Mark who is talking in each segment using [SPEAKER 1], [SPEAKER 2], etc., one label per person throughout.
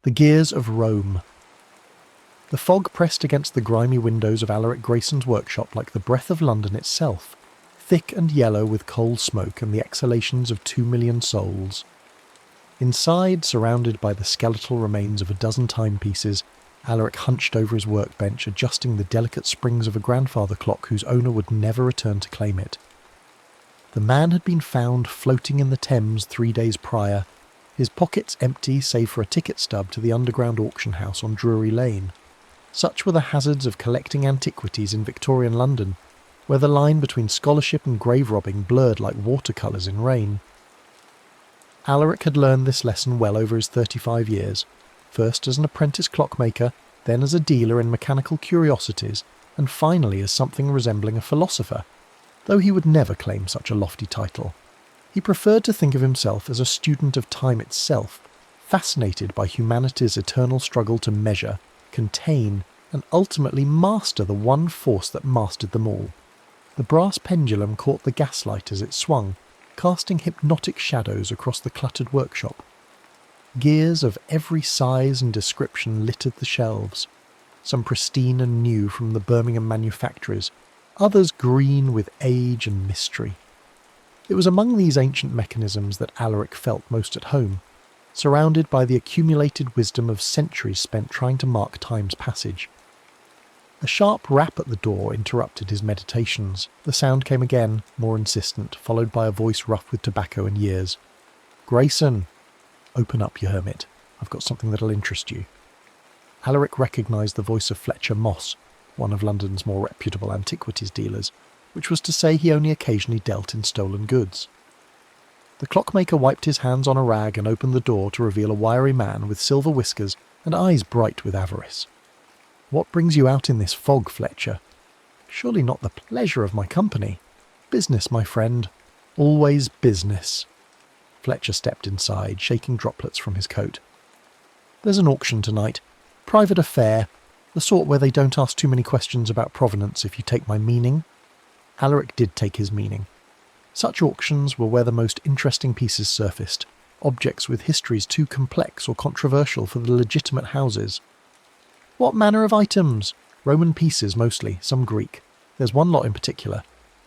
[SPEAKER 1] The gears of Rome. The fog pressed against the grimy windows of Alaric Grayson's workshop like the breath of London itself, thick and yellow with coal smoke and the exhalations of 2 million souls. Inside, surrounded by the skeletal remains of a dozen timepieces, Alaric hunched over his workbench, adjusting the delicate springs of a grandfather clock whose owner would never return to claim it. The man had been found floating in the Thames 3 days prior, his pockets empty save for a ticket stub to the underground auction house on Drury Lane. Such were the hazards of collecting antiquities in Victorian London, where the line between scholarship and grave robbing blurred like watercolours in rain. Alaric had learned this lesson well over his 35 years, first as an apprentice clockmaker, then as a dealer in mechanical curiosities, and finally as something resembling a philosopher, though he would never claim such a lofty title. He preferred to think of himself as a student of time itself, fascinated by humanity's eternal struggle to measure, contain, and ultimately master the one force that mastered them all. The brass pendulum caught the gaslight as it swung, casting hypnotic shadows across the cluttered workshop. Gears of every size and description littered the shelves, some pristine and new from the Birmingham manufactories, others green with age and mystery. It was among these ancient mechanisms that Alaric felt most at home, surrounded by the accumulated wisdom of centuries spent trying to mark time's passage. A sharp rap at the door interrupted his meditations. The sound came again, more insistent, followed by a voice rough with tobacco and years. "Grayson!" "Open up, you hermit. I've got something that'll interest you." Alaric recognised the voice of Fletcher Moss, one of London's more reputable antiquities dealers, which was to say he only occasionally dealt in stolen goods. The clockmaker wiped his hands on a rag and opened the door to reveal a wiry man with silver whiskers and eyes bright with avarice. "What brings you out in this fog, Fletcher?" "Surely not the pleasure of my company." "Business, my friend. Always business." Fletcher stepped inside, shaking droplets from his coat. "There's an auction tonight. Private affair. The sort where they don't ask too many questions about provenance, if you take my meaning." Alaric did take his meaning. Such auctions were where the most interesting pieces surfaced, objects with histories too complex or controversial for the legitimate houses. "What manner of items?" "Roman pieces mostly, some Greek. There's one lot in particular."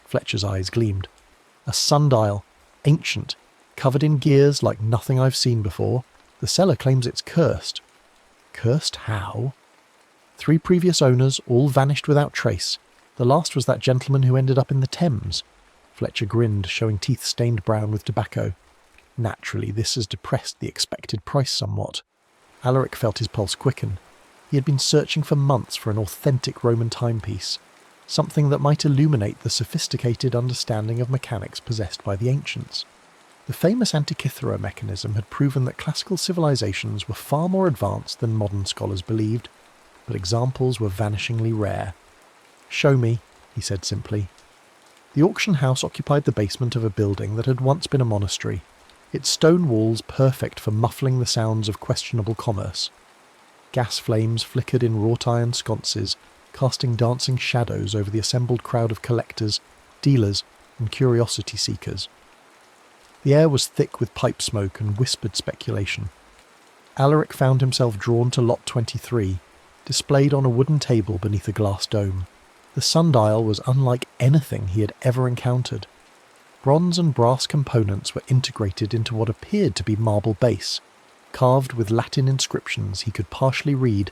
[SPEAKER 1] Fletcher's eyes gleamed. "A sundial, ancient, covered in gears like nothing I've seen before. The seller claims it's cursed." "Cursed how?" "3 previous owners, all vanished without trace. The last was that gentleman who ended up in the Thames." Fletcher grinned, showing teeth stained brown with tobacco. Naturally, this has depressed the expected price somewhat. Alaric felt his pulse quicken. He had been searching for months for an authentic Roman timepiece, something that might illuminate the sophisticated understanding of mechanics possessed by the ancients. The famous Antikythera mechanism had proven that classical civilizations were far more advanced than modern scholars believed, but examples were vanishingly rare. "Show me," he said simply. The auction house occupied the basement of a building that had once been a monastery, its stone walls perfect for muffling the sounds of questionable commerce. Gas flames flickered in wrought-iron sconces, casting dancing shadows over the assembled crowd of collectors, dealers, and curiosity seekers. The air was thick with pipe smoke and whispered speculation. Alaric found himself drawn to lot 23, displayed on a wooden table beneath a glass dome. The sundial was unlike anything he had ever encountered. Bronze and brass components were integrated into what appeared to be marble base, carved with Latin inscriptions he could partially read: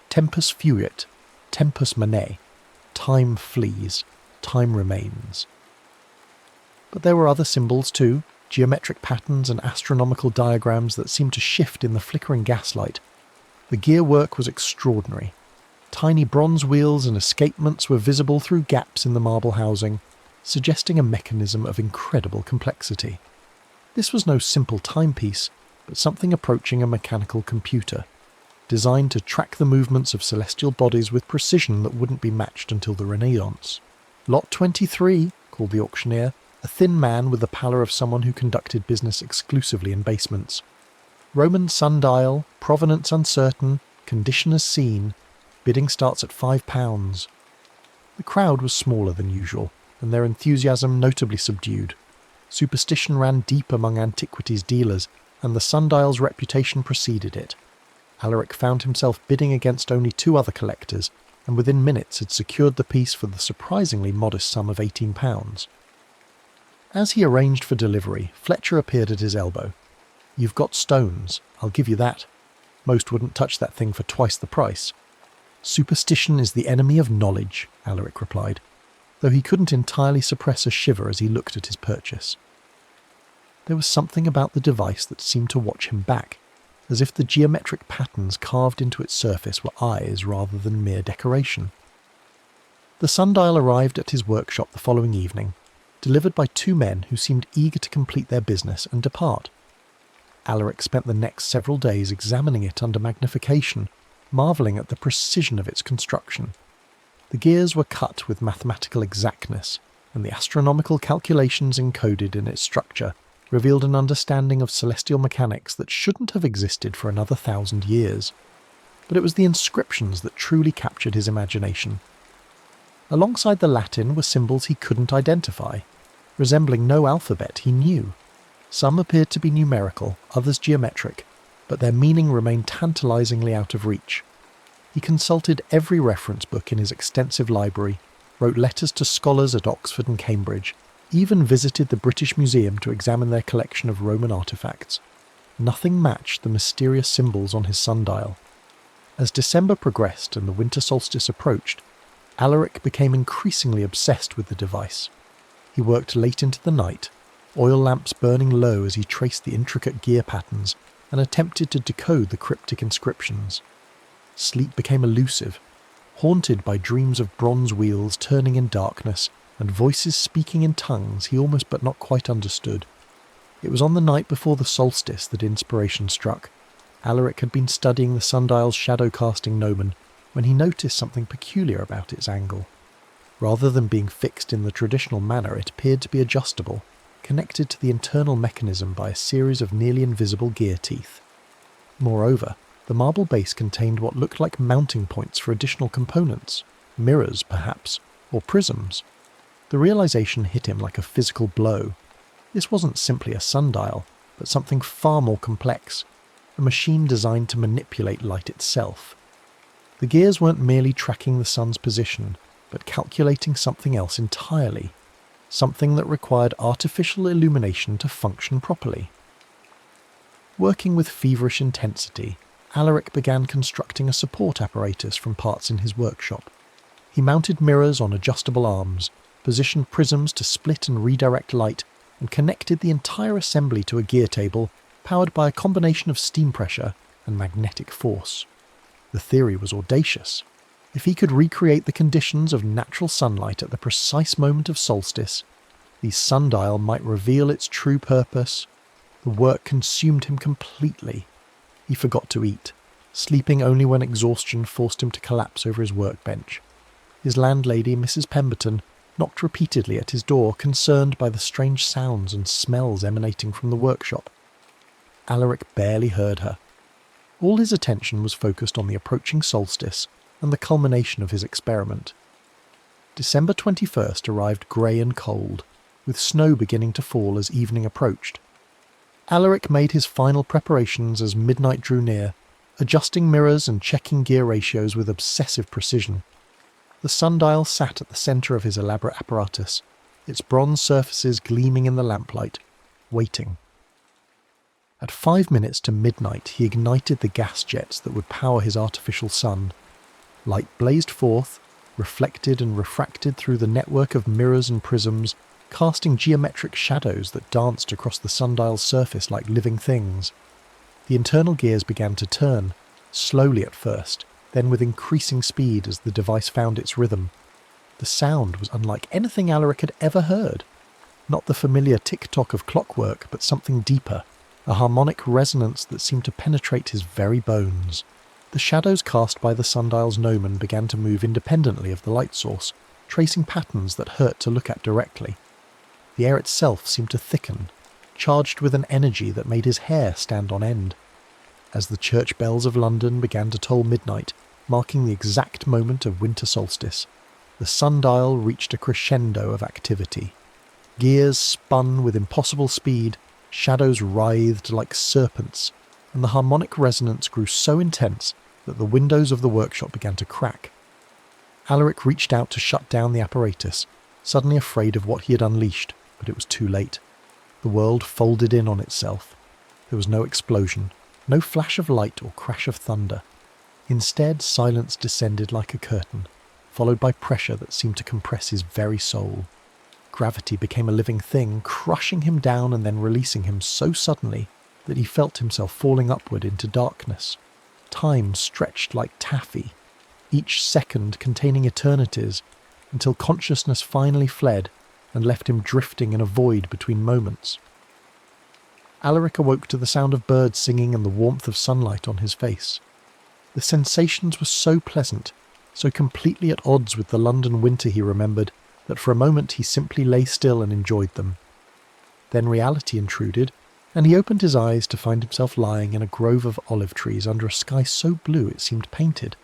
[SPEAKER 1] "Tempus fuit, tempus manet," "Time flees, time remains." But there were other symbols too, geometric patterns and astronomical diagrams that seemed to shift in the flickering gaslight. The gearwork was extraordinary. Tiny bronze wheels and escapements were visible through gaps in the marble housing, suggesting a mechanism of incredible complexity. This was no simple timepiece, but something approaching a mechanical computer, designed to track the movements of celestial bodies with precision that wouldn't be matched until the Renaissance. "Lot 23, called the auctioneer, a thin man with the pallor of someone who conducted business exclusively in basements. "Roman sundial, provenance uncertain, condition as seen. Bidding starts at £5. The crowd was smaller than usual, and their enthusiasm notably subdued. Superstition ran deep among antiquities dealers, and the sundial's reputation preceded it. Alaric found himself bidding against only 2 other collectors, and within minutes had secured the piece for the surprisingly modest sum of £18. As he arranged for delivery, Fletcher appeared at his elbow. "You've got stones, I'll give you that. Most wouldn't touch that thing for twice the price." "Superstition is the enemy of knowledge," Alaric replied, though he couldn't entirely suppress a shiver as he looked at his purchase. There was something about the device that seemed to watch him back, as if the geometric patterns carved into its surface were eyes rather than mere decoration. The sundial arrived at his workshop the following evening, delivered by 2 men who seemed eager to complete their business and depart. Alaric spent the next several days examining it under magnification, marvelling at the precision of its construction. The gears were cut with mathematical exactness, and the astronomical calculations encoded in its structure revealed an understanding of celestial mechanics that shouldn't have existed for another 1,000 years. But it was the inscriptions that truly captured his imagination. Alongside the Latin were symbols he couldn't identify, resembling no alphabet he knew. Some appeared to be numerical, others geometric, but their meaning remained tantalizingly out of reach. He consulted every reference book in his extensive library, wrote letters to scholars at Oxford and Cambridge, even visited the British Museum to examine their collection of Roman artefacts. Nothing matched the mysterious symbols on his sundial. As December progressed and the winter solstice approached, Alaric became increasingly obsessed with the device. He worked late into the night, oil lamps burning low as he traced the intricate gear patterns and attempted to decode the cryptic inscriptions. Sleep became elusive, haunted by dreams of bronze wheels turning in darkness and voices speaking in tongues he almost but not quite understood. It was on the night before the solstice that inspiration struck. Alaric had been studying the sundial's shadow-casting gnomon when he noticed something peculiar about its angle. Rather than being fixed in the traditional manner, it appeared to be adjustable, connected to the internal mechanism by a series of nearly invisible gear teeth. Moreover, the marble base contained what looked like mounting points for additional components, mirrors perhaps, or prisms. The realization hit him like a physical blow. This wasn't simply a sundial, but something far more complex, a machine designed to manipulate light itself. The gears weren't merely tracking the sun's position, but calculating something else entirely, something that required artificial illumination to function properly. Working with feverish intensity, Alaric began constructing a support apparatus from parts in his workshop. He mounted mirrors on adjustable arms, positioned prisms to split and redirect light, and connected the entire assembly to a gear table powered by a combination of steam pressure and magnetic force. The theory was audacious. If he could recreate the conditions of natural sunlight at the precise moment of solstice, the sundial might reveal its true purpose. The work consumed him completely. He forgot to eat, sleeping only when exhaustion forced him to collapse over his workbench. His landlady, Mrs. Pemberton, knocked repeatedly at his door, concerned by the strange sounds and smells emanating from the workshop. Alaric barely heard her. All his attention was focused on the approaching solstice and the culmination of his experiment. December 21st arrived grey and cold, with snow beginning to fall as evening approached. Alaric made his final preparations as midnight drew near, adjusting mirrors and checking gear ratios with obsessive precision. The sundial sat at the centre of his elaborate apparatus, its bronze surfaces gleaming in the lamplight, waiting. At 5 minutes to midnight he ignited the gas jets that would power his artificial sun. Light blazed forth, reflected and refracted through the network of mirrors and prisms, casting geometric shadows that danced across the sundial's surface like living things. The internal gears began to turn, slowly at first, then with increasing speed as the device found its rhythm. The sound was unlike anything Alaric had ever heard. Not the familiar tick-tock of clockwork, but something deeper, a harmonic resonance that seemed to penetrate his very bones. The shadows cast by the sundial's gnomon began to move independently of the light source, tracing patterns that hurt to look at directly. The air itself seemed to thicken, charged with an energy that made his hair stand on end. As the church bells of London began to toll midnight, marking the exact moment of winter solstice, the sundial reached a crescendo of activity. Gears spun with impossible speed, shadows writhed like serpents, and the harmonic resonance grew so intense that the windows of the workshop began to crack. Alaric reached out to shut down the apparatus, suddenly afraid of what he had unleashed, but it was too late. The world folded in on itself. There was no explosion, no flash of light or crash of thunder. Instead, silence descended like a curtain, followed by pressure that seemed to compress his very soul. Gravity became a living thing, crushing him down and then releasing him so suddenly that he felt himself falling upward into darkness. Time stretched like taffy, each second containing eternities, until consciousness finally fled and left him drifting in a void between moments. Alaric awoke to the sound of birds singing and the warmth of sunlight on his face. The sensations were so pleasant, so completely at odds with the London winter he remembered, that for a moment he simply lay still and enjoyed them. Then reality intruded, and he opened his eyes to find himself lying in a grove of olive trees under a sky so blue it seemed painted.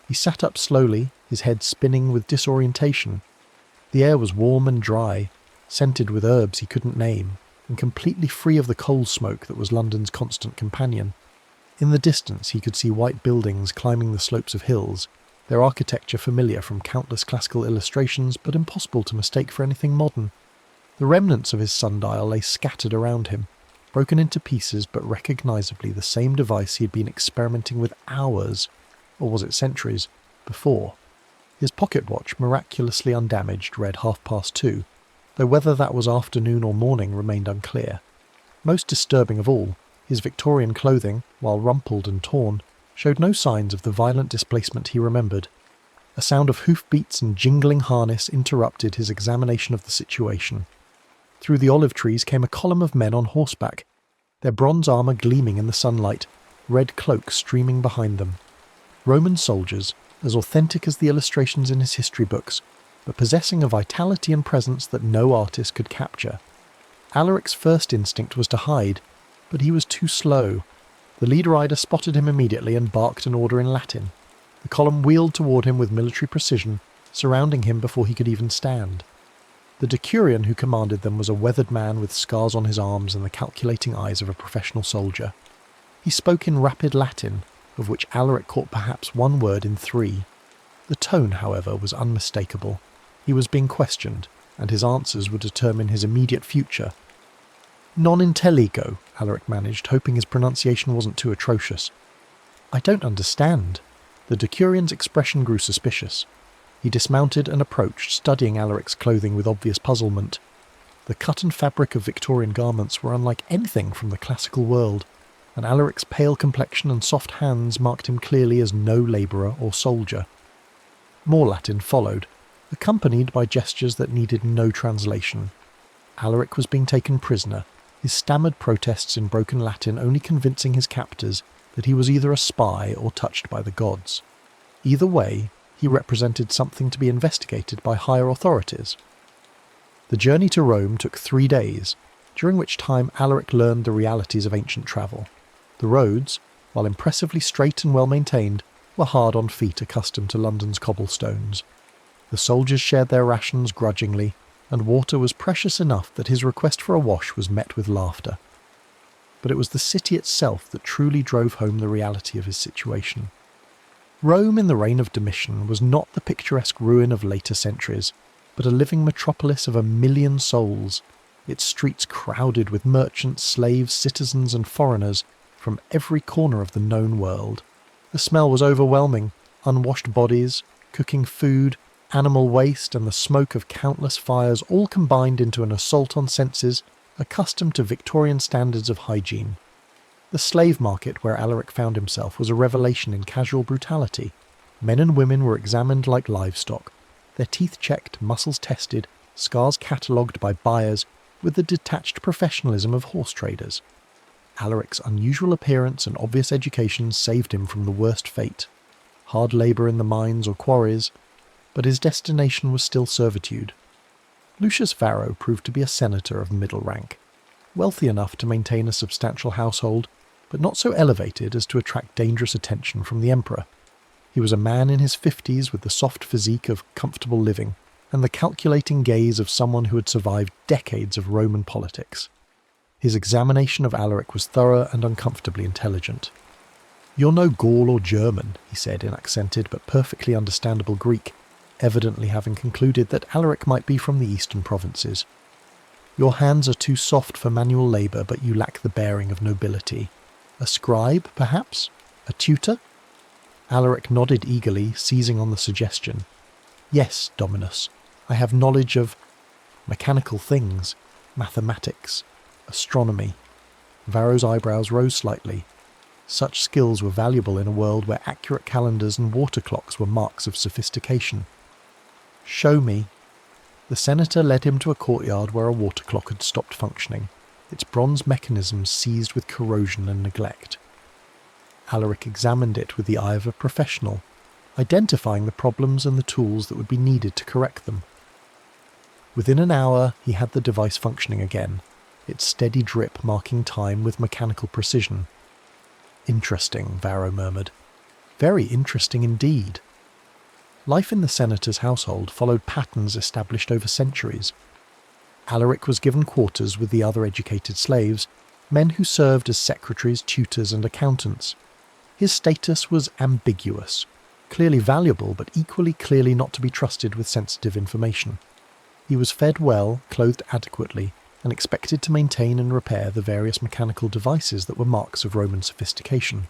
[SPEAKER 1] He sat up slowly, his head spinning with disorientation. The air was warm and dry, scented with herbs he couldn't name, and completely free of the coal smoke that was London's constant companion. In the distance he could see white buildings climbing the slopes of hills, their architecture familiar from countless classical illustrations but impossible to mistake for anything modern. The remnants of his sundial lay scattered around him, broken into pieces but recognisably the same device he had been experimenting with hours, or was it centuries, before. His pocket watch, miraculously undamaged, read 2:30, though whether that was afternoon or morning remained unclear. Most disturbing of all, his Victorian clothing, while rumpled and torn, showed no signs of the violent displacement he remembered. A sound of hoofbeats and jingling harness interrupted his examination of the situation. Through the olive trees came a column of men on horseback, their bronze armour gleaming in the sunlight, red cloaks streaming behind them. Roman soldiers, as authentic as the illustrations in his history books, but possessing a vitality and presence that no artist could capture. Alaric's first instinct was to hide, but he was too slow. The lead rider spotted him immediately and barked an order in Latin. The column wheeled toward him with military precision, surrounding him before he could even stand. The decurion who commanded them was a weathered man with scars on his arms and the calculating eyes of a professional soldier. He spoke in rapid Latin, of which Alaric caught perhaps one word in 3. The tone, however, was unmistakable. He was being questioned, and his answers would determine his immediate future. "Non intelligo," Alaric managed, hoping his pronunciation wasn't too atrocious. "I don't understand." The decurion's expression grew suspicious. He dismounted and approached, studying Alaric's clothing with obvious puzzlement. The cut and fabric of Victorian garments were unlike anything from the classical world, and Alaric's pale complexion and soft hands marked him clearly as no labourer or soldier. More Latin followed, accompanied by gestures that needed no translation. Alaric was being taken prisoner, his stammered protests in broken Latin only convincing his captors that he was either a spy or touched by the gods. Either way, he represented something to be investigated by higher authorities. The journey to Rome took 3 days, during which time Alaric learned the realities of ancient travel. The roads, while impressively straight and well-maintained, were hard on feet accustomed to London's cobblestones. The soldiers shared their rations grudgingly, and water was precious enough that his request for a wash was met with laughter. But it was the city itself that truly drove home the reality of his situation. Rome in the reign of Domitian was not the picturesque ruin of later centuries, but a living metropolis of 1,000,000 souls, its streets crowded with merchants, slaves, citizens and foreigners from every corner of the known world. The smell was overwhelming: unwashed bodies, cooking food, animal waste and the smoke of countless fires all combined into an assault on senses accustomed to Victorian standards of hygiene. The slave market where Alaric found himself was a revelation in casual brutality. Men and women were examined like livestock, their teeth checked, muscles tested, scars catalogued by buyers with the detached professionalism of horse traders. Alaric's unusual appearance and obvious education saved him from the worst fate: hard labour in the mines or quarries, but his destination was still servitude. Lucius Varro proved to be a senator of middle rank, wealthy enough to maintain a substantial household, but not so elevated as to attract dangerous attention from the emperor. He was a man in his 50s with the soft physique of comfortable living, and the calculating gaze of someone who had survived decades of Roman politics. His examination of Alaric was thorough and uncomfortably intelligent. "You're no Gaul or German," he said in accented but perfectly understandable Greek, evidently having concluded that Alaric might be from the eastern provinces. "Your hands are too soft for manual labour, but you lack the bearing of nobility. A scribe, perhaps? A tutor?" Alaric nodded eagerly, seizing on the suggestion. "Yes, Dominus. I have knowledge of mechanical things, mathematics, astronomy." Varro's eyebrows rose slightly. Such skills were valuable in a world where accurate calendars and water clocks were marks of sophistication. "Show me." The senator led him to a courtyard where a water clock had stopped functioning, its bronze mechanisms seized with corrosion and neglect. Alaric examined it with the eye of a professional, identifying the problems and the tools that would be needed to correct them. Within an hour, he had the device functioning again, its steady drip marking time with mechanical precision. "Interesting," Varro murmured. "Very interesting indeed." Life in the senator's household followed patterns established over centuries. Alaric was given quarters with the other educated slaves, men who served as secretaries, tutors, and accountants. His status was ambiguous, clearly valuable but equally clearly not to be trusted with sensitive information. He was fed well, clothed adequately, and expected to maintain and repair the various mechanical devices that were marks of Roman sophistication.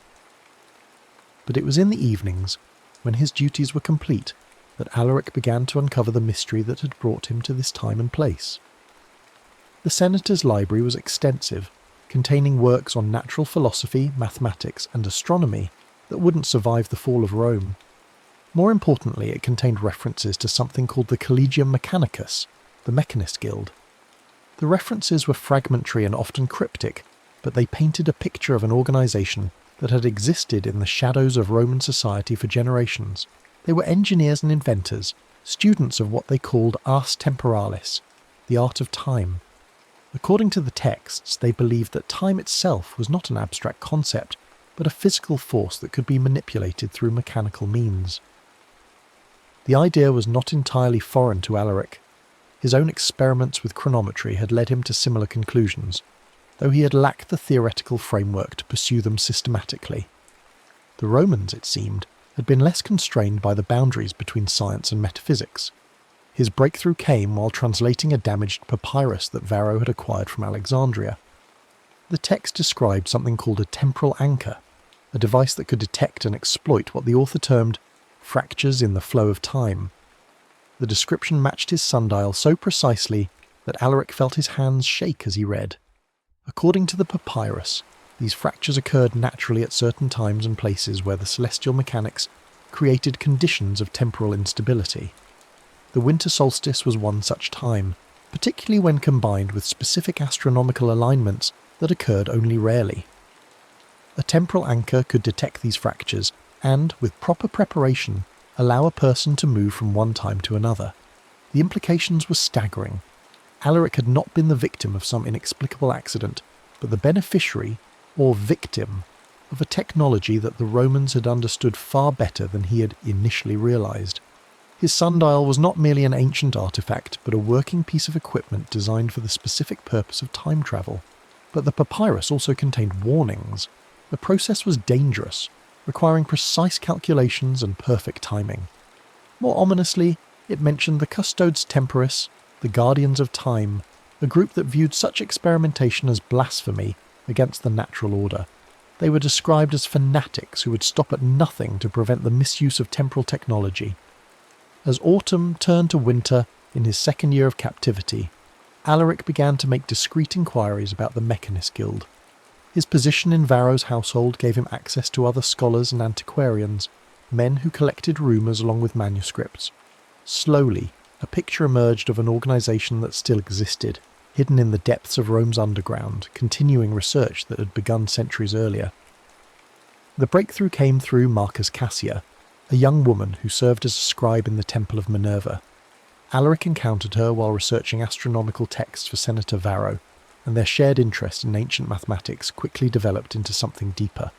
[SPEAKER 1] But it was in the evenings, when his duties were complete, that Alaric began to uncover the mystery that had brought him to this time and place. The senator's library was extensive, containing works on natural philosophy, mathematics, and astronomy that wouldn't survive the fall of Rome. More importantly, it contained references to something called the Collegium Mechanicus, the Mechanist Guild. The references were fragmentary and often cryptic, but they painted a picture of an organisation that had existed in the shadows of Roman society for generations. They were engineers and inventors, students of what they called ars temporalis, the art of time. According to the texts, they believed that time itself was not an abstract concept, but a physical force that could be manipulated through mechanical means. The idea was not entirely foreign to Alaric. His own experiments with chronometry had led him to similar conclusions, though he had lacked the theoretical framework to pursue them systematically. The Romans, it seemed, had been less constrained by the boundaries between science and metaphysics. His breakthrough came while translating a damaged papyrus that Varro had acquired from Alexandria. The text described something called a temporal anchor, a device that could detect and exploit what the author termed fractures in the flow of time. The description matched his sundial so precisely that Alaric felt his hands shake as he read. According to the papyrus, these fractures occurred naturally at certain times and places where the celestial mechanics created conditions of temporal instability. The winter solstice was one such time, particularly when combined with specific astronomical alignments that occurred only rarely. A temporal anchor could detect these fractures and, with proper preparation, allow a person to move from one time to another. The implications were staggering. Alaric had not been the victim of some inexplicable accident, but the beneficiary, or victim, of a technology that the Romans had understood far better than he had initially realised. His sundial was not merely an ancient artifact, but a working piece of equipment designed for the specific purpose of time travel. But the papyrus also contained warnings. The process was dangerous, requiring precise calculations and perfect timing. More ominously, it mentioned the Custodes Temporis, the Guardians of Time, a group that viewed such experimentation as blasphemy against the natural order. They were described as fanatics who would stop at nothing to prevent the misuse of temporal technology. As autumn turned to winter in his second year of captivity, Alaric began to make discreet inquiries about the Mechanist Guild. His position in Varro's household gave him access to other scholars and antiquarians, men who collected rumours along with manuscripts. Slowly, a picture emerged of an organisation that still existed, hidden in the depths of Rome's underground, continuing research that had begun centuries earlier. The breakthrough came through Marcus Cassia, a young woman who served as a scribe in the Temple of Minerva. Alaric encountered her while researching astronomical texts for Senator Varro, and their shared interest in ancient mathematics quickly developed into something deeper.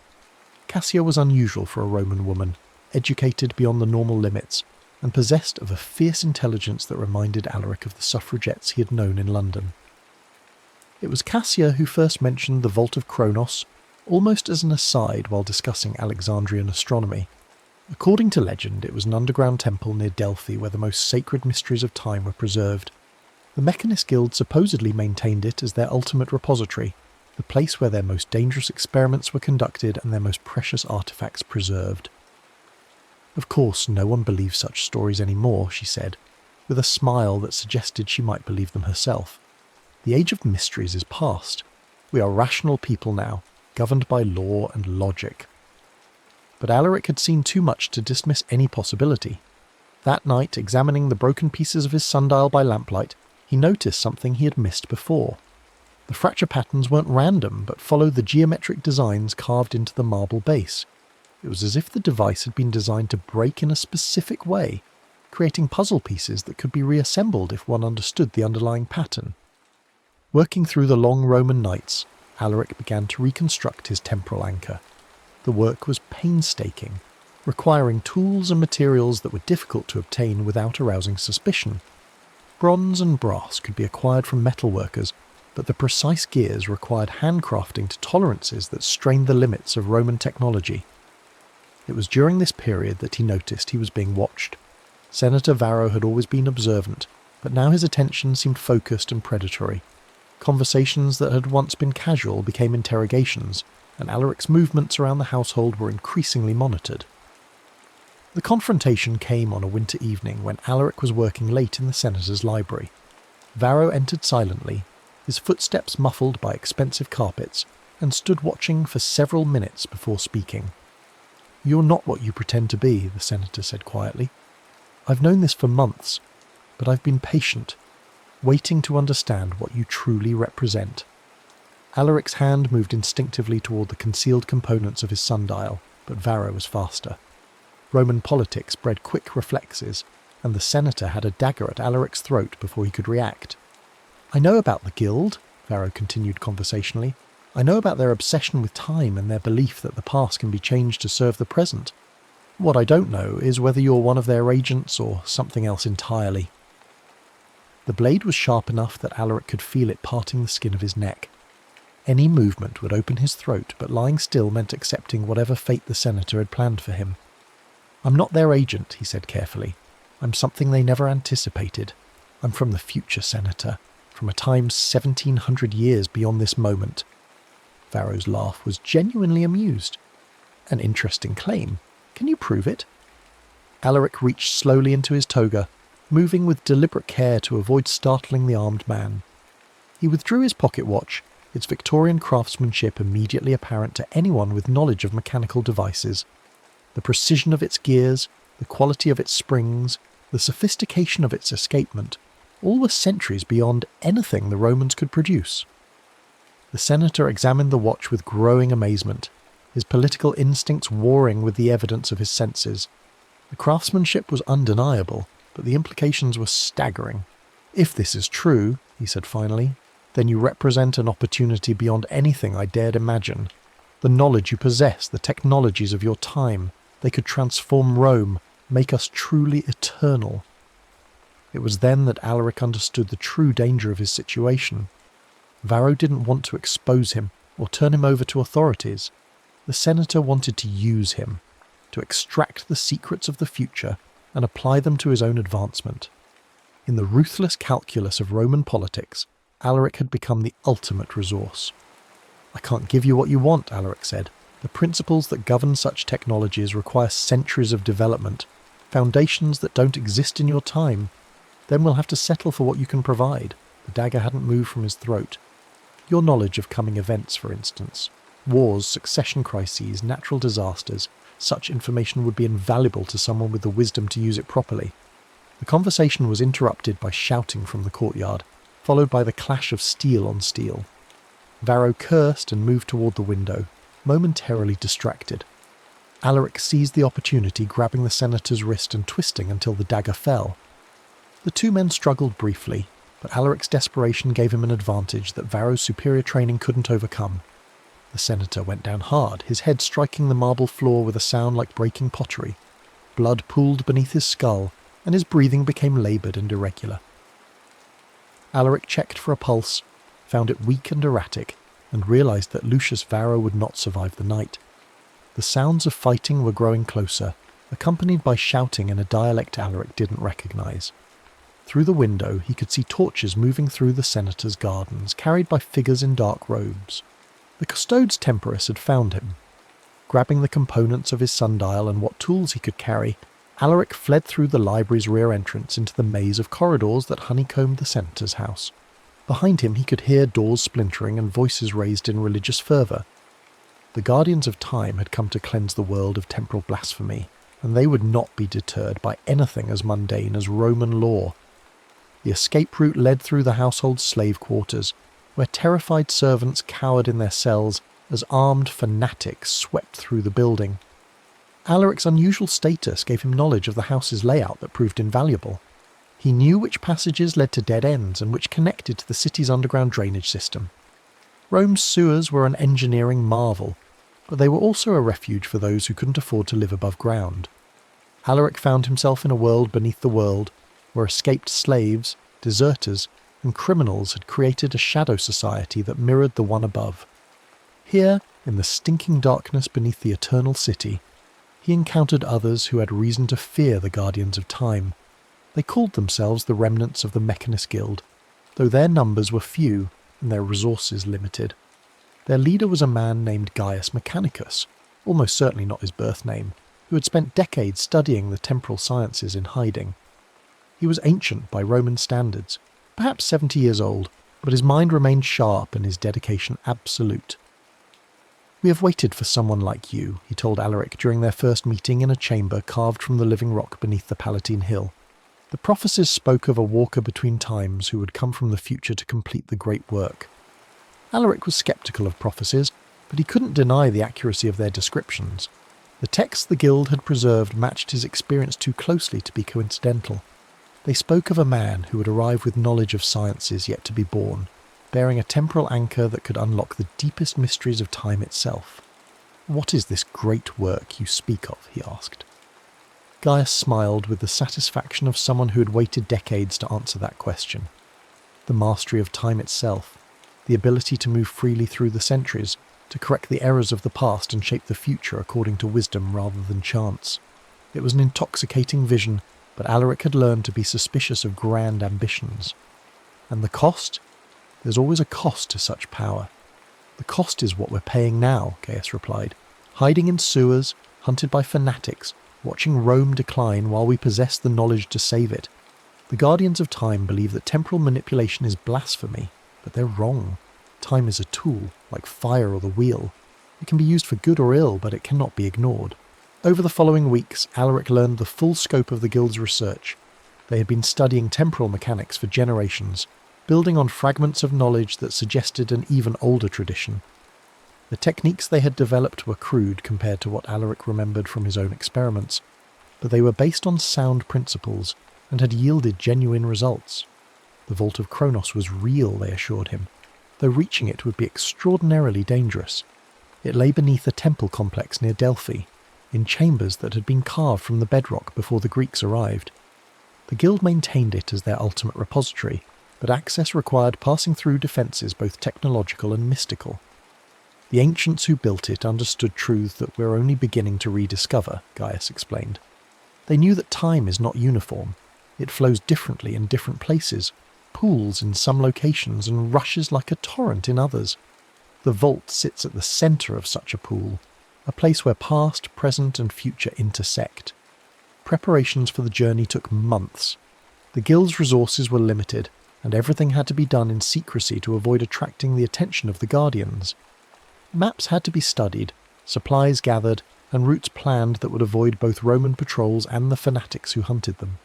[SPEAKER 1] Cassia was unusual for a Roman woman, educated beyond the normal limits, and possessed of a fierce intelligence that reminded Alaric of the suffragettes he had known in London. It was Cassia who first mentioned the Vault of Kronos, almost as an aside while discussing Alexandrian astronomy. According to legend, it was an underground temple near Delphi where the most sacred mysteries of time were preserved. The Mechanist Guild supposedly maintained it as their ultimate repository, the place where their most dangerous experiments were conducted and their most precious artifacts preserved. Of course, no one believes such stories anymore, she said, with a smile that suggested she might believe them herself. The age of mysteries is past. We are rational people now, governed by law and logic. But Alaric had seen too much to dismiss any possibility. That night, examining the broken pieces of his sundial by lamplight, he noticed something he had missed before. The fracture patterns weren't random, but followed the geometric designs carved into the marble base. It was as if the device had been designed to break in a specific way, creating puzzle pieces that could be reassembled if one understood the underlying pattern. Working through the long Roman nights, Alaric began to reconstruct his temporal anchor. The work was painstaking, requiring tools and materials that were difficult to obtain without arousing suspicion. Bronze and brass could be acquired from metalworkers, but the precise gears required handcrafting to tolerances that strained the limits of Roman technology. It was during this period that he noticed he was being watched. Senator Varro had always been observant, but now his attention seemed focused and predatory. Conversations that had once been casual became interrogations, and Alaric's movements around the household were increasingly monitored. The confrontation came on a winter evening when Alaric was working late in the senator's library. Varro entered silently, his footsteps muffled by expensive carpets, and stood watching for several minutes before speaking. "You're not what you pretend to be," the senator said quietly. "I've known this for months, but I've been patient, waiting to understand what you truly represent." Alaric's hand moved instinctively toward the concealed components of his sundial, but Varro was faster. Roman politics bred quick reflexes, and the senator had a dagger at Alaric's throat before he could react. "I know about the guild," Varro continued conversationally. "I know about their obsession with time and their belief that the past can be changed to serve the present. What I don't know is whether you're one of their agents or something else entirely." The blade was sharp enough that Alaric could feel it parting the skin of his neck. Any movement would open his throat, but lying still meant accepting whatever fate the senator had planned for him. "I'm not their agent," he said carefully. "I'm something they never anticipated. I'm from the future, Senator, from a time 1700 years beyond this moment." Varro's laugh was genuinely amused. "An interesting claim. Can you prove it?" Alaric reached slowly into his toga, moving with deliberate care to avoid startling the armed man. He withdrew his pocket watch, its Victorian craftsmanship immediately apparent to anyone with knowledge of mechanical devices. The precision of its gears, the quality of its springs, the sophistication of its escapement, all were centuries beyond anything the Romans could produce. The senator examined the watch with growing amazement, his political instincts warring with the evidence of his senses. The craftsmanship was undeniable, but the implications were staggering. "If this is true," he said finally, "then you represent an opportunity beyond anything I dared imagine. The knowledge you possess, the technologies of your time, they could transform Rome, make us truly eternal." It was then that Alaric understood the true danger of his situation. Varro didn't want to expose him or turn him over to authorities. The senator wanted to use him, to extract the secrets of the future and apply them to his own advancement. In the ruthless calculus of Roman politics, Alaric had become the ultimate resource. "I can't give you what you want," Alaric said. "The principles that govern such technologies require centuries of development, foundations that don't exist in your time. Then we'll have to settle for what you can provide." The dagger hadn't moved from his throat. "Your knowledge of coming events, for instance. Wars, succession crises, natural disasters. Such information would be invaluable to someone with the wisdom to use it properly." The conversation was interrupted by shouting from the courtyard, followed by the clash of steel on steel. Varro cursed and moved toward the window, momentarily distracted. Alaric seized the opportunity, grabbing the senator's wrist and twisting until the dagger fell. The two men struggled briefly, but Alaric's desperation gave him an advantage that Varro's superior training couldn't overcome. The senator went down hard, his head striking the marble floor with a sound like breaking pottery. Blood pooled beneath his skull, and his breathing became laboured and irregular. Alaric checked for a pulse, found it weak and erratic, and realised that Lucius Varro would not survive the night. The sounds of fighting were growing closer, accompanied by shouting in a dialect Alaric didn't recognise. Through the window he could see torches moving through the senator's gardens, carried by figures in dark robes. The custodes temporis had found him. Grabbing the components of his sundial and what tools he could carry, Alaric fled through the library's rear entrance into the maze of corridors that honeycombed the senator's house. Behind him he could hear doors splintering and voices raised in religious fervour. The Guardians of Time had come to cleanse the world of temporal blasphemy, and they would not be deterred by anything as mundane as Roman law. The escape route led through the household slave quarters, where terrified servants cowered in their cells as armed fanatics swept through the building. Alaric's unusual status gave him knowledge of the house's layout that proved invaluable. He knew which passages led to dead ends and which connected to the city's underground drainage system. Rome's sewers were an engineering marvel, but they were also a refuge for those who couldn't afford to live above ground. Alaric found himself in a world beneath the world, where escaped slaves, deserters, and criminals had created a shadow society that mirrored the one above. Here, in the stinking darkness beneath the eternal city, he encountered others who had reason to fear the Guardians of Time. They called themselves the remnants of the Mechanist Guild, though their numbers were few and their resources limited. Their leader was a man named Gaius Mechanicus, almost certainly not his birth name, who had spent decades studying the temporal sciences in hiding. He was ancient by Roman standards, perhaps 70 years old, but his mind remained sharp and his dedication absolute. "We have waited for someone like you," he told Alaric during their first meeting in a chamber carved from the living rock beneath the Palatine Hill. The prophecies spoke of a walker between times who would come from the future to complete the great work. Alaric was sceptical of prophecies, but he couldn't deny the accuracy of their descriptions. The texts the guild had preserved matched his experience too closely to be coincidental. They spoke of a man who would arrive with knowledge of sciences yet to be born, bearing a temporal anchor that could unlock the deepest mysteries of time itself. "What is this great work you speak of?" he asked. Gaius smiled with the satisfaction of someone who had waited decades to answer that question. The mastery of time itself, the ability to move freely through the centuries, to correct the errors of the past and shape the future according to wisdom rather than chance. It was an intoxicating vision, but Alaric had learned to be suspicious of grand ambitions. And the cost? There's always a cost to such power. "The cost is what we're paying now," Gaius replied. "Hiding in sewers, hunted by fanatics, watching Rome decline while we possess the knowledge to save it. The Guardians of Time believe that temporal manipulation is blasphemy, but they're wrong. Time is a tool, like fire or the wheel. It can be used for good or ill, but it cannot be ignored." Over the following weeks, Alaric learned the full scope of the guild's research. They had been studying temporal mechanics for generations, building on fragments of knowledge that suggested an even older tradition. The techniques they had developed were crude compared to what Alaric remembered from his own experiments, but they were based on sound principles and had yielded genuine results. The Vault of Kronos was real, they assured him, though reaching it would be extraordinarily dangerous. It lay beneath a temple complex near Delphi, in chambers that had been carved from the bedrock before the Greeks arrived. The guild maintained it as their ultimate repository, but access required passing through defences both technological and mystical. "The ancients who built it understood truths that we're only beginning to rediscover," Gaius explained. "They knew that time is not uniform. It flows differently in different places, pools in some locations and rushes like a torrent in others. The vault sits at the centre of such a pool, a place where past, present and future intersect. Preparations for the journey took months. The guild's resources were limited, and everything had to be done in secrecy to avoid attracting the attention of the Guardians. Maps had to be studied, supplies gathered, and routes planned that would avoid both Roman patrols and the fanatics who hunted them.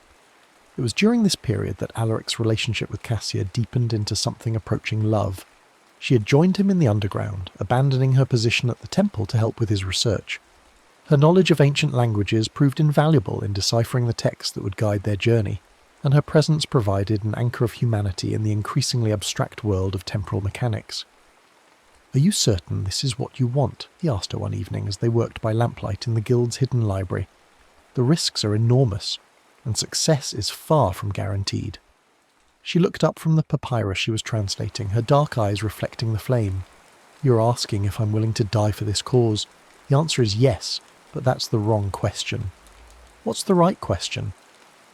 [SPEAKER 1] It was during this period that Alaric's relationship with Cassia deepened into something approaching love. She had joined him in the underground, abandoning her position at the temple to help with his research. Her knowledge of ancient languages proved invaluable in deciphering the texts that would guide their journey, and her presence provided an anchor of humanity in the increasingly abstract world of temporal mechanics. "Are you certain this is what you want?" he asked her one evening as they worked by lamplight in the guild's hidden library. "The risks are enormous, and success is far from guaranteed." She looked up from the papyrus she was translating, her dark eyes reflecting the flame. "You're asking if I'm willing to die for this cause. The answer is yes, but that's the wrong question." "What's the right question?"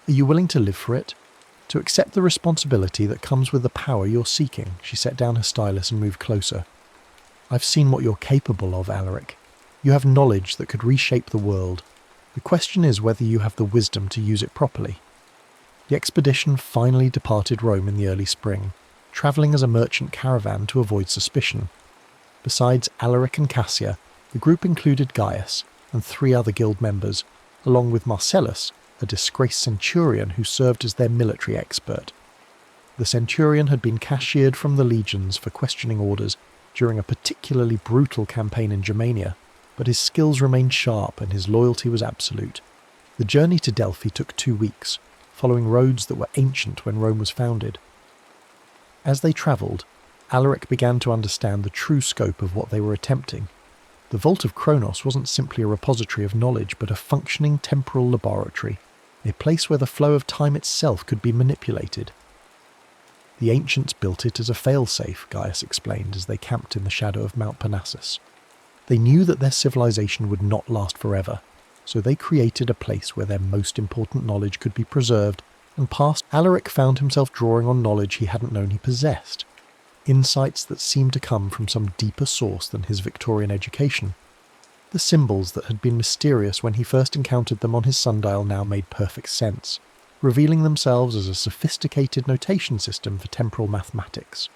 [SPEAKER 1] "Are you willing to live for it? To accept the responsibility that comes with the power you're seeking?" She set down her stylus and moved closer. "I've seen what you're capable of, Alaric. You have knowledge that could reshape the world. The question is whether you have the wisdom to use it properly." The expedition finally departed Rome in the early spring, travelling as a merchant caravan to avoid suspicion. Besides Alaric and Cassia, the group included Gaius and 3 other guild members, along with Marcellus, a disgraced centurion who served as their military expert. The centurion had been cashiered from the legions for questioning orders during a particularly brutal campaign in Germania, but his skills remained sharp and his loyalty was absolute. The journey to Delphi took 2 weeks, following roads that were ancient when Rome was founded. As they travelled, Alaric began to understand the true scope of what they were attempting. The Vault of Kronos wasn't simply a repository of knowledge, but a functioning temporal laboratory, a place where the flow of time itself could be manipulated. "The ancients built it as a failsafe," Gaius explained as they camped in the shadow of Mount Parnassus. "They knew that their civilization would not last forever, so they created a place where their most important knowledge could be preserved and passed." Alaric found himself drawing on knowledge he hadn't known he possessed, insights that seemed to come from some deeper source than his Victorian education. The symbols that had been mysterious when he first encountered them on his sundial now made perfect sense, revealing themselves as a sophisticated notation system for temporal mathematics.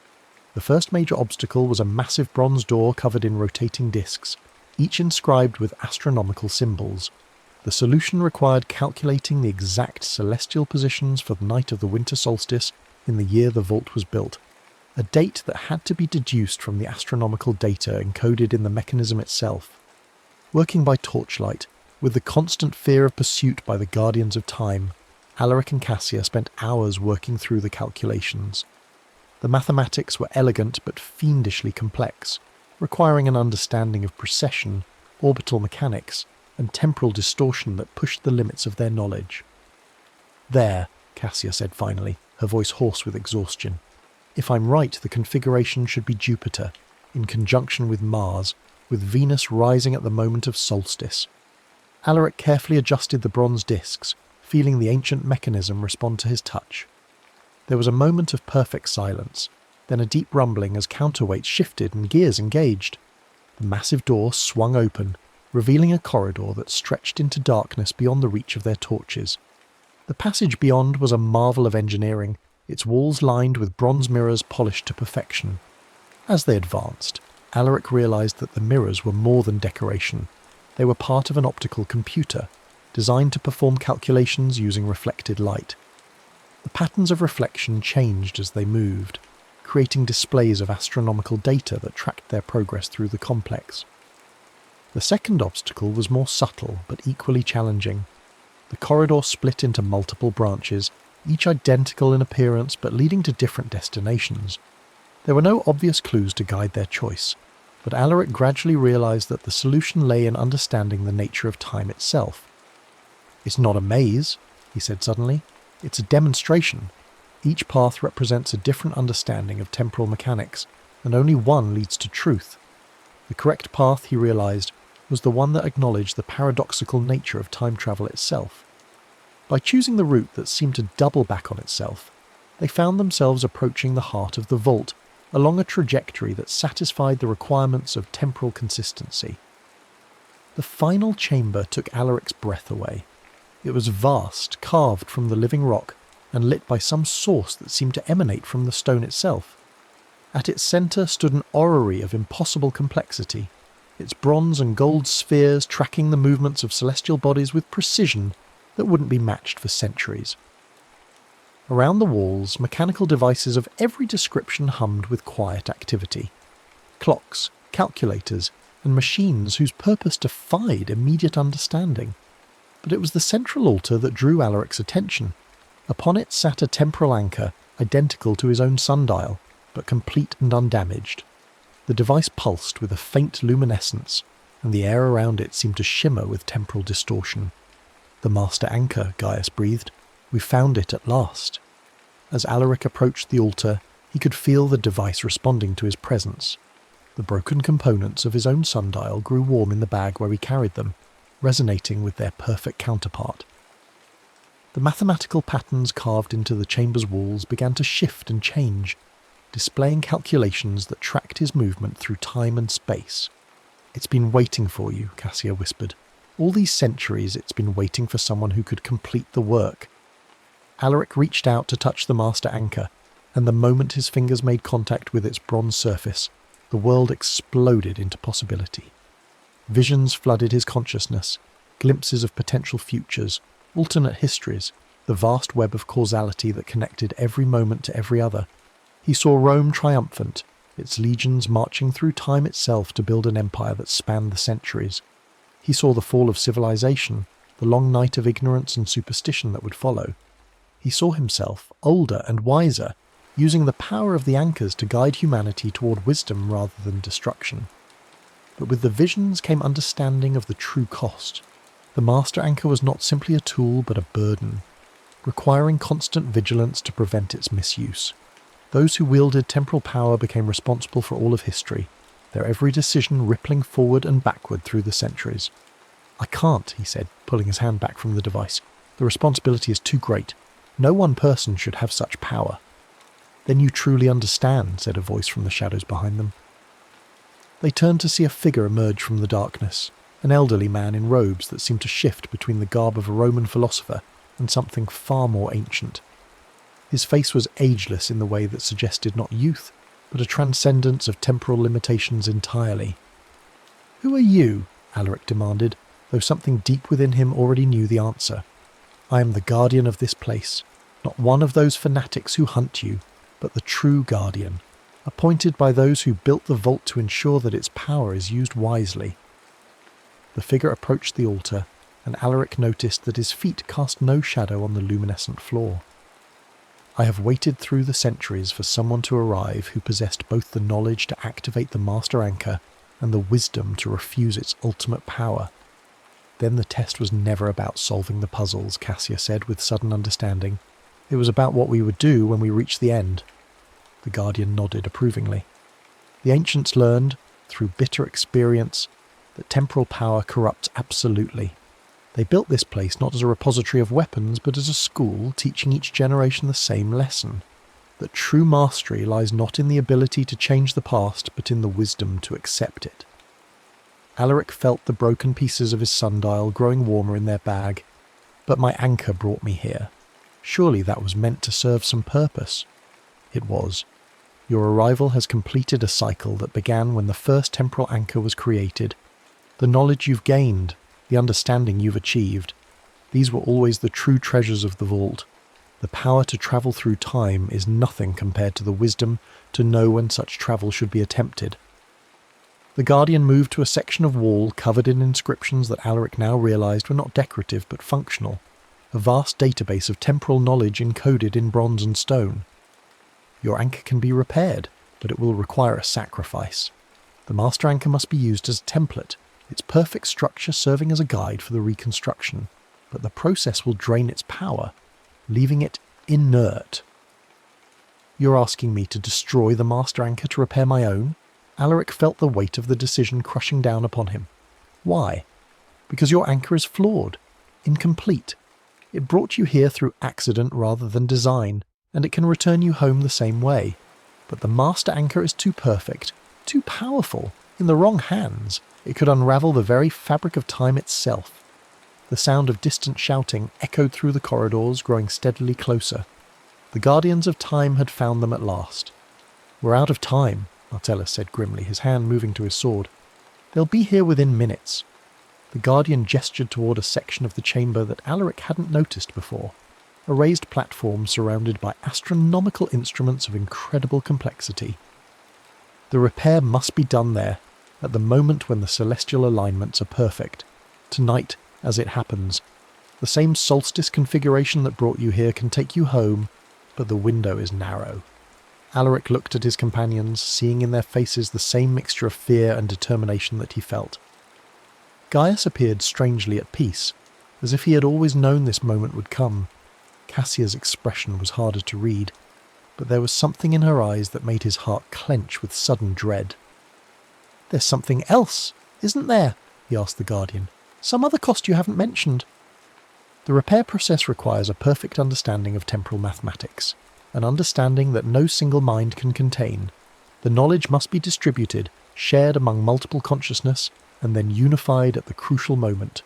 [SPEAKER 1] The first major obstacle was a massive bronze door covered in rotating discs, each inscribed with astronomical symbols. The solution required calculating the exact celestial positions for the night of the winter solstice in the year the vault was built, a date that had to be deduced from the astronomical data encoded in the mechanism itself. Working by torchlight, with the constant fear of pursuit by the guardians of time, Alaric and Cassia spent hours working through the calculations. The mathematics were elegant but fiendishly complex, requiring an understanding of precession, orbital mechanics, and temporal distortion that pushed the limits of their knowledge. "There," Cassia said finally, her voice hoarse with exhaustion. "If I'm right, the configuration should be Jupiter, in conjunction with Mars, with Venus rising at the moment of solstice." Alaric carefully adjusted the bronze discs, feeling the ancient mechanism respond to his touch. There was a moment of perfect silence, then a deep rumbling as counterweights shifted and gears engaged. The massive door swung open, revealing a corridor that stretched into darkness beyond the reach of their torches. The passage beyond was a marvel of engineering, its walls lined with bronze mirrors polished to perfection. As they advanced, Alaric realized that the mirrors were more than decoration. They were part of an optical computer, designed to perform calculations using reflected light. The patterns of reflection changed as they moved, creating displays of astronomical data that tracked their progress through the complex. The second obstacle was more subtle but equally challenging. The corridor split into multiple branches, each identical in appearance but leading to different destinations. There were no obvious clues to guide their choice, but Alaric gradually realized that the solution lay in understanding the nature of time itself. "It's not a maze," he said suddenly. "It's a demonstration. Each path represents a different understanding of temporal mechanics, and only one leads to truth." The correct path, he realized, was the one that acknowledged the paradoxical nature of time travel itself. By choosing the route that seemed to double back on itself, they found themselves approaching the heart of the vault, along a trajectory that satisfied the requirements of temporal consistency. The final chamber took Alaric's breath away. It was vast, carved from the living rock, and lit by some source that seemed to emanate from the stone itself. At its centre stood an orrery of impossible complexity, its bronze and gold spheres tracking the movements of celestial bodies with precision that wouldn't be matched for centuries. Around the walls, mechanical devices of every description hummed with quiet activity. Clocks, calculators, and machines whose purpose defied immediate understanding. But it was the central altar that drew Alaric's attention. Upon it sat a temporal anchor, identical to his own sundial, but complete and undamaged. The device pulsed with a faint luminescence, and the air around it seemed to shimmer with temporal distortion. "The master anchor," Gaius breathed. "We found it at last." As Alaric approached the altar, he could feel the device responding to his presence. The broken components of his own sundial grew warm in the bag where he carried them, resonating with their perfect counterpart. The mathematical patterns carved into the chamber's walls began to shift and change, displaying calculations that tracked his movement through time and space. "It's been waiting for you," Cassia whispered. "All these centuries it's been waiting for someone who could complete the work." Alaric reached out to touch the master anchor, and the moment his fingers made contact with its bronze surface, the world exploded into possibility. Visions flooded his consciousness, glimpses of potential futures, alternate histories, the vast web of causality that connected every moment to every other. He saw Rome triumphant, its legions marching through time itself to build an empire that spanned the centuries. He saw the fall of civilization, the long night of ignorance and superstition that would follow. He saw himself, older and wiser, using the power of the anchors to guide humanity toward wisdom rather than destruction. But with the visions came understanding of the true cost. The master anchor was not simply a tool but a burden, requiring constant vigilance to prevent its misuse. Those who wielded temporal power became responsible for all of history, their every decision rippling forward and backward through the centuries. "I can't," he said, pulling his hand back from the device. "The responsibility is too great. No one person should have such power." "Then you truly understand," said a voice from the shadows behind them. They turned to see a figure emerge from the darkness, an elderly man in robes that seemed to shift between the garb of a Roman philosopher and something far more ancient. His face was ageless in the way that suggested not youth, but a transcendence of temporal limitations entirely. "Who are you?" Alaric demanded, though something deep within him already knew the answer. "I am the guardian of this place, not one of those fanatics who hunt you, but the true guardian, appointed by those who built the vault to ensure that its power is used wisely." The figure approached the altar, and Alaric noticed that his feet cast no shadow on the luminescent floor. "I have waited through the centuries for someone to arrive who possessed both the knowledge to activate the master anchor and the wisdom to refuse its ultimate power." "Then the test was never about solving the puzzles," Cassia said with sudden understanding. "It was about what we would do when we reached the end." The Guardian nodded approvingly. "The ancients learned, through bitter experience, that temporal power corrupts absolutely. They built this place not as a repository of weapons, but as a school teaching each generation the same lesson, that true mastery lies not in the ability to change the past, but in the wisdom to accept it." Alaric felt the broken pieces of his sundial growing warmer in their bag. "But my anchor brought me here. Surely that was meant to serve some purpose." "It was. Your arrival has completed a cycle that began when the first temporal anchor was created. The knowledge you've gained, the understanding you've achieved, these were always the true treasures of the vault. The power to travel through time is nothing compared to the wisdom to know when such travel should be attempted." The Guardian moved to a section of wall covered in inscriptions that Alaric now realized were not decorative but functional, a vast database of temporal knowledge encoded in bronze and stone. "Your anchor can be repaired, but it will require a sacrifice. The master anchor must be used as a template, its perfect structure serving as a guide for the reconstruction, but the process will drain its power, leaving it inert." "You're asking me to destroy the master anchor to repair my own?" Alaric felt the weight of the decision crushing down upon him. "Why?" "Because your anchor is flawed, incomplete. It brought you here through accident rather than design, and it can return you home the same way. But the master anchor is too perfect, too powerful. In the wrong hands, it could unravel the very fabric of time itself." The sound of distant shouting echoed through the corridors, growing steadily closer. The guardians of time had found them at last. "We're out of time," Martellus said grimly, his hand moving to his sword. "They'll be here within minutes." The Guardian gestured toward a section of the chamber that Alaric hadn't noticed before, a raised platform surrounded by astronomical instruments of incredible complexity. "The repair must be done there, at the moment when the celestial alignments are perfect. Tonight, as it happens. The same solstice configuration that brought you here can take you home, but the window is narrow." Alaric looked at his companions, seeing in their faces the same mixture of fear and determination that he felt. Gaius appeared strangely at peace, as if he had always known this moment would come. Cassia's expression was harder to read, but there was something in her eyes that made his heart clench with sudden dread. "There's something else, isn't there?" he asked the Guardian. "Some other cost you haven't mentioned." The repair process requires a perfect understanding of temporal mathematics, an understanding that no single mind can contain. The knowledge must be distributed, shared among multiple consciousness, and then unified at the crucial moment.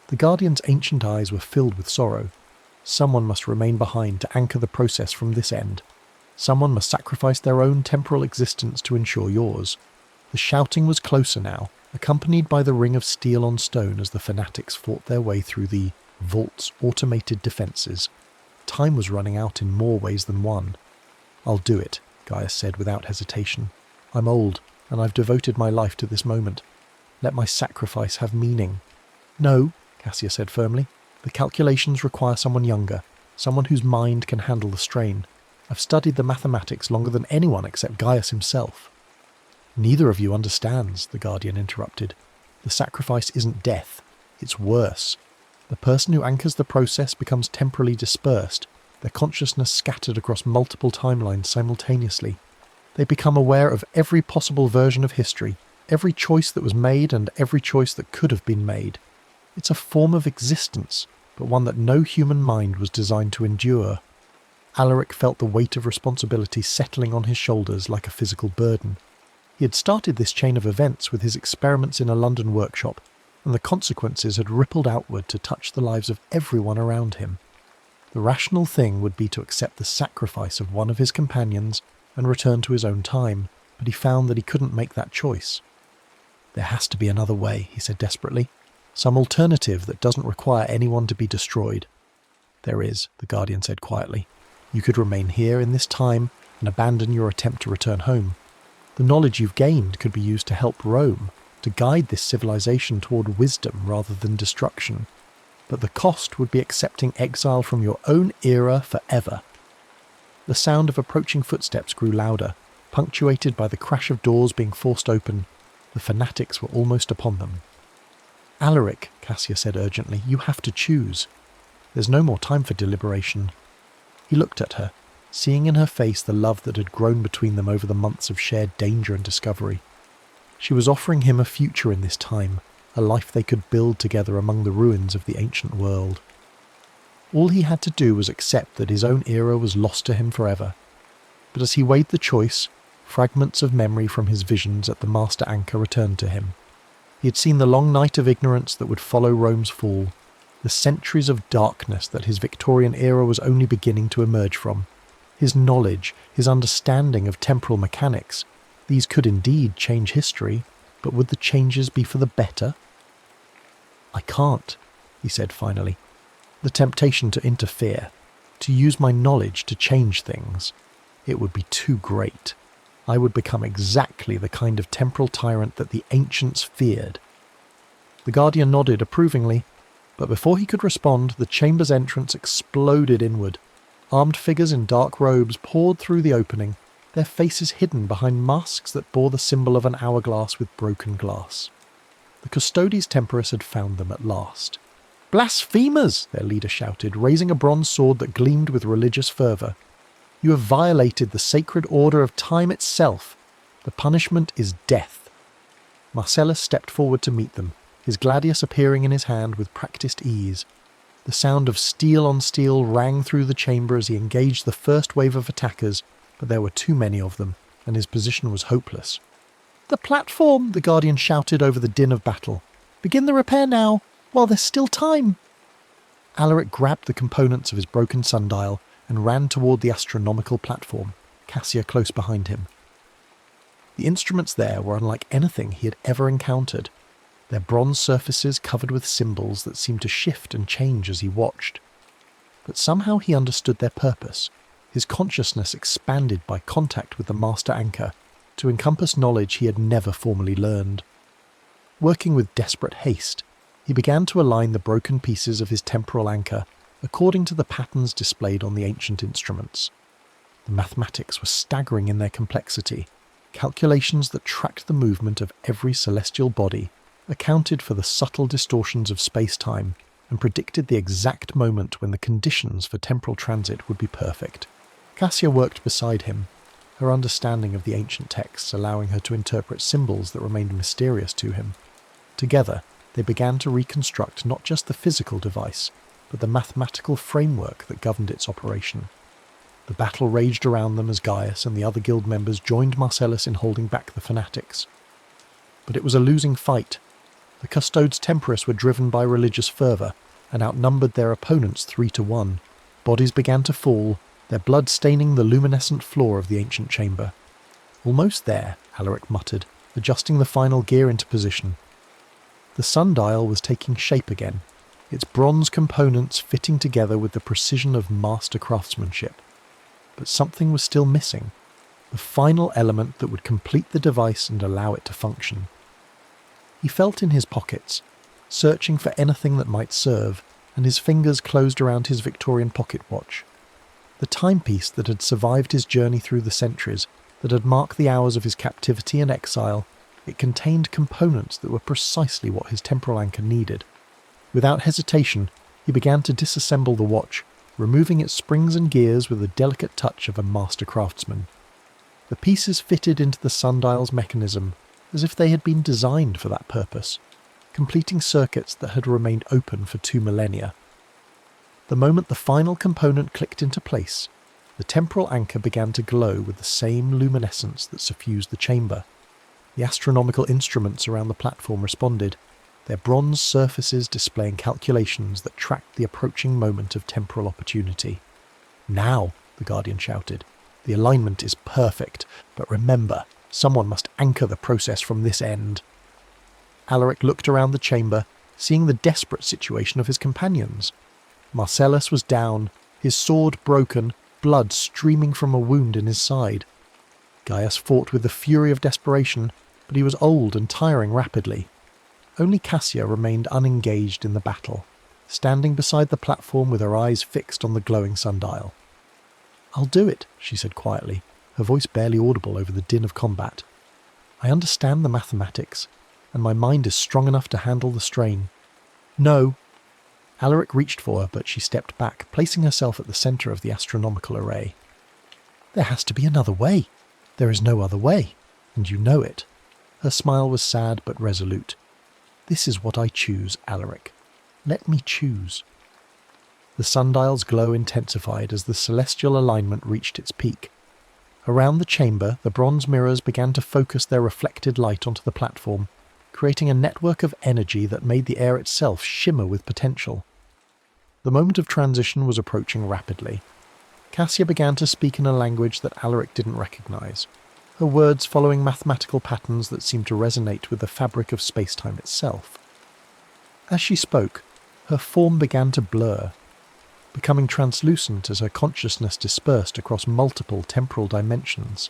[SPEAKER 1] The Guardian's ancient eyes were filled with sorrow. Someone must remain behind to anchor the process from this end. Someone must sacrifice their own temporal existence to ensure yours. The shouting was closer now, accompanied by the ring of steel on stone as the fanatics fought their way through the vault's automated defences. Time was running out in more ways than one. "I'll do it," Gaius said without hesitation. "I'm old, and I've devoted my life to this moment. Let my sacrifice have meaning." "No," Cassia said firmly. "The calculations require someone younger, someone whose mind can handle the strain. I've studied the mathematics longer than anyone except Gaius himself." "Neither of you understands," the Guardian interrupted. "The sacrifice isn't death. It's worse. The person who anchors the process becomes temporally dispersed, their consciousness scattered across multiple timelines simultaneously. They become aware of every possible version of history, every choice that was made and every choice that could have been made. It's a form of existence, but one that no human mind was designed to endure." Alaric felt the weight of responsibility settling on his shoulders like a physical burden. He had started this chain of events with his experiments in a London workshop, and the consequences had rippled outward to touch the lives of everyone around him. The rational thing would be to accept the sacrifice of one of his companions and return to his own time, but he found that he couldn't make that choice. "There has to be another way," he said desperately. "Some alternative that doesn't require anyone to be destroyed." "There is," the Guardian said quietly. "You could remain here in this time and abandon your attempt to return home. The knowledge you've gained could be used to help Rome, to guide this civilization toward wisdom rather than destruction. But the cost would be accepting exile from your own era forever." The sound of approaching footsteps grew louder, punctuated by the crash of doors being forced open. The fanatics were almost upon them. "Alaric," Cassia said urgently, "you have to choose. There's no more time for deliberation." He looked at her, seeing in her face the love that had grown between them over the months of shared danger and discovery. She was offering him a future in this time, a life they could build together among the ruins of the ancient world. All he had to do was accept that his own era was lost to him forever. But as he weighed the choice, fragments of memory from his visions at the master anchor returned to him. He had seen the long night of ignorance that would follow Rome's fall, the centuries of darkness that his Victorian era was only beginning to emerge from. His knowledge, his understanding of temporal mechanics, these could indeed change history, but would the changes be for the better? "I can't," he said finally. "The temptation to interfere, to use my knowledge to change things, it would be too great. I would become exactly the kind of temporal tyrant that the ancients feared." The Guardian nodded approvingly, but before he could respond, the chamber's entrance exploded inward. Armed figures in dark robes poured through the opening, their faces hidden behind masks that bore the symbol of an hourglass with broken glass. The Custodes Temporis had found them at last. "Blasphemers!" their leader shouted, raising a bronze sword that gleamed with religious fervour. "You have violated the sacred order of time itself. The punishment is death." Marcellus stepped forward to meet them, his gladius appearing in his hand with practised ease. The sound of steel on steel rang through the chamber as he engaged the first wave of attackers, but there were too many of them, and his position was hopeless. "The platform!" the Guardian shouted over the din of battle. "Begin the repair now, while there's still time!" Alaric grabbed the components of his broken sundial and ran toward the astronomical platform, Cassia close behind him. The instruments there were unlike anything he had ever encountered, their bronze surfaces covered with symbols that seemed to shift and change as he watched. But somehow he understood their purpose. His consciousness expanded by contact with the master anchor to encompass knowledge he had never formally learned. Working with desperate haste, he began to align the broken pieces of his temporal anchor according to the patterns displayed on the ancient instruments. The mathematics were staggering in their complexity. Calculations that tracked the movement of every celestial body, accounted for the subtle distortions of space-time, and predicted the exact moment when the conditions for temporal transit would be perfect. Cassia worked beside him, her understanding of the ancient texts allowing her to interpret symbols that remained mysterious to him. Together, they began to reconstruct not just the physical device, but the mathematical framework that governed its operation. The battle raged around them as Gaius and the other guild members joined Marcellus in holding back the fanatics. But it was a losing fight. The Custodes Temporis were driven by religious fervour and outnumbered their opponents 3-1. Bodies began to fall, their blood staining the luminescent floor of the ancient chamber. "Almost there," Alaric muttered, adjusting the final gear into position. The sundial was taking shape again, its bronze components fitting together with the precision of master craftsmanship. But something was still missing, the final element that would complete the device and allow it to function. He felt in his pockets, searching for anything that might serve, and his fingers closed around his Victorian pocket watch. The timepiece that had survived his journey through the centuries, that had marked the hours of his captivity and exile, it contained components that were precisely what his temporal anchor needed. Without hesitation, he began to disassemble the watch, removing its springs and gears with the delicate touch of a master craftsman. The pieces fitted into the sundial's mechanism as if they had been designed for that purpose, completing circuits that had remained open for 2 millennia. The moment the final component clicked into place, the temporal anchor began to glow with the same luminescence that suffused the chamber. The astronomical instruments around the platform responded, their bronze surfaces displaying calculations that tracked the approaching moment of temporal opportunity. "Now," the Guardian shouted, "the alignment is perfect, but remember, someone must anchor the process from this end." Alaric looked around the chamber, seeing the desperate situation of his companions. Marcellus was down, his sword broken, blood streaming from a wound in his side. Gaius fought with the fury of desperation, but he was old and tiring rapidly. Only Cassia remained unengaged in the battle, standing beside the platform with her eyes fixed on the glowing sundial. "I'll do it," she said quietly, her voice barely audible over the din of combat. "I understand the mathematics, and my mind is strong enough to handle the strain." "No." Alaric reached for her, but she stepped back, placing herself at the centre of the astronomical array. "There has to be another way. There is no other way, and you know it." Her smile was sad but resolute. "This is what I choose, Alaric. Let me choose." The sundial's glow intensified as the celestial alignment reached its peak. Around the chamber, the bronze mirrors began to focus their reflected light onto the platform, creating a network of energy that made the air itself shimmer with potential. The moment of transition was approaching rapidly. Cassia began to speak in a language that Alaric didn't recognize, her words following mathematical patterns that seemed to resonate with the fabric of space-time itself. As she spoke, her form began to blur, becoming translucent as her consciousness dispersed across multiple temporal dimensions.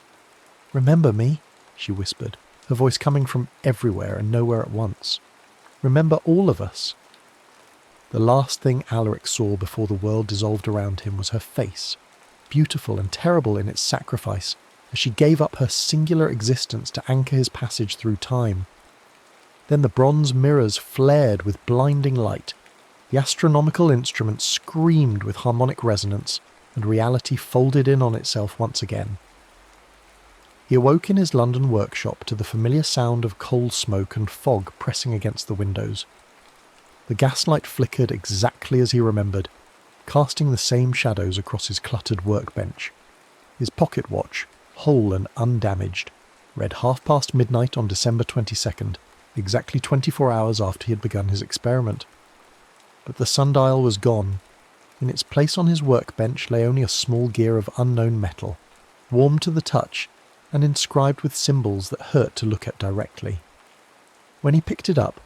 [SPEAKER 1] "Remember me?" she whispered, her voice coming from everywhere and nowhere at once. "Remember all of us." The last thing Alaric saw before the world dissolved around him was her face, beautiful and terrible in its sacrifice, as she gave up her singular existence to anchor his passage through time. Then the bronze mirrors flared with blinding light, the astronomical instrument screamed with harmonic resonance, and reality folded in on itself once again. He awoke in his London workshop to the familiar sound of coal smoke and fog pressing against the windows. The gaslight flickered exactly as he remembered, casting the same shadows across his cluttered workbench. His pocket watch, whole and undamaged, read midnight on December 22nd, exactly 24 hours after he had begun his experiment. But the sundial was gone. In its place on his workbench lay only a small gear of unknown metal, warm to the touch and inscribed with symbols that hurt to look at directly. When he picked it up,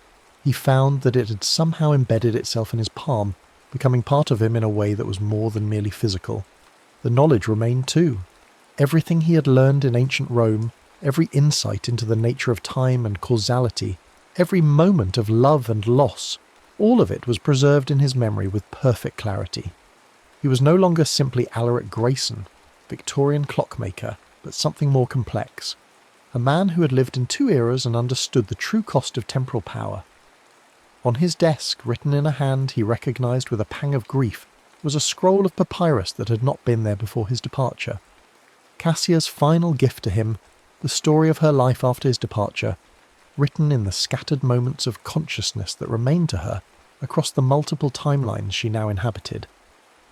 [SPEAKER 1] he found that it had somehow embedded itself in his palm, becoming part of him in a way that was more than merely physical. The knowledge remained too. Everything he had learned in ancient Rome, every insight into the nature of time and causality, every moment of love and loss, all of it was preserved in his memory with perfect clarity. He was no longer simply Alaric Grayson, Victorian clockmaker, but something more complex. A man who had lived in 2 eras and understood the true cost of temporal power. On his desk, written in a hand he recognised with a pang of grief, was a scroll of papyrus that had not been there before his departure. Cassia's final gift to him, the story of her life after his departure, written in the scattered moments of consciousness that remained to her across the multiple timelines she now inhabited.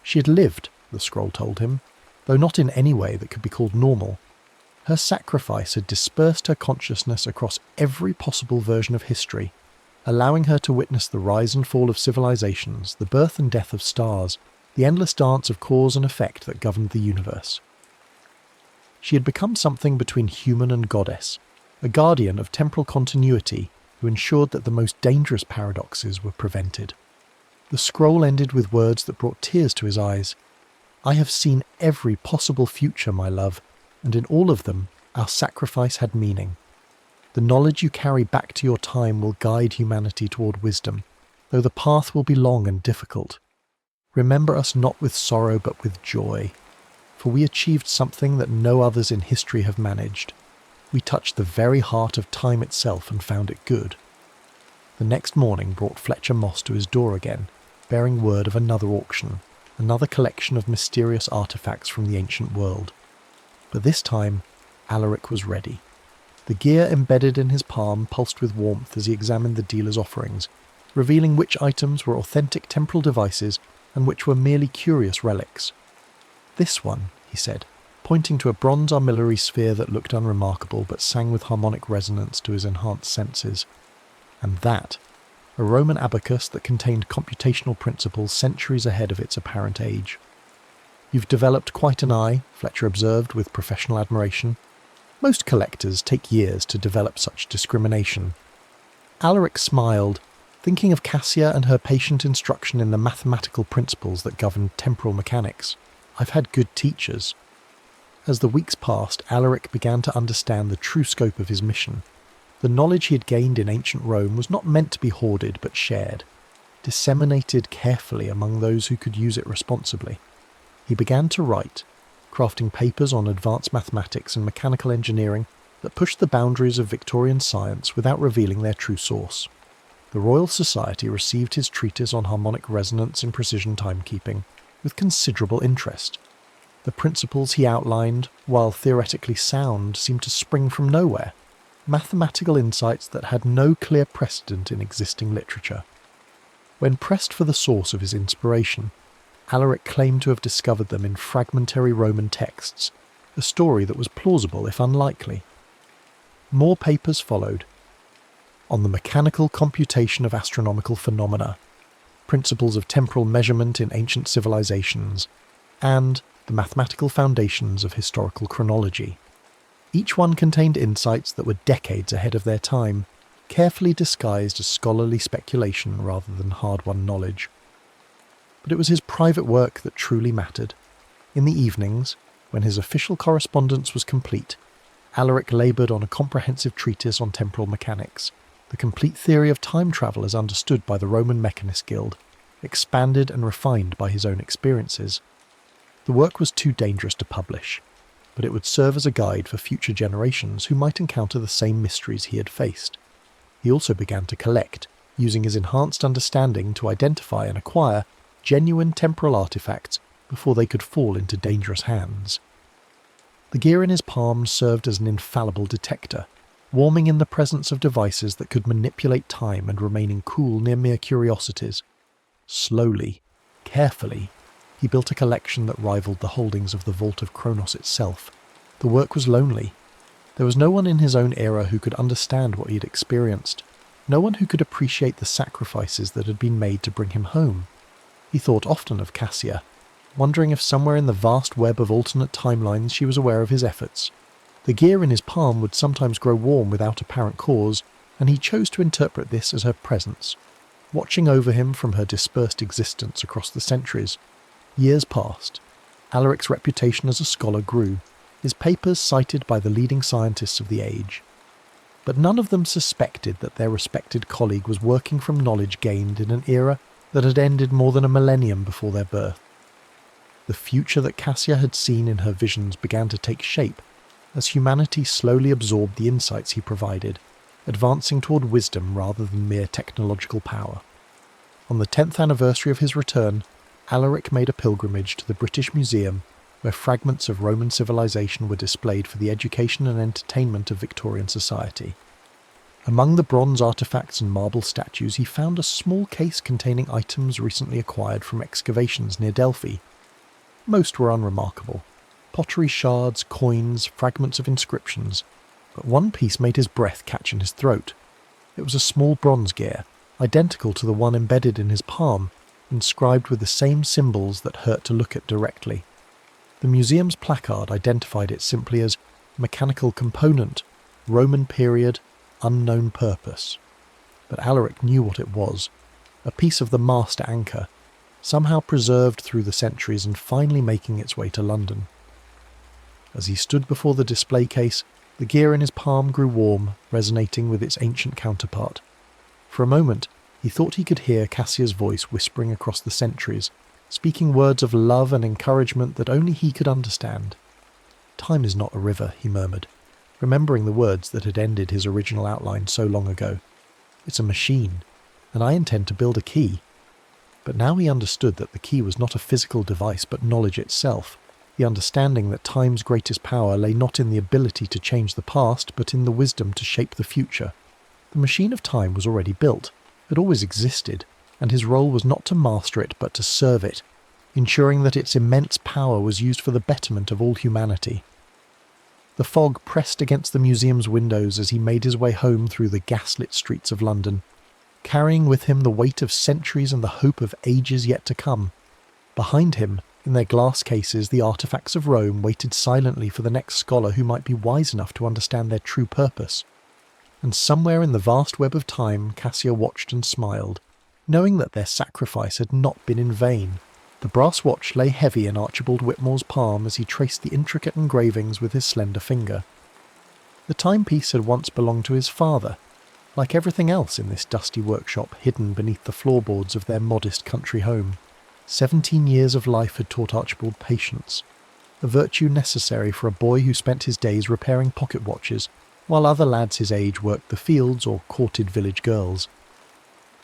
[SPEAKER 1] She had lived, the scroll told him, though not in any way that could be called normal. Her sacrifice had dispersed her consciousness across every possible version of history, allowing her to witness the rise and fall of civilizations, the birth and death of stars, the endless dance of cause and effect that governed the universe. She had become something between human and goddess, a guardian of temporal continuity who ensured that the most dangerous paradoxes were prevented. The scroll ended with words that brought tears to his eyes. "I have seen every possible future, my love, and in all of them, our sacrifice had meaning. The knowledge you carry back to your time will guide humanity toward wisdom, though the path will be long and difficult. Remember us not with sorrow but with joy, for we achieved something that no others in history have managed. We touched the very heart of time itself and found it good." The next morning brought Fletcher Moss to his door again, bearing word of another auction, another collection of mysterious artefacts from the ancient world. But this time, Alaric was ready. The gear embedded in his palm pulsed with warmth as he examined the dealer's offerings, revealing which items were authentic temporal devices and which were merely curious relics. "This one," he said, pointing to a bronze armillary sphere that looked unremarkable but sang with harmonic resonance to his enhanced senses. "And that, a Roman abacus that contained computational principles centuries ahead of its apparent age." "You've developed quite an eye," Fletcher observed with professional admiration. "Most collectors take years to develop such discrimination." Alaric smiled, thinking of Cassia and her patient instruction in the mathematical principles that governed temporal mechanics. "I've had good teachers." As the weeks passed, Alaric began to understand the true scope of his mission. The knowledge he had gained in ancient Rome was not meant to be hoarded but shared, disseminated carefully among those who could use it responsibly. He began to write, crafting papers on advanced mathematics and mechanical engineering that pushed the boundaries of Victorian science without revealing their true source. The Royal Society received his treatise on harmonic resonance and precision timekeeping with considerable interest. The principles he outlined, while theoretically sound, seemed to spring from nowhere, mathematical insights that had no clear precedent in existing literature. When pressed for the source of his inspiration, Alaric claimed to have discovered them in fragmentary Roman texts, a story that was plausible if unlikely. More papers followed. On the mechanical computation of astronomical phenomena, principles of temporal measurement in ancient civilizations, and the mathematical foundations of historical chronology. Each one contained insights that were decades ahead of their time, carefully disguised as scholarly speculation rather than hard-won knowledge. But it was his private work that truly mattered. In the evenings, when his official correspondence was complete, Alaric laboured on a comprehensive treatise on temporal mechanics, the complete theory of time travel as understood by the Roman Mechanist Guild, expanded and refined by his own experiences. The work was too dangerous to publish, but it would serve as a guide for future generations who might encounter the same mysteries he had faced. He also began to collect, using his enhanced understanding to identify and acquire genuine temporal artifacts before they could fall into dangerous hands. The gear in his palm served as an infallible detector, warming in the presence of devices that could manipulate time and remaining cool near mere curiosities. Slowly, carefully, he built a collection that rivaled the holdings of the Vault of Kronos itself. The work was lonely. There was no one in his own era who could understand what he had experienced, no one who could appreciate the sacrifices that had been made to bring him home. He thought often of Cassia, wondering if somewhere in the vast web of alternate timelines she was aware of his efforts. The gear in his palm would sometimes grow warm without apparent cause, and he chose to interpret this as her presence, watching over him from her dispersed existence across the centuries. Years passed. Alaric's reputation as a scholar grew, his papers cited by the leading scientists of the age. But none of them suspected that their respected colleague was working from knowledge gained in an era that had ended more than a millennium before their birth. The future that Cassia had seen in her visions began to take shape as humanity slowly absorbed the insights he provided, advancing toward wisdom rather than mere technological power. On the 10th anniversary of his return, Alaric made a pilgrimage to the British Museum, where fragments of Roman civilization were displayed for the education and entertainment of Victorian society. Among the bronze artifacts and marble statues, he found a small case containing items recently acquired from excavations near Delphi. Most were unremarkable: pottery shards, coins, fragments of inscriptions, but one piece made his breath catch in his throat. It was a small bronze gear, identical to the one embedded in his palm, inscribed with the same symbols that hurt to look at directly. The museum's placard identified it simply as mechanical component, Roman period, unknown purpose. But Alaric knew what it was: a piece of the master anchor, somehow preserved through the centuries and finally making its way to London. As he stood before the display case, the gear in his palm grew warm, resonating with its ancient counterpart. For a moment, he thought he could hear Cassia's voice whispering across the centuries, speaking words of love and encouragement that only he could understand. "Time is not a river," he murmured, remembering the words that had ended his original outline so long ago. "It's a machine, and I intend to build a key." But now he understood that the key was not a physical device but knowledge itself, the understanding that time's greatest power lay not in the ability to change the past but in the wisdom to shape the future. The machine of time was already built, had always existed, and his role was not to master it but to serve it, ensuring that its immense power was used for the betterment of all humanity. The fog pressed against the museum's windows as he made his way home through the gaslit streets of London, carrying with him the weight of centuries and the hope of ages yet to come. Behind him, in their glass cases, the artifacts of Rome waited silently for the next scholar who might be wise enough to understand their true purpose. And somewhere in the vast web of time, Cassia watched and smiled, knowing that their sacrifice had not been in vain. The brass watch lay heavy in Archibald Whitmore's palm as he traced the intricate engravings with his slender finger. The timepiece had once belonged to his father, like everything else in this dusty workshop hidden beneath the floorboards of their modest country home. 17 years of life had taught Archibald patience, a virtue necessary for a boy who spent his days repairing pocket watches, while other lads his age worked the fields or courted village girls.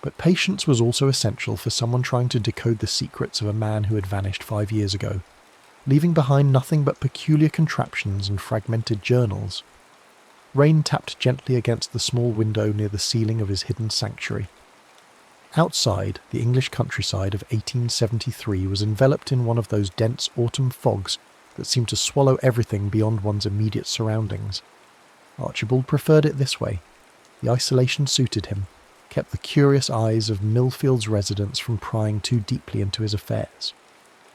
[SPEAKER 1] But patience was also essential for someone trying to decode the secrets of a man who had vanished 5 years ago, leaving behind nothing but peculiar contraptions and fragmented journals. Rain tapped gently against the small window near the ceiling of his hidden sanctuary. Outside, the English countryside of 1873 was enveloped in one of those dense autumn fogs that seemed to swallow everything beyond one's immediate surroundings. Archibald preferred it this way. The isolation suited him, kept the curious eyes of Millfield's residents from prying too deeply into his affairs.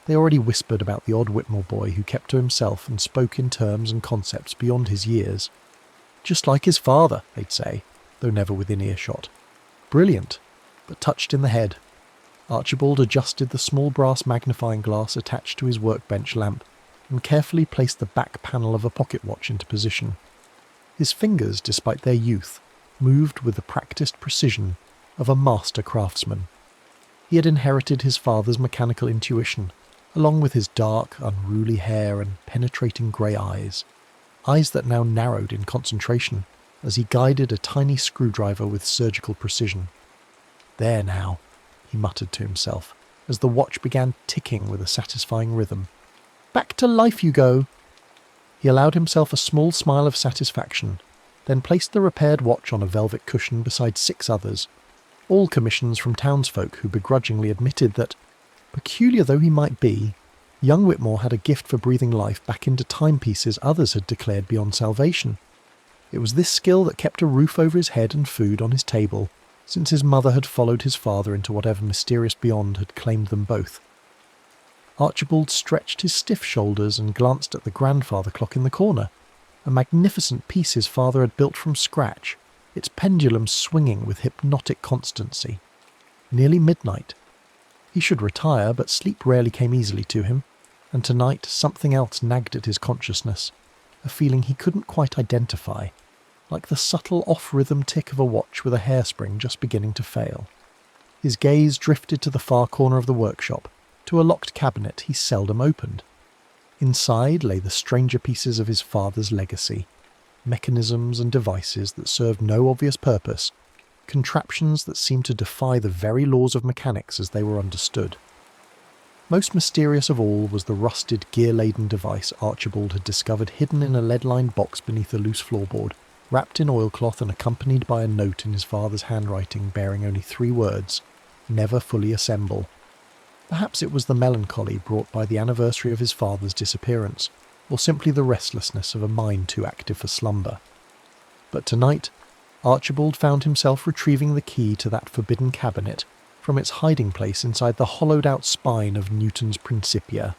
[SPEAKER 1] They already whispered about the odd Whitmore boy who kept to himself and spoke in terms and concepts beyond his years. Just like his father, they'd say, though never within earshot. Brilliant, but touched in the head. Archibald adjusted the small brass magnifying glass attached to his workbench lamp and carefully placed the back panel of a pocket watch into position. His fingers, despite their youth, moved with the practiced precision of a master craftsman. He had inherited his father's mechanical intuition, along with his dark, unruly hair and penetrating grey eyes that now narrowed in concentration as he guided a tiny screwdriver with surgical precision. "There now," he muttered to himself, as the watch began ticking with a satisfying rhythm. "Back to life you go." He allowed himself a small smile of satisfaction, then placed the repaired watch on a velvet cushion beside 6 others, all commissions from townsfolk who begrudgingly admitted that, peculiar though he might be, young Whitmore had a gift for breathing life back into timepieces others had declared beyond salvation. It was this skill that kept a roof over his head and food on his table, since his mother had followed his father into whatever mysterious beyond had claimed them both. Archibald stretched his stiff shoulders and glanced at the grandfather clock in the corner, a magnificent piece his father had built from scratch, its pendulum swinging with hypnotic constancy. Nearly midnight. He should retire, but sleep rarely came easily to him, and tonight something else nagged at his consciousness, a feeling he couldn't quite identify, like the subtle off-rhythm tick of a watch with a hairspring just beginning to fail. His gaze drifted to the far corner of the workshop, to a locked cabinet he seldom opened. Inside lay the stranger pieces of his father's legacy. mechanisms and devices that served no obvious purpose, contraptions that seemed to defy the very laws of mechanics as they were understood. Most mysterious of all was the rusted, gear-laden device Archibald had discovered hidden in a lead-lined box beneath a loose floorboard, wrapped in oilcloth and accompanied by a note in his father's handwriting bearing only 3 words, "Never fully assemble." Perhaps it was the melancholy brought by the anniversary of his father's disappearance, or simply the restlessness of a mind too active for slumber. But tonight, Archibald found himself retrieving the key to that forbidden cabinet from its hiding place inside the hollowed-out spine of Newton's Principia.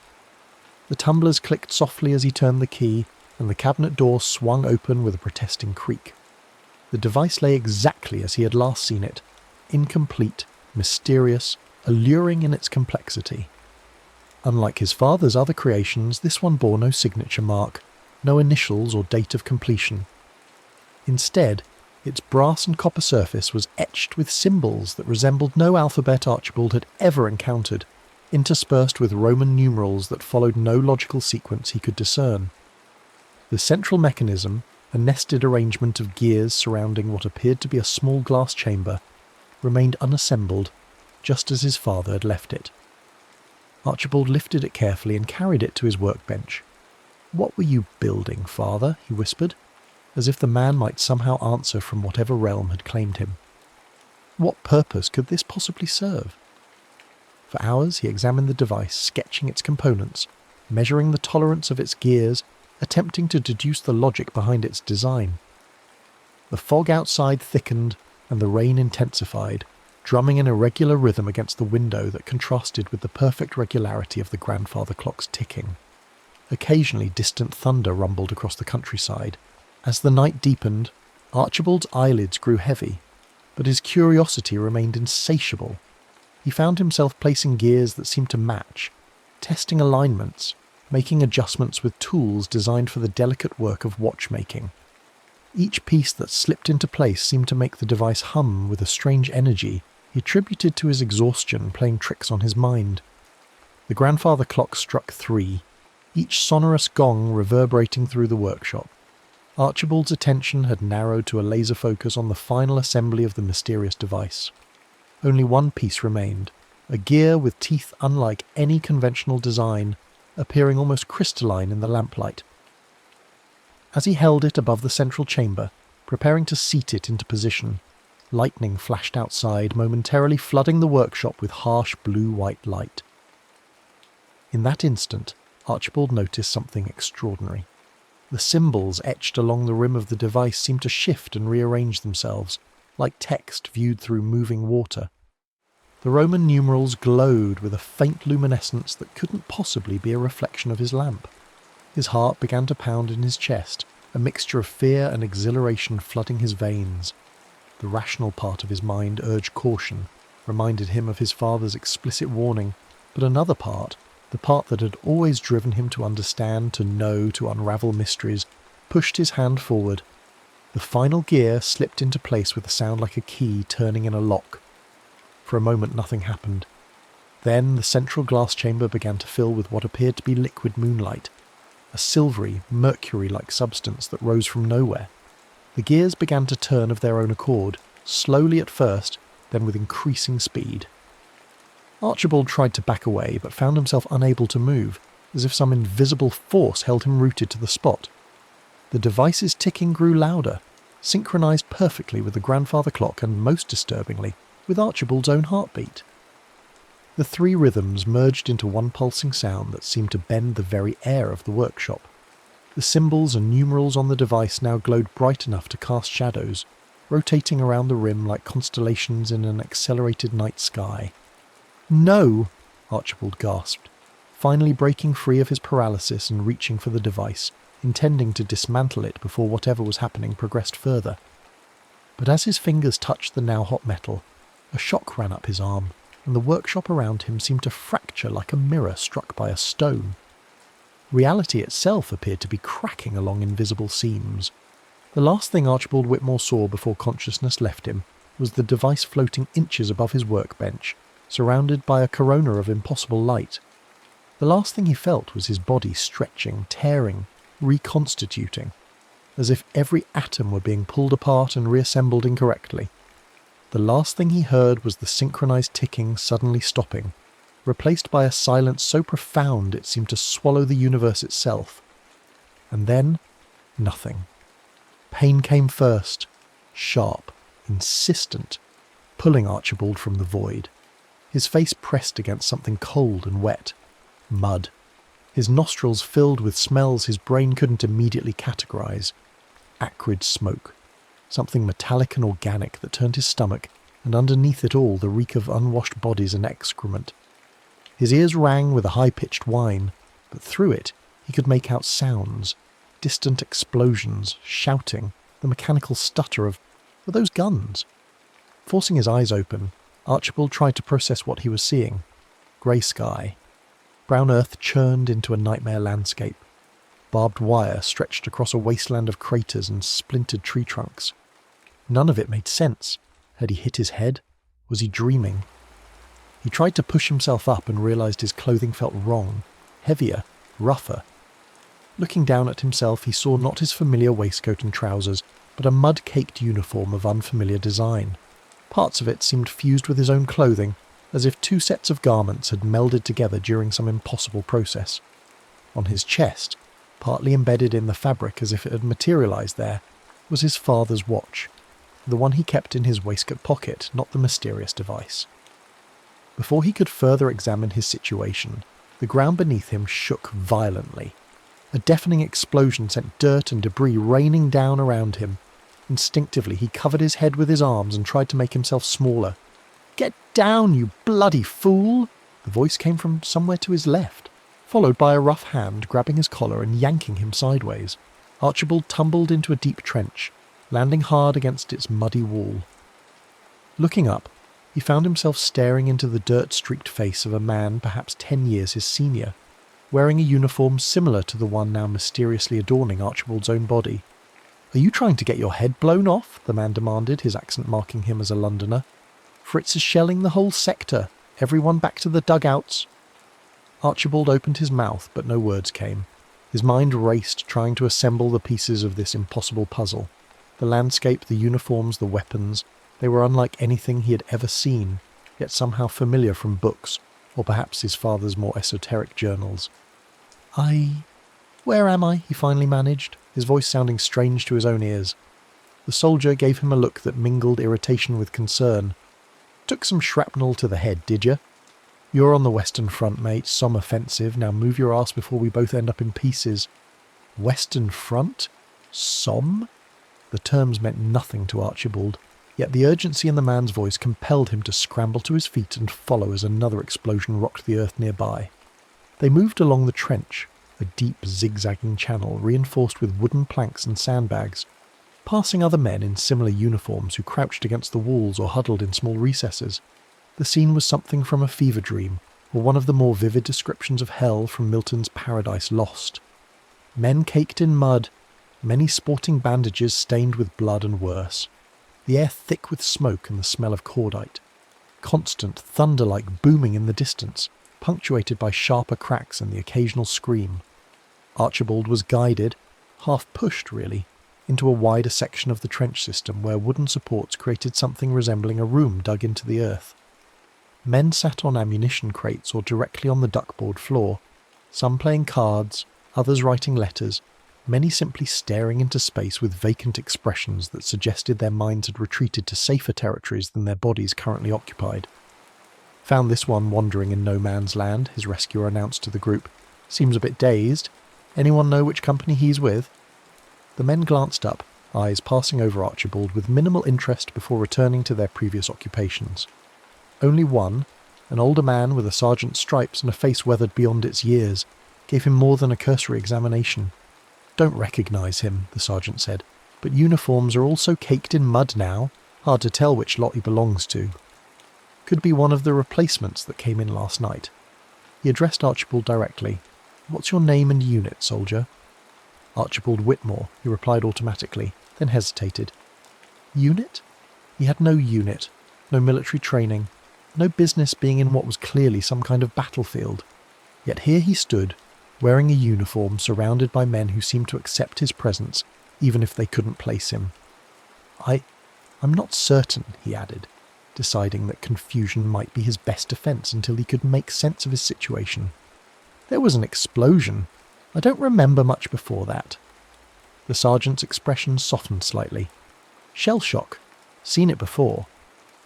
[SPEAKER 1] The tumblers clicked softly as he turned the key, and the cabinet door swung open with a protesting creak. The device lay exactly as he had last seen it, incomplete, mysterious, alluring in its complexity. Unlike his father's other creations, this one bore no signature mark, no initials or date of completion. Instead, its brass and copper surface was etched with symbols that resembled no alphabet Archibald had ever encountered, interspersed with Roman numerals that followed no logical sequence he could discern. The central mechanism, a nested arrangement of gears surrounding what appeared to be a small glass chamber, remained unassembled, just as his father had left it. Archibald lifted it carefully and carried it to his workbench. "What were you building, father?" he whispered, as if the man might somehow answer from whatever realm had claimed him. What purpose could this possibly serve? For hours he examined the device, sketching its components, measuring the tolerance of its gears, attempting to deduce the logic behind its design. The fog outside thickened and the rain intensified, drumming in irregular rhythm against the window that contrasted with the perfect regularity of the grandfather clock's ticking. Occasionally distant thunder rumbled across the countryside. As the night deepened, Archibald's eyelids grew heavy, but his curiosity remained insatiable. He found himself placing gears that seemed to match, testing alignments, making adjustments with tools designed for the delicate work of watchmaking. Each piece that slipped into place seemed to make the device hum with a strange energy he attributed to his exhaustion playing tricks on his mind. The grandfather clock struck 3, each sonorous gong reverberating through the workshop. Archibald's attention had narrowed to a laser focus on the final assembly of the mysterious device. Only one piece remained, a gear with teeth unlike any conventional design, appearing almost crystalline in the lamplight. As he held it above the central chamber, preparing to seat it into position, lightning flashed outside, momentarily flooding the workshop with harsh blue-white light. In that instant, Archibald noticed something extraordinary. The symbols etched along the rim of the device seemed to shift and rearrange themselves, like text viewed through moving water. The Roman numerals glowed with a faint luminescence that couldn't possibly be a reflection of his lamp. His heart began to pound in his chest, a mixture of fear and exhilaration flooding his veins. The rational part of his mind urged caution, reminded him of his father's explicit warning, but another part, the part that had always driven him to understand, to know, to unravel mysteries, pushed his hand forward. The final gear slipped into place with a sound like a key turning in a lock. For a moment nothing happened. Then the central glass chamber began to fill with what appeared to be liquid moonlight, a silvery, mercury-like substance that rose from nowhere. The gears began to turn of their own accord, slowly at first, then with increasing speed. Archibald tried to back away, but found himself unable to move, as if some invisible force held him rooted to the spot. The device's ticking grew louder, synchronized perfectly with the grandfather clock and, most disturbingly, with Archibald's own heartbeat. The 3 rhythms merged into one pulsing sound that seemed to bend the very air of the workshop. The symbols and numerals on the device now glowed bright enough to cast shadows, rotating around the rim like constellations in an accelerated night sky. "No!" Archibald gasped, finally breaking free of his paralysis and reaching for the device, intending to dismantle it before whatever was happening progressed further. But as his fingers touched the now hot metal, a shock ran up his arm, and the workshop around him seemed to fracture like a mirror struck by a stone. Reality itself appeared to be cracking along invisible seams. The last thing Archibald Whitmore saw before consciousness left him was the device floating inches above his workbench, surrounded by a corona of impossible light. The last thing he felt was his body stretching, tearing, reconstituting. as if every atom were being pulled apart and reassembled incorrectly. The last thing he heard was the synchronized ticking suddenly stopping, replaced by a silence so profound it seemed to swallow the universe itself. And then, nothing. Pain came first, sharp, insistent, pulling Archibald from the void. His face pressed against something cold and wet. Mud. His nostrils filled with smells his brain couldn't immediately categorize. Acrid smoke. Something metallic and organic that turned his stomach, and underneath it all the reek of unwashed bodies and excrement. His ears rang with a high-pitched whine, but through it he could make out sounds. Distant explosions, shouting, the mechanical stutter of, were those guns? Forcing his eyes open, Archibald tried to process what he was seeing. Grey sky. Brown earth churned into a nightmare landscape. Barbed wire stretched across a wasteland of craters and splintered tree trunks. None of it made sense. Had he hit his head? Was he dreaming? He tried to push himself up and realized his clothing felt wrong, heavier, rougher. Looking down at himself, he saw not his familiar waistcoat and trousers, but a mud-caked uniform of unfamiliar design. Parts of it seemed fused with his own clothing, as if two sets of garments had melded together during some impossible process. On his chest, partly embedded in the fabric as if it had materialized there, was his father's watch, the one he kept in his waistcoat pocket, not the mysterious device. Before he could further examine his situation, the ground beneath him shook violently. A deafening explosion sent dirt and debris raining down around him. Instinctively, he covered his head with his arms and tried to make himself smaller. "Get down, you bloody fool!" The voice came from somewhere to his left, followed by a rough hand grabbing his collar and yanking him sideways. Archibald tumbled into a deep trench, landing hard against its muddy wall. Looking up, he found himself staring into the dirt-streaked face of a man perhaps 10 years his senior, wearing a uniform similar to the one now mysteriously adorning Archibald's own body. "Are you trying to get your head blown off?" the man demanded, his accent marking him as a Londoner. "Fritz is shelling the whole sector. Everyone back to the dugouts." Archibald opened his mouth, but no words came. His mind raced, trying to assemble the pieces of this impossible puzzle. The landscape, the uniforms, the weapons, they were unlike anything he had ever seen, yet somehow familiar from books, or perhaps his father's more esoteric journals. Where am I?" he finally managed, his voice sounding strange to his own ears. The soldier gave him a look that mingled irritation with concern. "Took some shrapnel to the head, did you? You're on the Western Front, mate. Somme offensive. Now move your ass before we both end up in pieces." Western Front? Somme? The terms meant nothing to Archibald, yet the urgency in the man's voice compelled him to scramble to his feet and follow as another explosion rocked the earth nearby. They moved along the trench, a deep zigzagging channel reinforced with wooden planks and sandbags, passing other men in similar uniforms who crouched against the walls or huddled in small recesses. The scene was something from a fever dream, or one of the more vivid descriptions of hell from Milton's Paradise Lost. Men caked in mud, many sporting bandages stained with blood and worse. The air thick with smoke and the smell of cordite. Constant, thunder-like booming in the distance, punctuated by sharper cracks and the occasional scream. Archibald was guided, half pushed really, into a wider section of the trench system where wooden supports created something resembling a room dug into the earth. Men sat on ammunition crates or directly on the duckboard floor, some playing cards, others writing letters, many simply staring into space with vacant expressions that suggested their minds had retreated to safer territories than their bodies currently occupied. "Found this one wandering in no man's land," his rescuer announced to the group. "Seems a bit dazed. Anyone know which company he's with?" The men glanced up, eyes passing over Archibald with minimal interest before returning to their previous occupations. Only one, an older man with a sergeant's stripes and a face weathered beyond its years, gave him more than a cursory examination. "Don't recognise him," the sergeant said, "but uniforms are all so caked in mud now, hard to tell which lot he belongs to. Could be one of the replacements that came in last night." He addressed Archibald directly. "What's your name and unit, soldier?" "Archibald Whitmore," he replied automatically, then hesitated. Unit? He had no unit, no military training, no business being in what was clearly some kind of battlefield. Yet here he stood, wearing a uniform surrounded by men who seemed to accept his presence, even if they couldn't place him. I'm not certain, he added, deciding that confusion might be his best defence until he could make sense of his situation. There was an explosion. I don't remember much before that. The sergeant's expression softened slightly. Shell shock. Seen it before.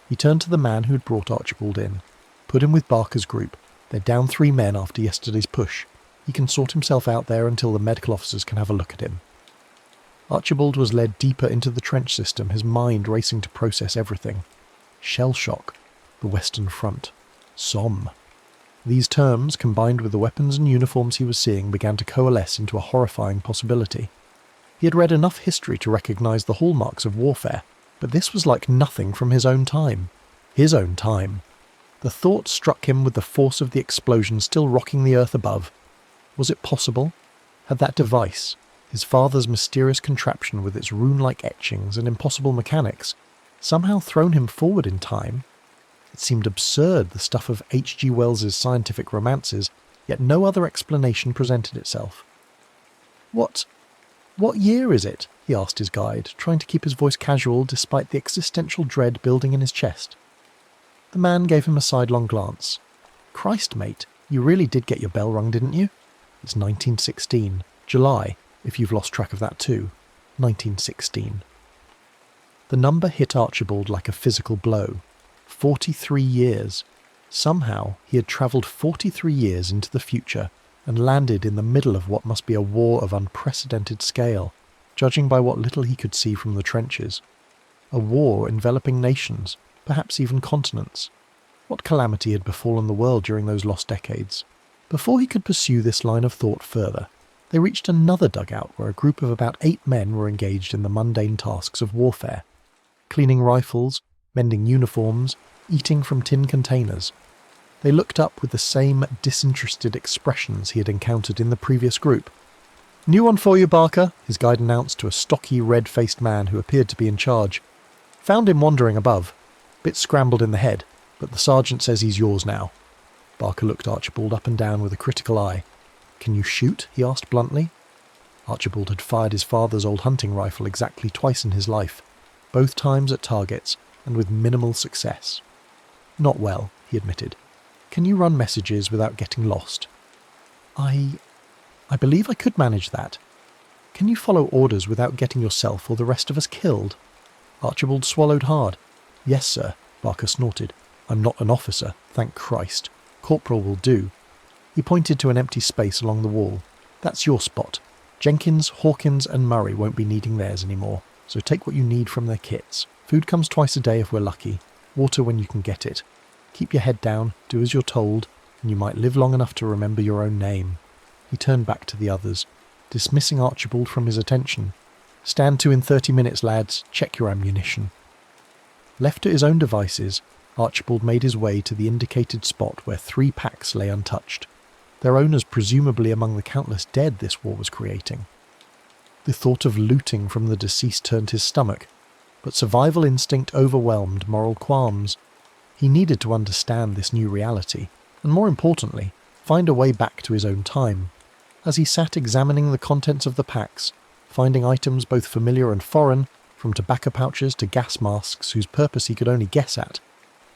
[SPEAKER 1] He turned to the man who had brought Archibald in. Put him with Barker's group. They're down 3 men after yesterday's push. He can sort himself out there until the medical officers can have a look at him. Archibald was led deeper into the trench system, his mind racing to process everything. Shell shock. The Western Front. Somme. These terms, combined with the weapons and uniforms he was seeing, began to coalesce into a horrifying possibility. He had read enough history to recognise the hallmarks of warfare, but this was like nothing from his own time. His own time. The thought struck him with the force of the explosion still rocking the earth above. Was it possible? Had that device, his father's mysterious contraption with its rune-like etchings and impossible mechanics, somehow thrown him forward in time? It seemed absurd, the stuff of H.G. Wells's scientific romances, yet no other explanation presented itself. What year is it? He asked his guide, trying to keep his voice casual despite the existential dread building in his chest. The man gave him a sidelong glance. Christ, mate, you really did get your bell rung, didn't you? It's 1916. July, if you've lost track of that too. 1916. The number hit Archibald like a physical blow. 43 years. Somehow he had travelled 43 years into the future and landed in the middle of what must be a war of unprecedented scale, judging by what little he could see from the trenches. A war enveloping nations, perhaps even continents. What calamity had befallen the world during those lost decades? Before he could pursue this line of thought further, they reached another dugout where a group of about 8 men were engaged in the mundane tasks of warfare. Cleaning rifles, mending uniforms, eating from tin containers. They looked up with the same disinterested expressions he had encountered in the previous group. "New one for you, Barker," his guide announced to a stocky, red-faced man who appeared to be in charge. "Found him wandering above. Bit scrambled in the head, but the sergeant says he's yours now." Barker looked Archibald up and down with a critical eye. "Can you shoot?" he asked bluntly. Archibald had fired his father's old hunting rifle exactly twice in his life, both times at targets and with minimal success. "Not well," he admitted. "Can you run messages without getting lost?" I believe I could manage that. Can you follow orders without getting yourself or the rest of us killed?" Archibald swallowed hard. "Yes, sir," Barker snorted. "I'm not an officer, thank Christ. Corporal will do." He pointed to an empty space along the wall. "That's your spot. Jenkins, Hawkins and Murray won't be needing theirs anymore, so take what you need from their kits. Food comes twice a day if we're lucky. Water when you can get it. Keep your head down, do as you're told, and you might live long enough to remember your own name." He turned back to the others, dismissing Archibald from his attention. "Stand to in 30 minutes, lads. Check your ammunition." Left to his own devices, Archibald made his way to the indicated spot where 3 packs lay untouched, their owners presumably among the countless dead this war was creating. The thought of looting from the deceased turned his stomach, but survival instinct overwhelmed moral qualms. He needed to understand this new reality, and more importantly, find a way back to his own time. As he sat examining the contents of the packs, finding items both familiar and foreign, from tobacco pouches to gas masks whose purpose he could only guess at,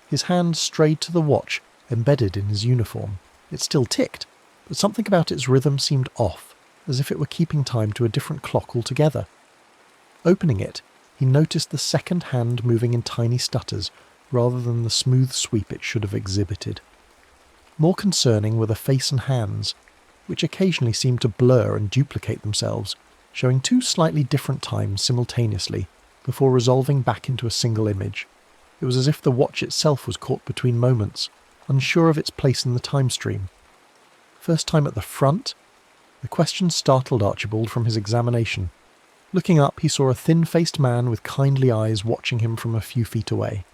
[SPEAKER 1] his hand strayed to the watch embedded in his uniform. It still ticked, but something about its rhythm seemed off, as if it were keeping time to a different clock altogether. Opening it, he noticed the second hand moving in tiny stutters, rather than the smooth sweep it should have exhibited. More concerning were the face and hands, which occasionally seemed to blur and duplicate themselves, showing 2 slightly different times simultaneously, before resolving back into a single image. It was as if the watch itself was caught between moments, unsure of its place in the time stream. First time at the front? The question startled Archibald from his examination. Looking up, he saw a thin-faced man with kindly eyes watching him from a few feet away.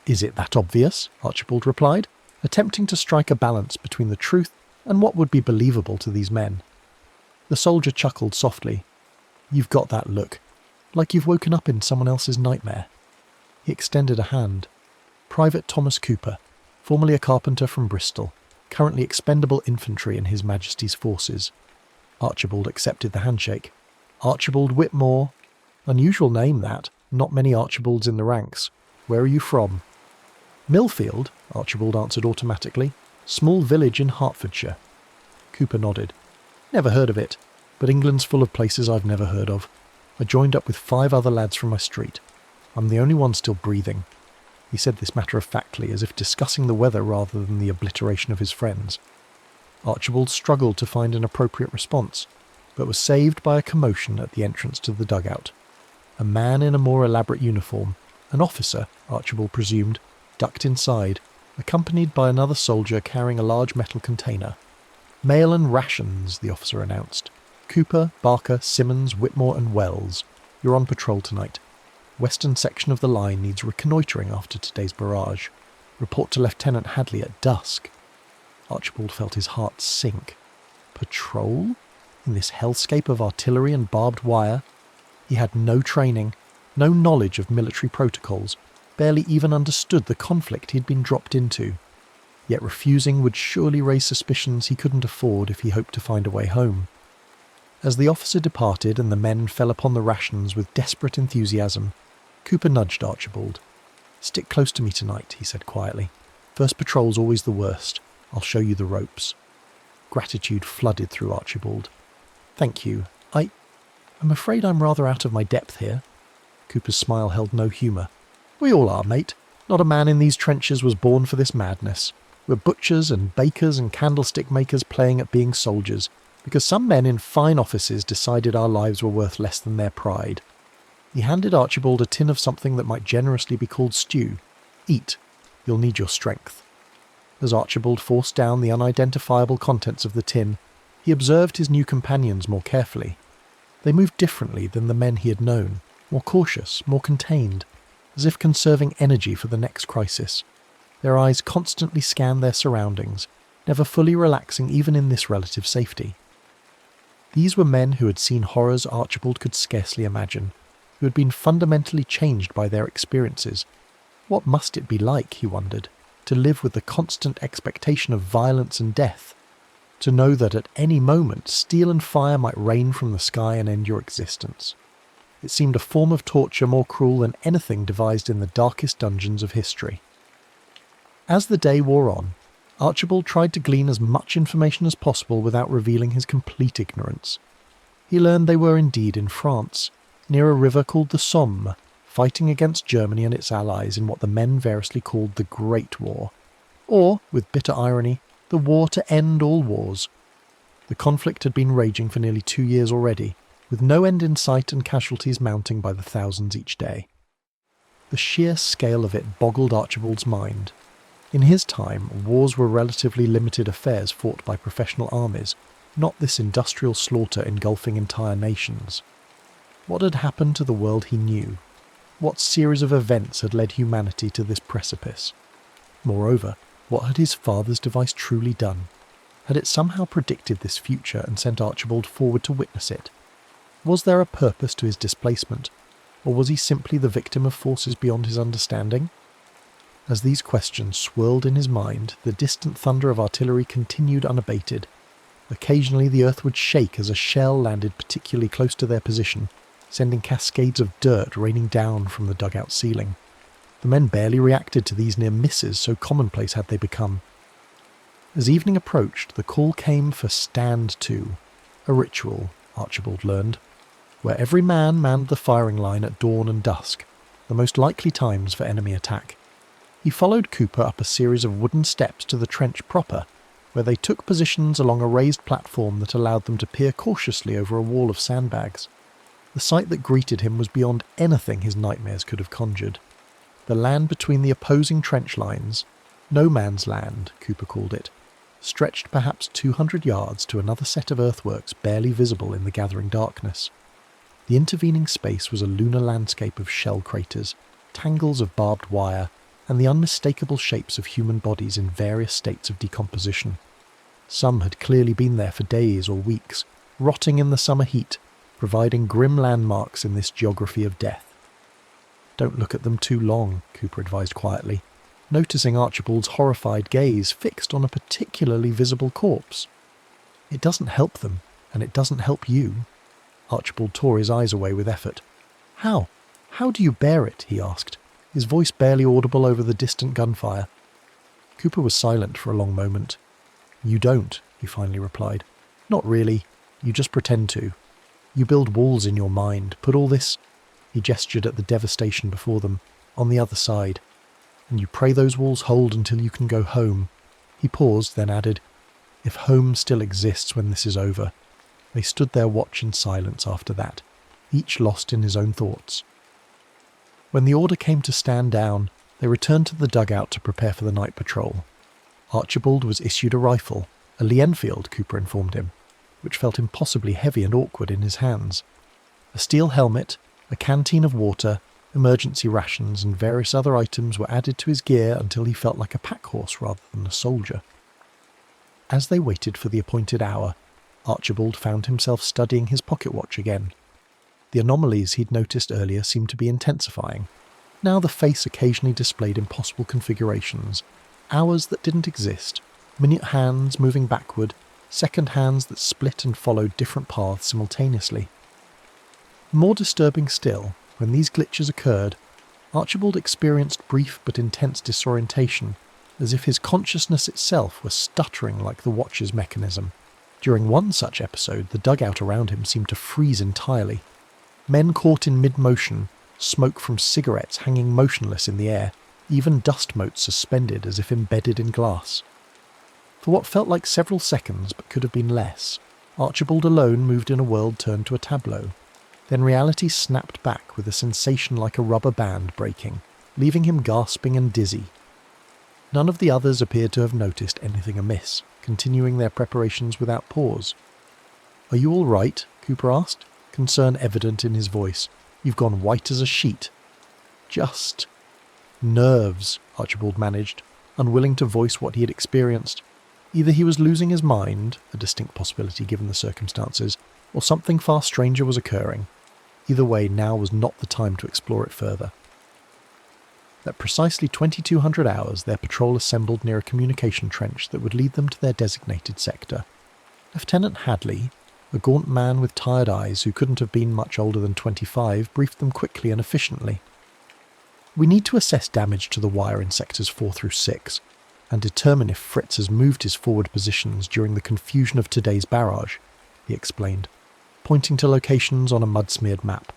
[SPEAKER 1] "Is it that obvious?" Archibald replied, attempting to strike a balance between the truth and what would be believable to these men. The soldier chuckled softly. "You've got that look, like you've woken up in someone else's nightmare." He extended a hand. "Private Thomas Cooper, formerly a carpenter from Bristol, currently expendable infantry in His Majesty's forces." Archibald accepted the handshake. Archibald Whitmore. Unusual name that, not many Archibalds in the ranks. Where are you from? Millfield, Archibald answered automatically. Small village in Hertfordshire. Cooper nodded. Never heard of it, but England's full of places I've never heard of. I joined up with 5 other lads from my street. I'm the only one still breathing. He said this matter-of-factly, as if discussing the weather rather than the obliteration of his friends. Archibald struggled to find an appropriate response, but was saved by a commotion at the entrance to the dugout. A man in a more elaborate uniform, an officer, Archibald presumed, ducked inside, accompanied by another soldier carrying a large metal container. Mail and rations, the officer announced. Cooper, Barker, Simmons, Whitmore and Wells. You're on patrol tonight. Western section of the line needs reconnoitring after today's barrage. Report to Lieutenant Hadley at dusk. Archibald felt his heart sink. Patrol? In this hellscape of artillery and barbed wire? He had no training, no knowledge of military protocols, barely even understood the conflict he'd been dropped into. Yet refusing would surely raise suspicions he couldn't afford if he hoped to find a way home. As the officer departed and the men fell upon the rations with desperate enthusiasm, Cooper nudged Archibald. Stick close to me tonight, he said quietly. First patrol's always the worst. I'll show you the ropes. Gratitude flooded through Archibald. Thank you. I'm afraid I'm rather out of my depth here. Cooper's smile held no humour. We all are, mate. Not a man in these trenches was born for this madness. We're butchers and bakers and candlestick makers playing at being soldiers, because some men in fine offices decided our lives were worth less than their pride. He handed Archibald a tin of something that might generously be called stew. Eat. You'll need your strength. As Archibald forced down the unidentifiable contents of the tin, he observed his new companions more carefully. They moved differently than the men he had known, more cautious, more contained, as if conserving energy for the next crisis. Their eyes constantly scanned their surroundings, never fully relaxing even in this relative safety. These were men who had seen horrors Archibald could scarcely imagine, who had been fundamentally changed by their experiences. What must it be like, he wondered, to live with the constant expectation of violence and death, to know that at any moment steel and fire might rain from the sky and end your existence. It seemed a form of torture more cruel than anything devised in the darkest dungeons of history. As the day wore on, Archibald tried to glean as much information as possible without revealing his complete ignorance. He learned they were indeed in France, near a river called the Somme, fighting against Germany and its allies in what the men variously called the Great War, or, with bitter irony, the war to end all wars. The conflict had been raging for nearly 2 years already, with no end in sight and casualties mounting by the thousands each day. The sheer scale of it boggled Archibald's mind. In his time, wars were relatively limited affairs fought by professional armies, not this industrial slaughter engulfing entire nations. What had happened to the world he knew? What series of events had led humanity to this precipice? Moreover, what had his father's device truly done? Had it somehow predicted this future and sent Archibald forward to witness it? Was there a purpose to his displacement, or was he simply the victim of forces beyond his understanding? As these questions swirled in his mind, the distant thunder of artillery continued unabated. Occasionally the earth would shake as a shell landed particularly close to their position, sending cascades of dirt raining down from the dugout ceiling. The men barely reacted to these near misses, so commonplace had they become. As evening approached, the call came for Stand To, a ritual, Archibald learned, where every man manned the firing line at dawn and dusk, the most likely times for enemy attack. He followed Cooper up a series of wooden steps to the trench proper, where they took positions along a raised platform that allowed them to peer cautiously over a wall of sandbags. The sight that greeted him was beyond anything his nightmares could have conjured. The land between the opposing trench lines, no man's land, Cooper called it, stretched perhaps 200 yards to another set of earthworks barely visible in the gathering darkness. The intervening space was a lunar landscape of shell craters, tangles of barbed wire, and the unmistakable shapes of human bodies in various states of decomposition. Some had clearly been there for days or weeks, rotting in the summer heat, providing grim landmarks in this geography of death. Don't look at them too long, Cooper advised quietly, noticing Archibald's horrified gaze fixed on a particularly visible corpse. It doesn't help them, and it doesn't help you. Archibald tore his eyes away with effort. How? How do you bear it? He asked, his voice barely audible over the distant gunfire. Cooper was silent for a long moment. You don't, he finally replied. Not really. You just pretend to. You build walls in your mind, put all this, he gestured at the devastation before them, on the other side, and you pray those walls hold until you can go home. He paused, then added, if home still exists when this is over. They stood their watch in silence after that, each lost in his own thoughts. When the order came to stand down, they returned to the dugout to prepare for the night patrol. Archibald was issued a rifle, a Lee Enfield, Cooper informed him, which felt impossibly heavy and awkward in his hands. A steel helmet, a canteen of water, emergency rations and various other items were added to his gear until he felt like a pack horse rather than a soldier. As they waited for the appointed hour, Archibald found himself studying his pocket watch again. The anomalies he'd noticed earlier seemed to be intensifying. Now the face occasionally displayed impossible configurations, hours that didn't exist, minute hands moving backward, second hands that split and followed different paths simultaneously. More disturbing still, when these glitches occurred, Archibald experienced brief but intense disorientation, as if his consciousness itself were stuttering like the watch's mechanism. During one such episode, the dugout around him seemed to freeze entirely. Men caught in mid-motion, smoke from cigarettes hanging motionless in the air, even dust motes suspended as if embedded in glass. For what felt like several seconds but could have been less, Archibald alone moved in a world turned to a tableau. Then reality snapped back with a sensation like a rubber band breaking, leaving him gasping and dizzy. None of the others appeared to have noticed anything amiss, continuing their preparations without pause. "Are you all right?" Cooper asked, concern evident in his voice. "You've gone white as a sheet." "Just nerves," Archibald managed, unwilling to voice what he had experienced. Either he was losing his mind, a distinct possibility given the circumstances, or something far stranger was occurring. Either way, now was not the time to explore it further. At precisely 2200 hours, their patrol assembled near a communication trench that would lead them to their designated sector. Lieutenant Hadley, a gaunt man with tired eyes who couldn't have been much older than 25, briefed them quickly and efficiently. "We need to assess damage to the wire in sectors 4 through 6, and determine if Fritz has moved his forward positions during the confusion of today's barrage," he explained, pointing to locations on a mud-smeared map.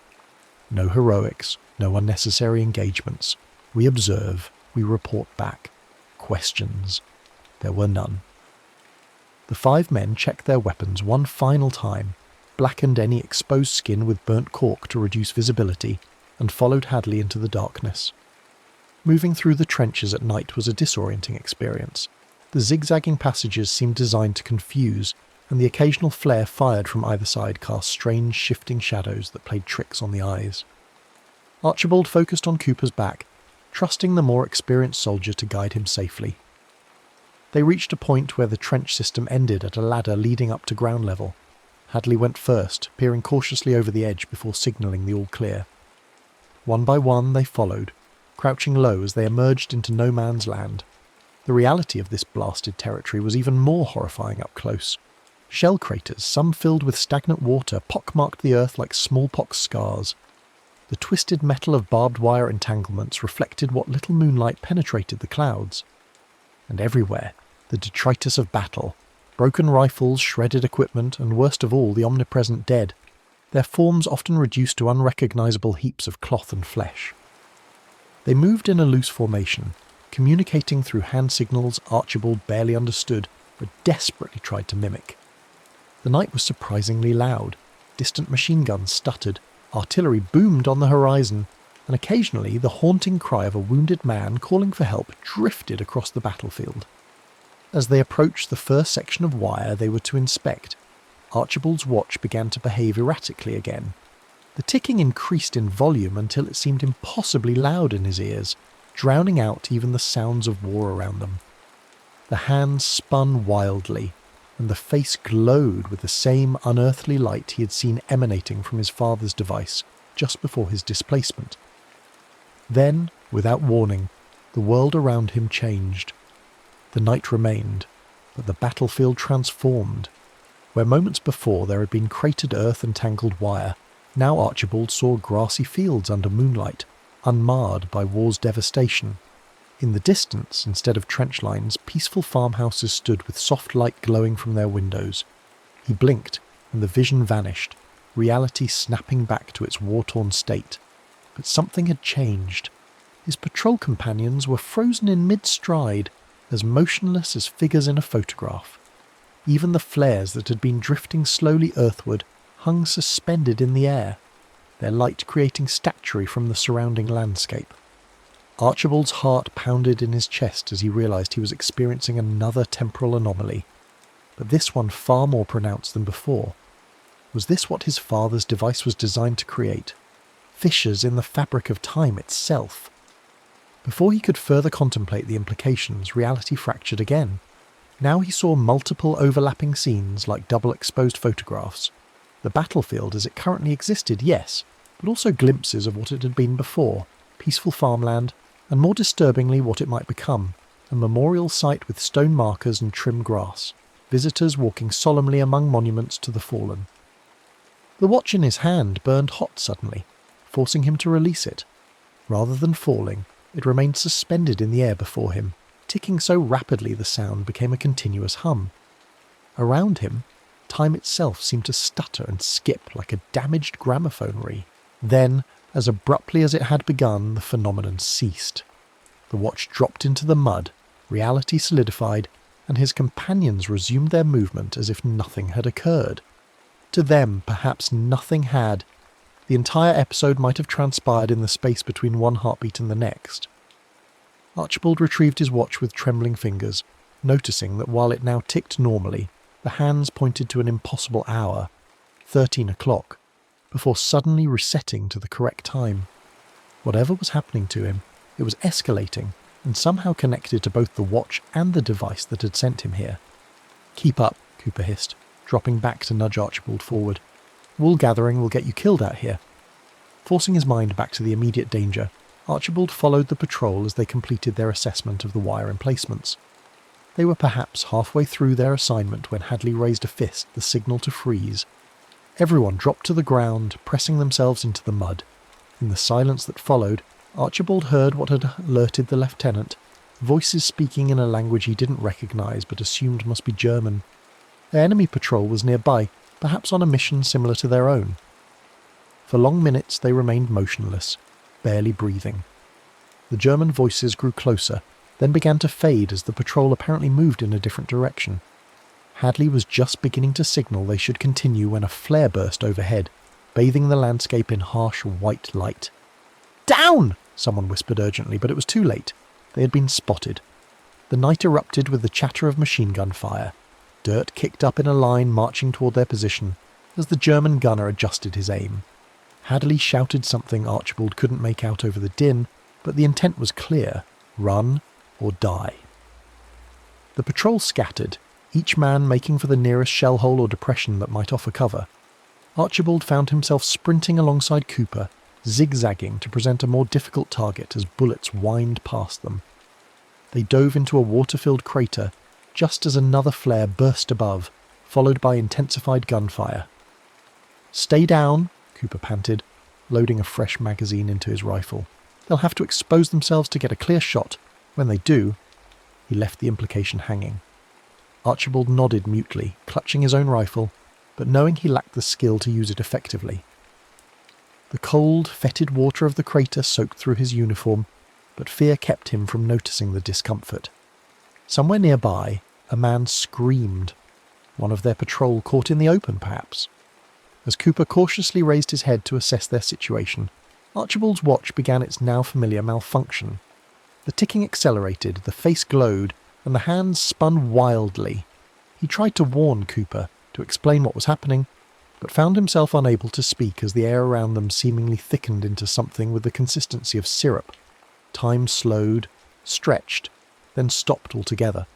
[SPEAKER 1] "No heroics, no unnecessary engagements. We observe, we report back. Questions." There were none. The 5 men checked their weapons one final time, blackened any exposed skin with burnt cork to reduce visibility, and followed Hadley into the darkness. Moving through the trenches at night was a disorienting experience. The zigzagging passages seemed designed to confuse, and the occasional flare fired from either side cast strange, shifting shadows that played tricks on the eyes. Archibald focused on Cooper's back, trusting the more experienced soldier to guide him safely. They reached a point where the trench system ended at a ladder leading up to ground level. Hadley went first, peering cautiously over the edge before signalling the all clear. One by one they followed, crouching low as they emerged into no man's land. The reality of this blasted territory was even more horrifying up close. Shell craters, some filled with stagnant water, pockmarked the earth like smallpox scars. The twisted metal of barbed wire entanglements reflected what little moonlight penetrated the clouds. And everywhere, the detritus of battle, broken rifles, shredded equipment, and worst of all, the omnipresent dead, their forms often reduced to unrecognizable heaps of cloth and flesh. They moved in a loose formation, communicating through hand signals Archibald barely understood, but desperately tried to mimic. The night was surprisingly loud. Distant machine guns stuttered, artillery boomed on the horizon, and occasionally the haunting cry of a wounded man calling for help drifted across the battlefield. As they approached the first section of wire they were to inspect, Archibald's watch began to behave erratically again. The ticking increased in volume until it seemed impossibly loud in his ears, drowning out even the sounds of war around them. The hands spun wildly, and the face glowed with the same unearthly light he had seen emanating from his father's device just before his displacement. Then, without warning, the world around him changed. The night remained, but the battlefield transformed. Where moments before there had been cratered earth and tangled wire, now Archibald saw grassy fields under moonlight, unmarred by war's devastation. In the distance, instead of trench lines, peaceful farmhouses stood with soft light glowing from their windows. He blinked, and the vision vanished, reality snapping back to its war-torn state. But something had changed. His patrol companions were frozen in mid-stride, as motionless as figures in a photograph. Even the flares that had been drifting slowly earthward hung suspended in the air, their light creating statuary from the surrounding landscape. Archibald's heart pounded in his chest as he realised he was experiencing another temporal anomaly, but this one far more pronounced than before. Was this what his father's device was designed to create? Fissures in the fabric of time itself? Before he could further contemplate the implications, reality fractured again. Now he saw multiple overlapping scenes like double-exposed photographs. The battlefield as it currently existed, yes, but also glimpses of what it had been before, peaceful farmland, and more disturbingly what it might become, a memorial site with stone markers and trim grass, visitors walking solemnly among monuments to the fallen. The watch in his hand burned hot suddenly, forcing him to release it. Rather than falling, it remained suspended in the air before him, ticking so rapidly the sound became a continuous hum. Around him, time itself seemed to stutter and skip like a damaged gramophone reel. Then, as abruptly as it had begun, the phenomenon ceased. The watch dropped into the mud, reality solidified, and his companions resumed their movement as if nothing had occurred. To them, perhaps nothing had. The entire episode might have transpired in the space between one heartbeat and the next. Archibald retrieved his watch with trembling fingers, noticing that while it now ticked normally, the hands pointed to an impossible hour, 13 o'clock, before suddenly resetting to the correct time. Whatever was happening to him, it was escalating and somehow connected to both the watch and the device that had sent him here. "Keep up," Cooper hissed, dropping back to nudge Archibald forward. "Wool gathering will get you killed out here." Forcing his mind back to the immediate danger, Archibald followed the patrol as they completed their assessment of the wire emplacements. They were perhaps halfway through their assignment when Hadley raised a fist, the signal to freeze. Everyone dropped to the ground, pressing themselves into the mud. In the silence that followed, Archibald heard what had alerted the lieutenant, voices speaking in a language he didn't recognise but assumed must be German. The enemy patrol was nearby, perhaps on a mission similar to their own. For long minutes they remained motionless, barely breathing. The German voices grew closer, then began to fade as the patrol apparently moved in a different direction. Hadley was just beginning to signal they should continue when a flare burst overhead, bathing the landscape in harsh white light. "Down!" someone whispered urgently, but it was too late. They had been spotted. The night erupted with the chatter of machine gun fire. Dirt kicked up in a line marching toward their position as the German gunner adjusted his aim. Hadley shouted something Archibald couldn't make out over the din, but the intent was clear: run or die. The patrol scattered, each man making for the nearest shell hole or depression that might offer cover. Archibald found himself sprinting alongside Cooper, zigzagging to present a more difficult target as bullets whined past them. They dove into a water-filled crater just as another flare burst above, followed by intensified gunfire. "Stay down," Cooper panted, loading a fresh magazine into his rifle. "They'll have to expose themselves to get a clear shot. When they do..." He left the implication hanging. Archibald nodded mutely, clutching his own rifle, but knowing he lacked the skill to use it effectively. The cold, fetid water of the crater soaked through his uniform, but fear kept him from noticing the discomfort. Somewhere nearby, a man screamed. One of their patrol caught in the open, perhaps. As Cooper cautiously raised his head to assess their situation, Archibald's watch began its now familiar malfunction. The ticking accelerated, the face glowed, and the hands spun wildly. He tried to warn Cooper, to explain what was happening, but found himself unable to speak as the air around them seemingly thickened into something with the consistency of syrup. Time slowed, stretched, then stopped altogether.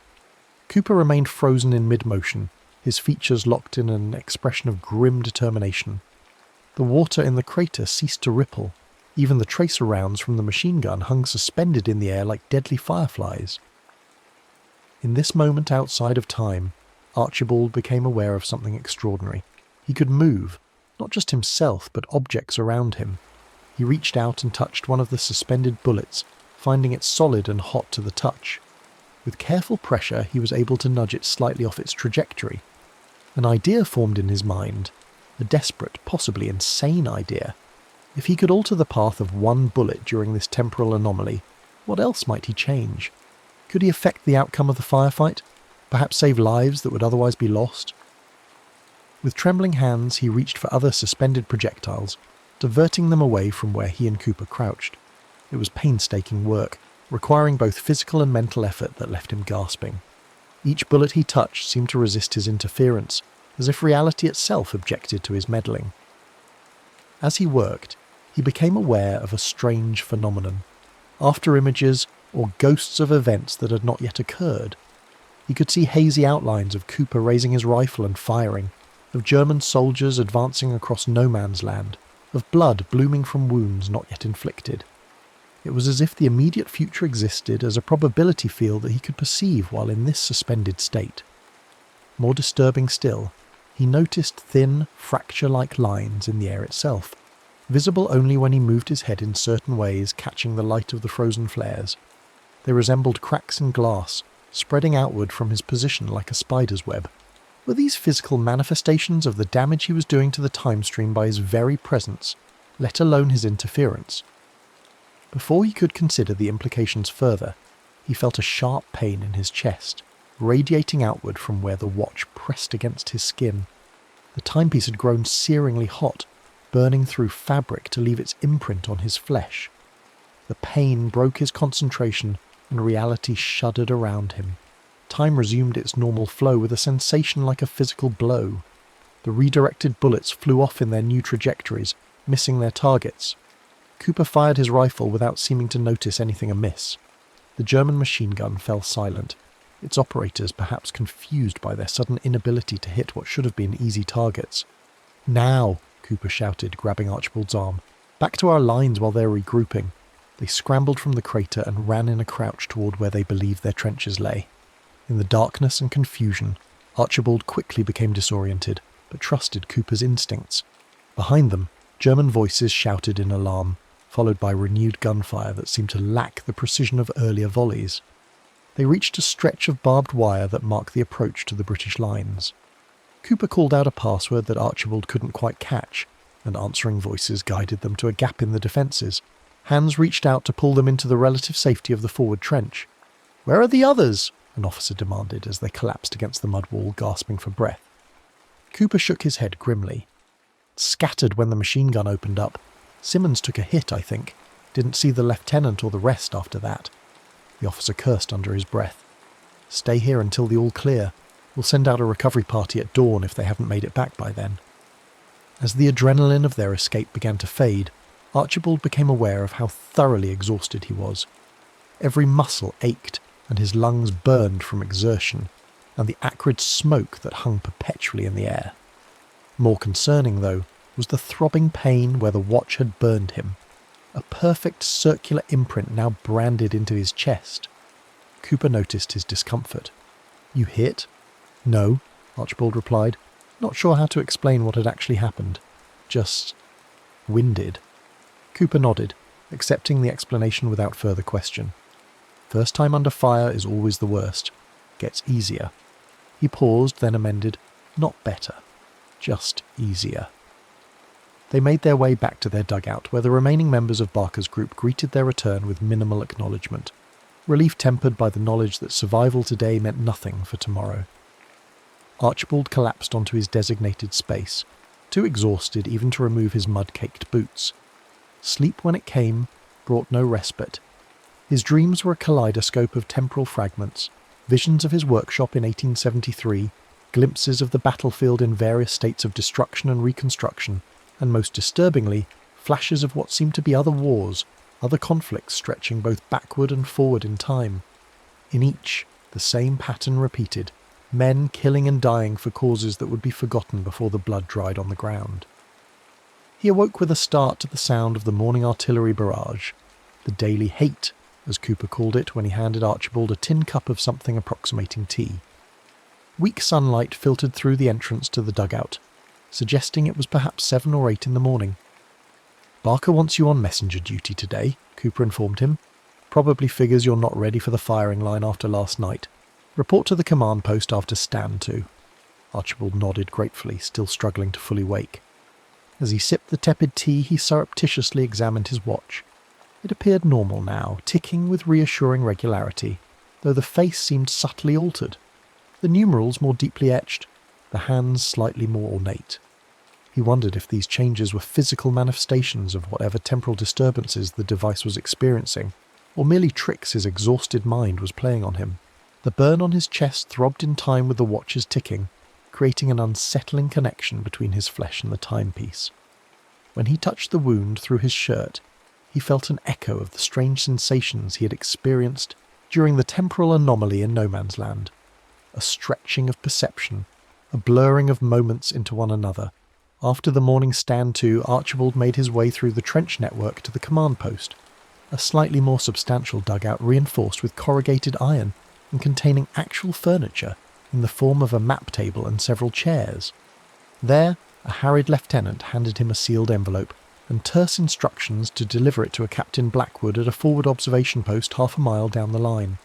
[SPEAKER 1] Cooper remained frozen in mid-motion, his features locked in an expression of grim determination. The water in the crater ceased to ripple. Even the tracer rounds from the machine gun hung suspended in the air like deadly fireflies. In this moment outside of time, Archibald became aware of something extraordinary. He could move, not just himself, but objects around him. He reached out and touched one of the suspended bullets, finding it solid and hot to the touch. With careful pressure, he was able to nudge it slightly off its trajectory. An idea formed in his mind, a desperate, possibly insane idea. If he could alter the path of one bullet during this temporal anomaly, what else might he change? Could he affect the outcome of the firefight? Perhaps save lives that would otherwise be lost? With trembling hands, he reached for other suspended projectiles, diverting them away from where he and Cooper crouched. It was painstaking work, requiring both physical and mental effort that left him gasping. Each bullet he touched seemed to resist his interference, as if reality itself objected to his meddling. As he worked, he became aware of a strange phenomenon. After images, or ghosts of events that had not yet occurred. He could see hazy outlines of Cooper raising his rifle and firing, of German soldiers advancing across no man's land, of blood blooming from wounds not yet inflicted. It was as if the immediate future existed as a probability field that he could perceive while in this suspended state. More disturbing still, he noticed thin, fracture-like lines in the air itself, visible only when he moved his head in certain ways, catching the light of the frozen flares. They resembled cracks in glass, spreading outward from his position like a spider's web. Were these physical manifestations of the damage he was doing to the time stream by his very presence, let alone his interference? Before he could consider the implications further, he felt a sharp pain in his chest, radiating outward from where the watch pressed against his skin. The timepiece had grown searingly hot, burning through fabric to leave its imprint on his flesh. The pain broke his concentration, and reality shuddered around him. Time resumed its normal flow with a sensation like a physical blow. The redirected bullets flew off in their new trajectories, missing their targets. Cooper fired his rifle without seeming to notice anything amiss. The German machine gun fell silent, its operators perhaps confused by their sudden inability to hit what should have been easy targets. "Now!" Cooper shouted, grabbing Archibald's arm. "Back to our lines while they're regrouping." They scrambled from the crater and ran in a crouch toward where they believed their trenches lay. In the darkness and confusion, Archibald quickly became disoriented, but trusted Cooper's instincts. Behind them, German voices shouted in alarm, followed by renewed gunfire that seemed to lack the precision of earlier volleys. They reached a stretch of barbed wire that marked the approach to the British lines. Cooper called out a password that Archibald couldn't quite catch, and answering voices guided them to a gap in the defences. Hands reached out to pull them into the relative safety of the forward trench. "Where are the others?" an officer demanded as they collapsed against the mud wall, gasping for breath. Cooper shook his head grimly. "Scattered when the machine gun opened up. Simmons took a hit, I think. Didn't see the lieutenant or the rest after that." The officer cursed under his breath. "Stay here until the all clear. We'll send out a recovery party at dawn if they haven't made it back by then." As the adrenaline of their escape began to fade, Archibald became aware of how thoroughly exhausted he was. Every muscle ached, and his lungs burned from exertion, and the acrid smoke that hung perpetually in the air. More concerning, though, was the throbbing pain where the watch had burned him. A perfect circular imprint now branded into his chest. Cooper noticed his discomfort. "You hit?" "No," Archibald replied, not sure how to explain what had actually happened. "Just winded." Cooper nodded, accepting the explanation without further question. First time under fire is always the worst. Gets easier. He paused, then amended, "Not better. Just easier." They made their way back to their dugout, where the remaining members of Barker's group greeted their return with minimal acknowledgement, relief tempered by the knowledge that survival today meant nothing for tomorrow. Archibald collapsed onto his designated space, too exhausted even to remove his mud-caked boots. Sleep, when it came, brought no respite. His dreams were a kaleidoscope of temporal fragments, visions of his workshop in 1873, glimpses of the battlefield in various states of destruction and reconstruction, and most disturbingly, flashes of what seemed to be other wars, other conflicts stretching both backward and forward in time. In each, the same pattern repeated, men killing and dying for causes that would be forgotten before the blood dried on the ground. He awoke with a start to the sound of the morning artillery barrage, the daily hate, as Cooper called it when he handed Archibald a tin cup of something approximating tea. Weak sunlight filtered through the entrance to the dugout, suggesting it was perhaps 7 or 8 in the morning. "Barker wants you on messenger duty today," Cooper informed him. "Probably figures you're not ready for the firing line after last night. Report to the command post after stand 2. Archibald nodded gratefully, still struggling to fully wake. As he sipped the tepid tea, he surreptitiously examined his watch. It appeared normal now, ticking with reassuring regularity, though the face seemed subtly altered. The numerals more deeply etched, the hands slightly more ornate. He wondered if these changes were physical manifestations of whatever temporal disturbances the device was experiencing, or merely tricks his exhausted mind was playing on him. The burn on his chest throbbed in time with the watch's ticking, creating an unsettling connection between his flesh and the timepiece. When he touched the wound through his shirt, he felt an echo of the strange sensations he had experienced during the temporal anomaly in No Man's Land. A stretching of perception, a blurring of moments into one another. After the morning stand 2, Archibald made his way through the trench network to the command post, a slightly more substantial dugout reinforced with corrugated iron and containing actual furniture in the form of a map table and several chairs. There, a harried lieutenant handed him a sealed envelope and terse instructions to deliver it to a Captain Blackwood at a forward observation post half a mile down the line.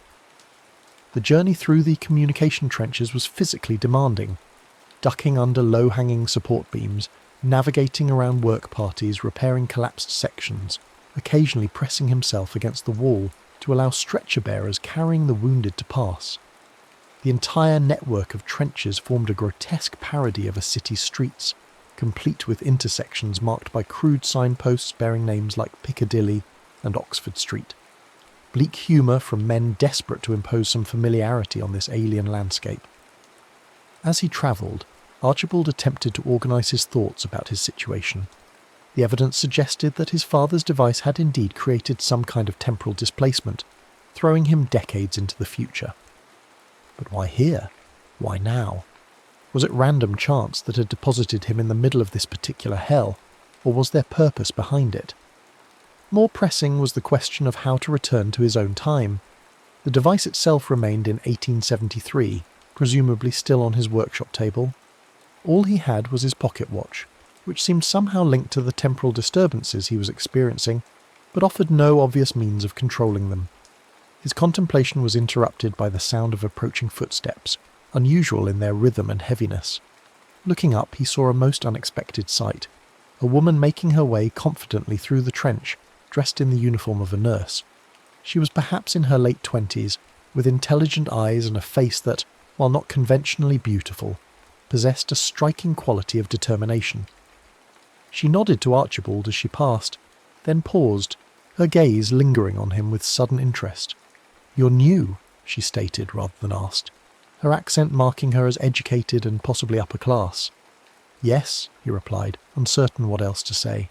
[SPEAKER 1] The journey through the communication trenches was physically demanding, ducking under low-hanging support beams, navigating around work parties, repairing collapsed sections, occasionally pressing himself against the wall to allow stretcher-bearers carrying the wounded to pass. The entire network of trenches formed a grotesque parody of a city's streets, complete with intersections marked by crude signposts bearing names like Piccadilly and Oxford Street. Bleak humour from men desperate to impose some familiarity on this alien landscape. As he travelled, Archibald attempted to organise his thoughts about his situation. The evidence suggested that his father's device had indeed created some kind of temporal displacement, throwing him decades into the future. But why here? Why now? Was it random chance that had deposited him in the middle of this particular hell, or was there purpose behind it? More pressing was the question of how to return to his own time. The device itself remained in 1873, presumably still on his workshop table. All he had was his pocket watch, which seemed somehow linked to the temporal disturbances he was experiencing, but offered no obvious means of controlling them. His contemplation was interrupted by the sound of approaching footsteps, unusual in their rhythm and heaviness. Looking up, he saw a most unexpected sight. A woman making her way confidently through the trench, dressed in the uniform of a nurse. She was perhaps in her late 20s, with intelligent eyes and a face that, while not conventionally beautiful, possessed a striking quality of determination. She nodded to Archibald as she passed, then paused, her gaze lingering on him with sudden interest. "You're new," she stated rather than asked, her accent marking her as educated and possibly upper class. "Yes," he replied, uncertain what else to say.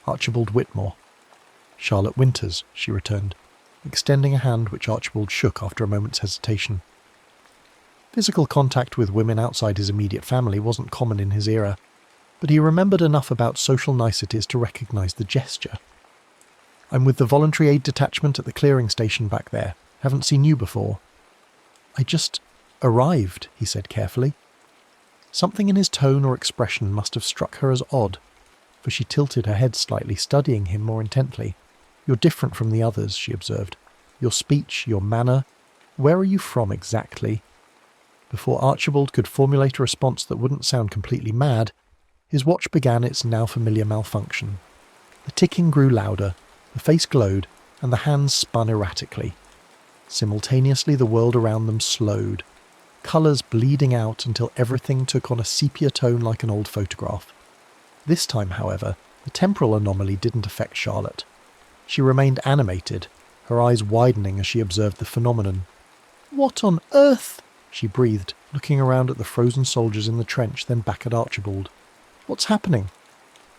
[SPEAKER 1] "Archibald Whitmore." "Charlotte Winters," she returned, extending a hand which Archibald shook after a moment's hesitation. Physical contact with women outside his immediate family wasn't common in his era, but he remembered enough about social niceties to recognise the gesture. "I'm with the voluntary aid detachment at the clearing station back there. Haven't seen you before." "I just arrived," he said carefully. Something in his tone or expression must have struck her as odd, for she tilted her head slightly, studying him more intently. "You're different from the others," she observed. "Your speech, your manner. Where are you from exactly?" Before Archibald could formulate a response that wouldn't sound completely mad, his watch began its now familiar malfunction. The ticking grew louder, the face glowed, and the hands spun erratically. Simultaneously, the world around them slowed, colours bleeding out until everything took on a sepia tone like an old photograph. This time, however, the temporal anomaly didn't affect Charlotte. She remained animated, her eyes widening as she observed the phenomenon. "What on earth?" she breathed, looking around at the frozen soldiers in the trench, then back at Archibald. "What's happening?"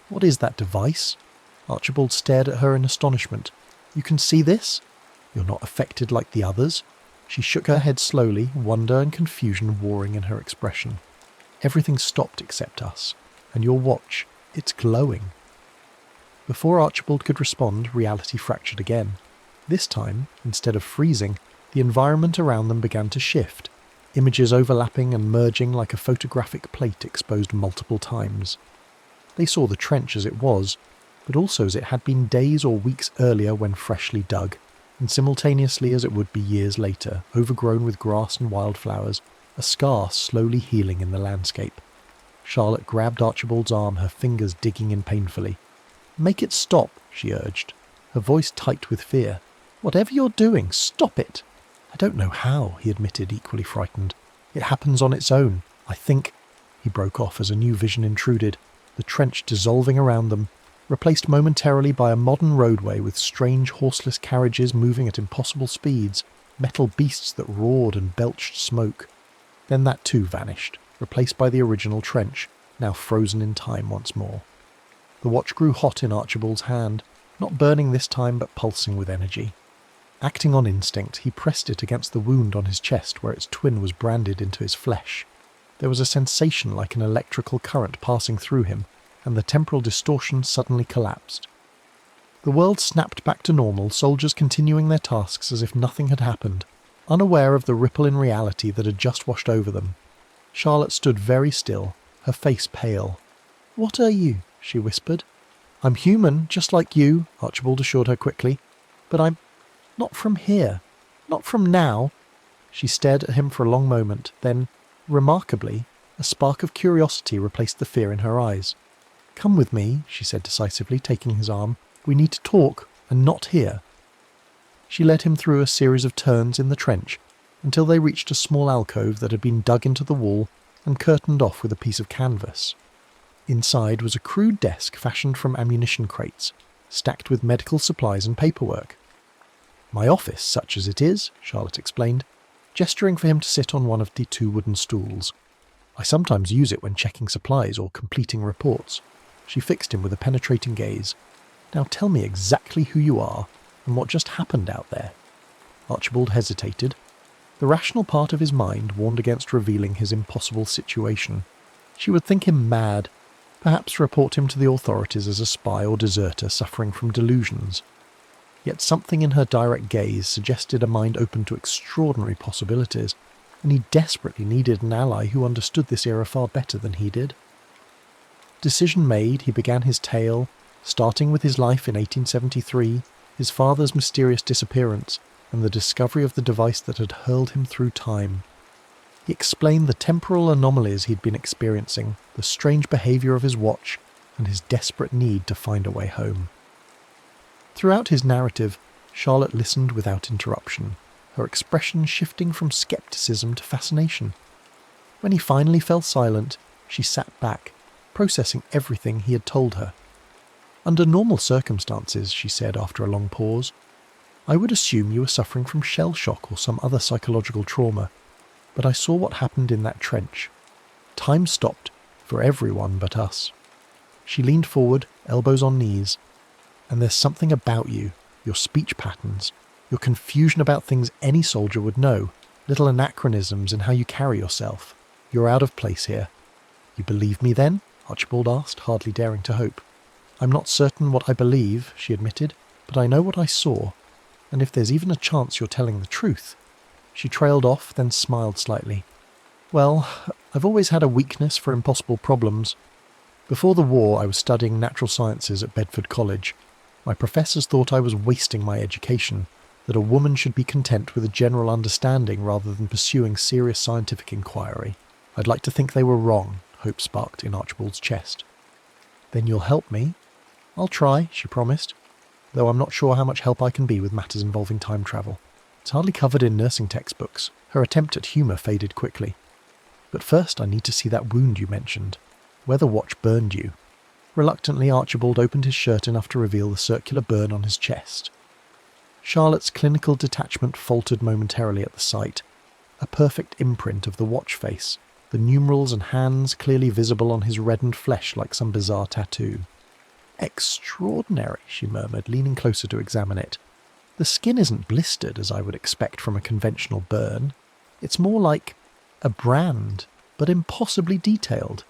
[SPEAKER 1] "What is that device?" Archibald stared at her in astonishment. "You can see this? You're not affected like the others?" She shook her head slowly, wonder and confusion warring in her expression. "Everything stopped except us. And your watch, it's glowing." Before Archibald could respond, reality fractured again. This time, instead of freezing, the environment around them began to shift. images overlapping and merging like a photographic plate exposed multiple times. They saw the trench as it was, but also as it had been days or weeks earlier when freshly dug, and simultaneously as it would be years later, overgrown with grass and wildflowers, a scar slowly healing in the landscape. Charlotte grabbed Archibald's arm, her fingers digging in painfully. "Make it stop," she urged, her voice tight with fear. "Whatever you're doing, stop it." "I don't know how," he admitted, equally frightened. "It happens on its own. I think—" He broke off as a new vision intruded, the trench dissolving around them, replaced momentarily by a modern roadway with strange horseless carriages moving at impossible speeds, metal beasts that roared and belched smoke. Then that too vanished, replaced by the original trench, now frozen in time once more. The watch grew hot in Archibald's hand, not burning this time but pulsing with energy. Acting on instinct, he pressed it against the wound on his chest where its twin was branded into his flesh. There was a sensation like an electrical current passing through him, and the temporal distortion suddenly collapsed. The world snapped back to normal, soldiers continuing their tasks as if nothing had happened, unaware of the ripple in reality that had just washed over them. Charlotte stood very still, her face pale. "What are you?" she whispered. "I'm human, just like you," Archibald assured her quickly. "But I'm not from here. Not from now." She stared at him for a long moment, then, remarkably, a spark of curiosity replaced the fear in her eyes. "Come with me," she said decisively, taking his arm. "We need to talk, and not here." She led him through a series of turns in the trench, until they reached a small alcove that had been dug into the wall and curtained off with a piece of canvas. Inside was a crude desk fashioned from ammunition crates, stacked with medical supplies and paperwork. "My office, such as it is," Charlotte explained, gesturing for him to sit on one of the 2 wooden stools. "I sometimes use it when checking supplies or completing reports." She fixed him with a penetrating gaze. "Now tell me exactly who you are, and what just happened out there." Archibald hesitated. The rational part of his mind warned against revealing his impossible situation. She would think him mad, perhaps report him to the authorities as a spy or deserter suffering from delusions. Yet something in her direct gaze suggested a mind open to extraordinary possibilities, and he desperately needed an ally who understood this era far better than he did. Decision made, he began his tale, starting with his life in 1873, his father's mysterious disappearance, and the discovery of the device that had hurled him through time. He explained the temporal anomalies he'd been experiencing, the strange behaviour of his watch, and his desperate need to find a way home. Throughout his narrative, Charlotte listened without interruption, her expression shifting from scepticism to fascination. When he finally fell silent, she sat back, processing everything he had told her. "Under normal circumstances," she said after a long pause, "I would assume you were suffering from shell shock or some other psychological trauma, but I saw what happened in that trench. Time stopped, for everyone but us." She leaned forward, elbows on knees. "And there's something about you, your speech patterns, your confusion about things any soldier would know, little anachronisms in how you carry yourself. You're out of place here." "You believe me then?" Archibald asked, hardly daring to hope. "I'm not certain what I believe," she admitted, "but I know what I saw, and if there's even a chance you're telling the truth—" She trailed off, then smiled slightly. "Well, I've always had a weakness for impossible problems. Before the war, I was studying natural sciences at Bedford College. My professors thought I was wasting my education, that a woman should be content with a general understanding rather than pursuing serious scientific inquiry. I'd like to think they were wrong," hope sparked in Archibald's chest. "Then you'll help me?" "I'll try," she promised, "though I'm not sure how much help I can be with matters involving time travel. It's hardly covered in nursing textbooks." Her attempt at humour faded quickly. "But first I need to see that wound you mentioned. Where the watch burned you." Reluctantly, Archibald opened his shirt enough to reveal the circular burn on his chest. Charlotte's clinical detachment faltered momentarily at the sight. A perfect imprint of the watch face, the numerals and hands clearly visible on his reddened flesh like some bizarre tattoo. "Extraordinary," she murmured, leaning closer to examine it. "The skin isn't blistered as I would expect from a conventional burn. It's more like a brand, but impossibly detailed."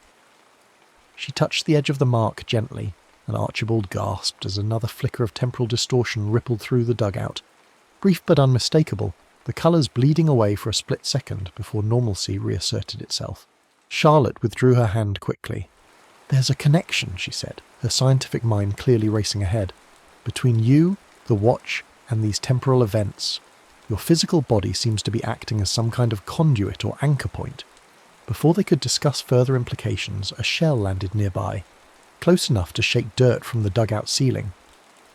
[SPEAKER 1] She touched the edge of the mark gently, and Archibald gasped as another flicker of temporal distortion rippled through the dugout. Brief but unmistakable, the colours bleeding away for a split second before normalcy reasserted itself. Charlotte withdrew her hand quickly. "There's a connection," she said, her scientific mind clearly racing ahead, "between you, the watch, and these temporal events. Your physical body seems to be acting as some kind of conduit or anchor point." Before they could discuss further implications, a shell landed nearby, close enough to shake dirt from the dugout ceiling.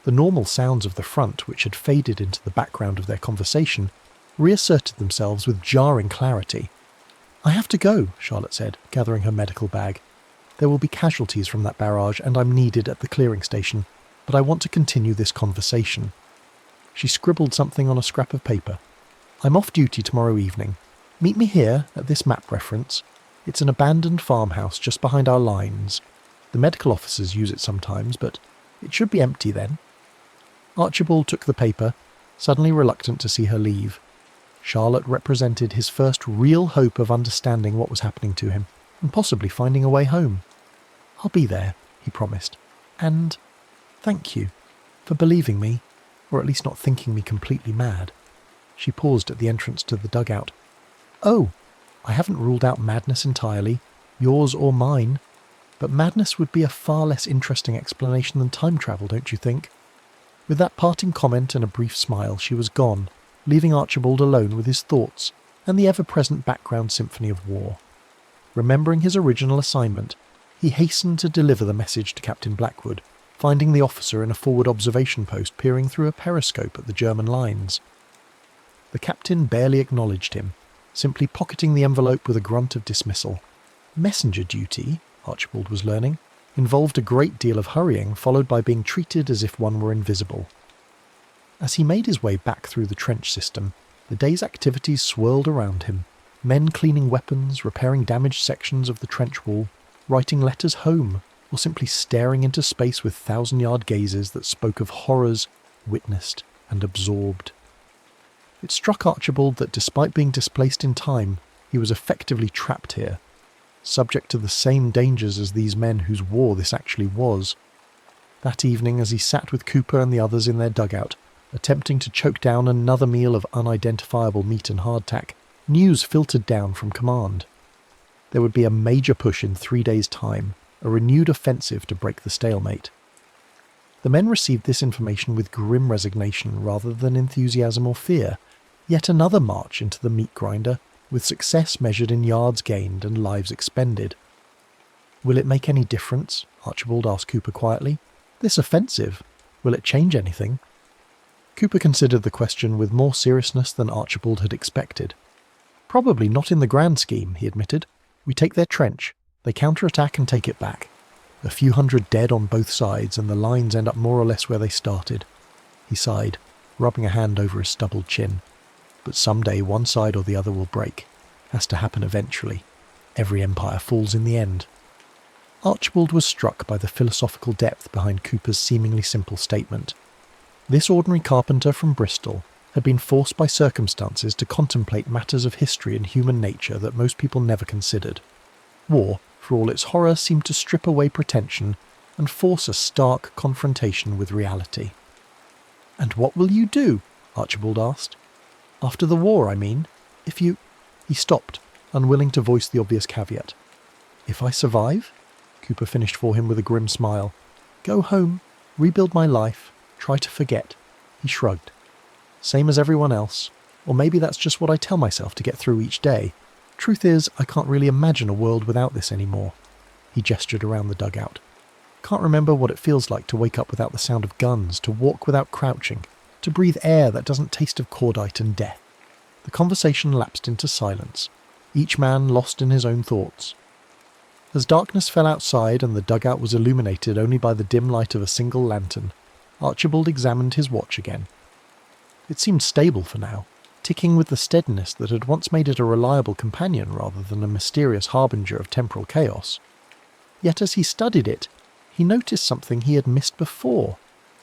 [SPEAKER 1] The normal sounds of the front, which had faded into the background of their conversation, reasserted themselves with jarring clarity. "I have to go," Charlotte said, gathering her medical bag. "There will be casualties from that barrage, and I'm needed at the clearing station, but I want to continue this conversation." She scribbled something on a scrap of paper. "I'm off duty tomorrow evening. Meet me here, at this map reference. It's an abandoned farmhouse just behind our lines. The medical officers use it sometimes, but it should be empty then." Archibald took the paper, suddenly reluctant to see her leave. Charlotte represented his first real hope of understanding what was happening to him, and possibly finding a way home. "I'll be there," he promised. "And thank you for believing me, or at least not thinking me completely mad." She paused at the entrance to the dugout. "Oh, I haven't ruled out madness entirely, yours or mine. But madness would be a far less interesting explanation than time travel, don't you think?" With that parting comment and a brief smile, she was gone, leaving Archibald alone with his thoughts and the ever-present background symphony of war. Remembering his original assignment, he hastened to deliver the message to Captain Blackwood, finding the officer in a forward observation post peering through a periscope at the German lines. The captain barely acknowledged him, simply pocketing the envelope with a grunt of dismissal. Messenger duty, Archibald was learning, involved a great deal of hurrying, followed by being treated as if one were invisible. As he made his way back through the trench system, the day's activities swirled around him. Men cleaning weapons, repairing damaged sections of the trench wall, writing letters home, or simply staring into space with thousand-yard gazes that spoke of horrors witnessed and absorbed. It struck Archibald that despite being displaced in time, he was effectively trapped here, subject to the same dangers as these men whose war this actually was. That evening, as he sat with Cooper and the others in their dugout, attempting to choke down another meal of unidentifiable meat and hardtack, news filtered down from command. There would be a major push in 3 days' time, a renewed offensive to break the stalemate. The men received this information with grim resignation rather than enthusiasm or fear. Yet another march into the meat grinder, with success measured in yards gained and lives expended. "Will it make any difference?" Archibald asked Cooper quietly. "This offensive, will it change anything?" Cooper considered the question with more seriousness than Archibald had expected. "Probably not in the grand scheme," he admitted. "We take their trench, they counterattack and take it back. A few hundred dead on both sides, and the lines end up more or less where they started." He sighed, rubbing a hand over his stubbled chin. "But someday one side or the other will break. Has to happen eventually. Every empire falls in the end." Archibald was struck by the philosophical depth behind Cooper's seemingly simple statement. This ordinary carpenter from Bristol had been forced by circumstances to contemplate matters of history and human nature that most people never considered. War, for all its horror, seemed to strip away pretension and force a stark confrontation with reality. "And what will you do?" Archibald asked. "After the war, I mean. If you—" He stopped, unwilling to voice the obvious caveat. "If I survive?" Cooper finished for him with a grim smile. "Go home, rebuild my life, try to forget." He shrugged. "Same as everyone else. Or maybe that's just what I tell myself to get through each day. Truth is, I can't really imagine a world without this anymore." He gestured around the dugout. "Can't remember what it feels like to wake up without the sound of guns, to walk without crouching, to breathe air that doesn't taste of cordite and death." The conversation lapsed into silence, each man lost in his own thoughts. As darkness fell outside and the dugout was illuminated only by the dim light of a single lantern, Archibald examined his watch again. It seemed stable for now, ticking with the steadiness that had once made it a reliable companion rather than a mysterious harbinger of temporal chaos. Yet as he studied it, he noticed something he had missed before.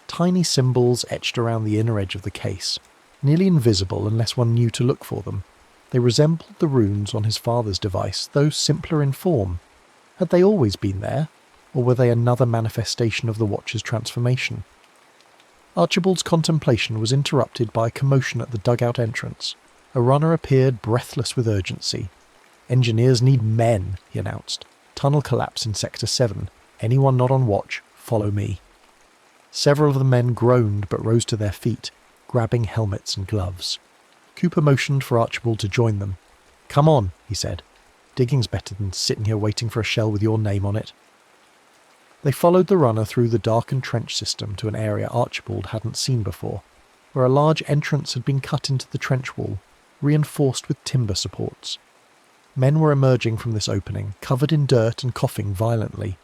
[SPEAKER 1] Tiny symbols etched around the inner edge of the case, nearly invisible unless one knew to look for them. They resembled the runes on his father's device, though simpler in form. Had they always been there, or were they another manifestation of the watch's transformation? Archibald's contemplation was interrupted by a commotion at the dugout entrance. A runner appeared, breathless with urgency. "Engineers need men," he announced. "Tunnel collapse in Sector 7. Anyone not on watch, follow me." Several of the men groaned but rose to their feet, grabbing helmets and gloves. Cooper motioned for Archibald to join them. "Come on," he said. "Digging's better than sitting here waiting for a shell with your name on it." They followed the runner through the darkened trench system to an area Archibald hadn't seen before, where a large entrance had been cut into the trench wall, reinforced with timber supports. Men were emerging from this opening, covered in dirt and coughing violently.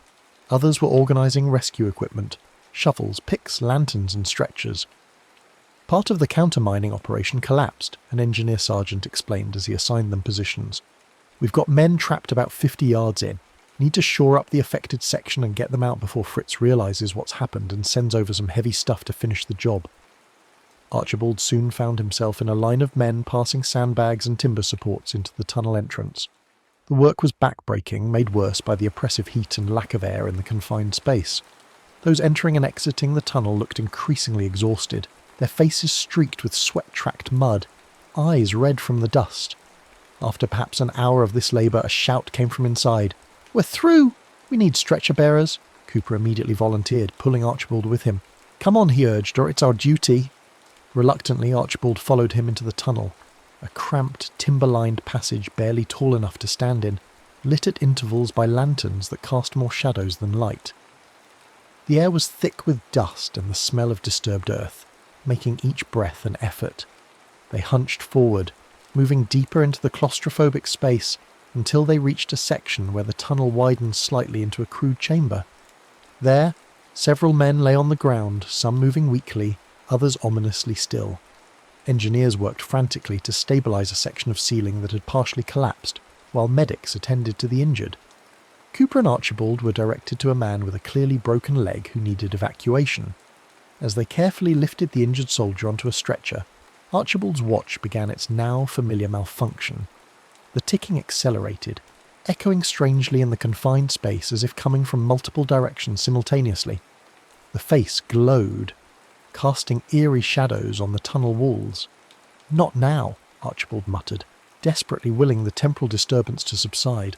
[SPEAKER 1] Others were organising rescue equipment, shovels, picks, lanterns and stretchers. Part of the countermining operation collapsed, an engineer sergeant explained as he assigned them positions. "We've got men trapped about 50 yards in. Need to shore up the affected section and get them out before Fritz realises what's happened and sends over some heavy stuff to finish the job." Archibald soon found himself in a line of men passing sandbags and timber supports into the tunnel entrance. The work was backbreaking, made worse by the oppressive heat and lack of air in the confined space. Those entering and exiting the tunnel looked increasingly exhausted, their faces streaked with sweat-tracked mud, eyes red from the dust. After perhaps an hour of this labour, a shout came from inside. "We're through! We need stretcher-bearers!" Cooper immediately volunteered, pulling Archibald with him. "Come on," he urged, "or it's our duty." Reluctantly, Archibald followed him into the tunnel, a cramped, timber-lined passage barely tall enough to stand in, lit at intervals by lanterns that cast more shadows than light. The air was thick with dust and the smell of disturbed earth, making each breath an effort. They hunched forward, moving deeper into the claustrophobic space until they reached a section where the tunnel widened slightly into a crude chamber. There, several men lay on the ground, some moving weakly, others ominously still. Engineers worked frantically to stabilise a section of ceiling that had partially collapsed, while medics attended to the injured. Cooper and Archibald were directed to a man with a clearly broken leg who needed evacuation. As they carefully lifted the injured soldier onto a stretcher, Archibald's watch began its now familiar malfunction. The ticking accelerated, echoing strangely in the confined space as if coming from multiple directions simultaneously. The face glowed, casting eerie shadows on the tunnel walls. "Not now," Archibald muttered, desperately willing the temporal disturbance to subside.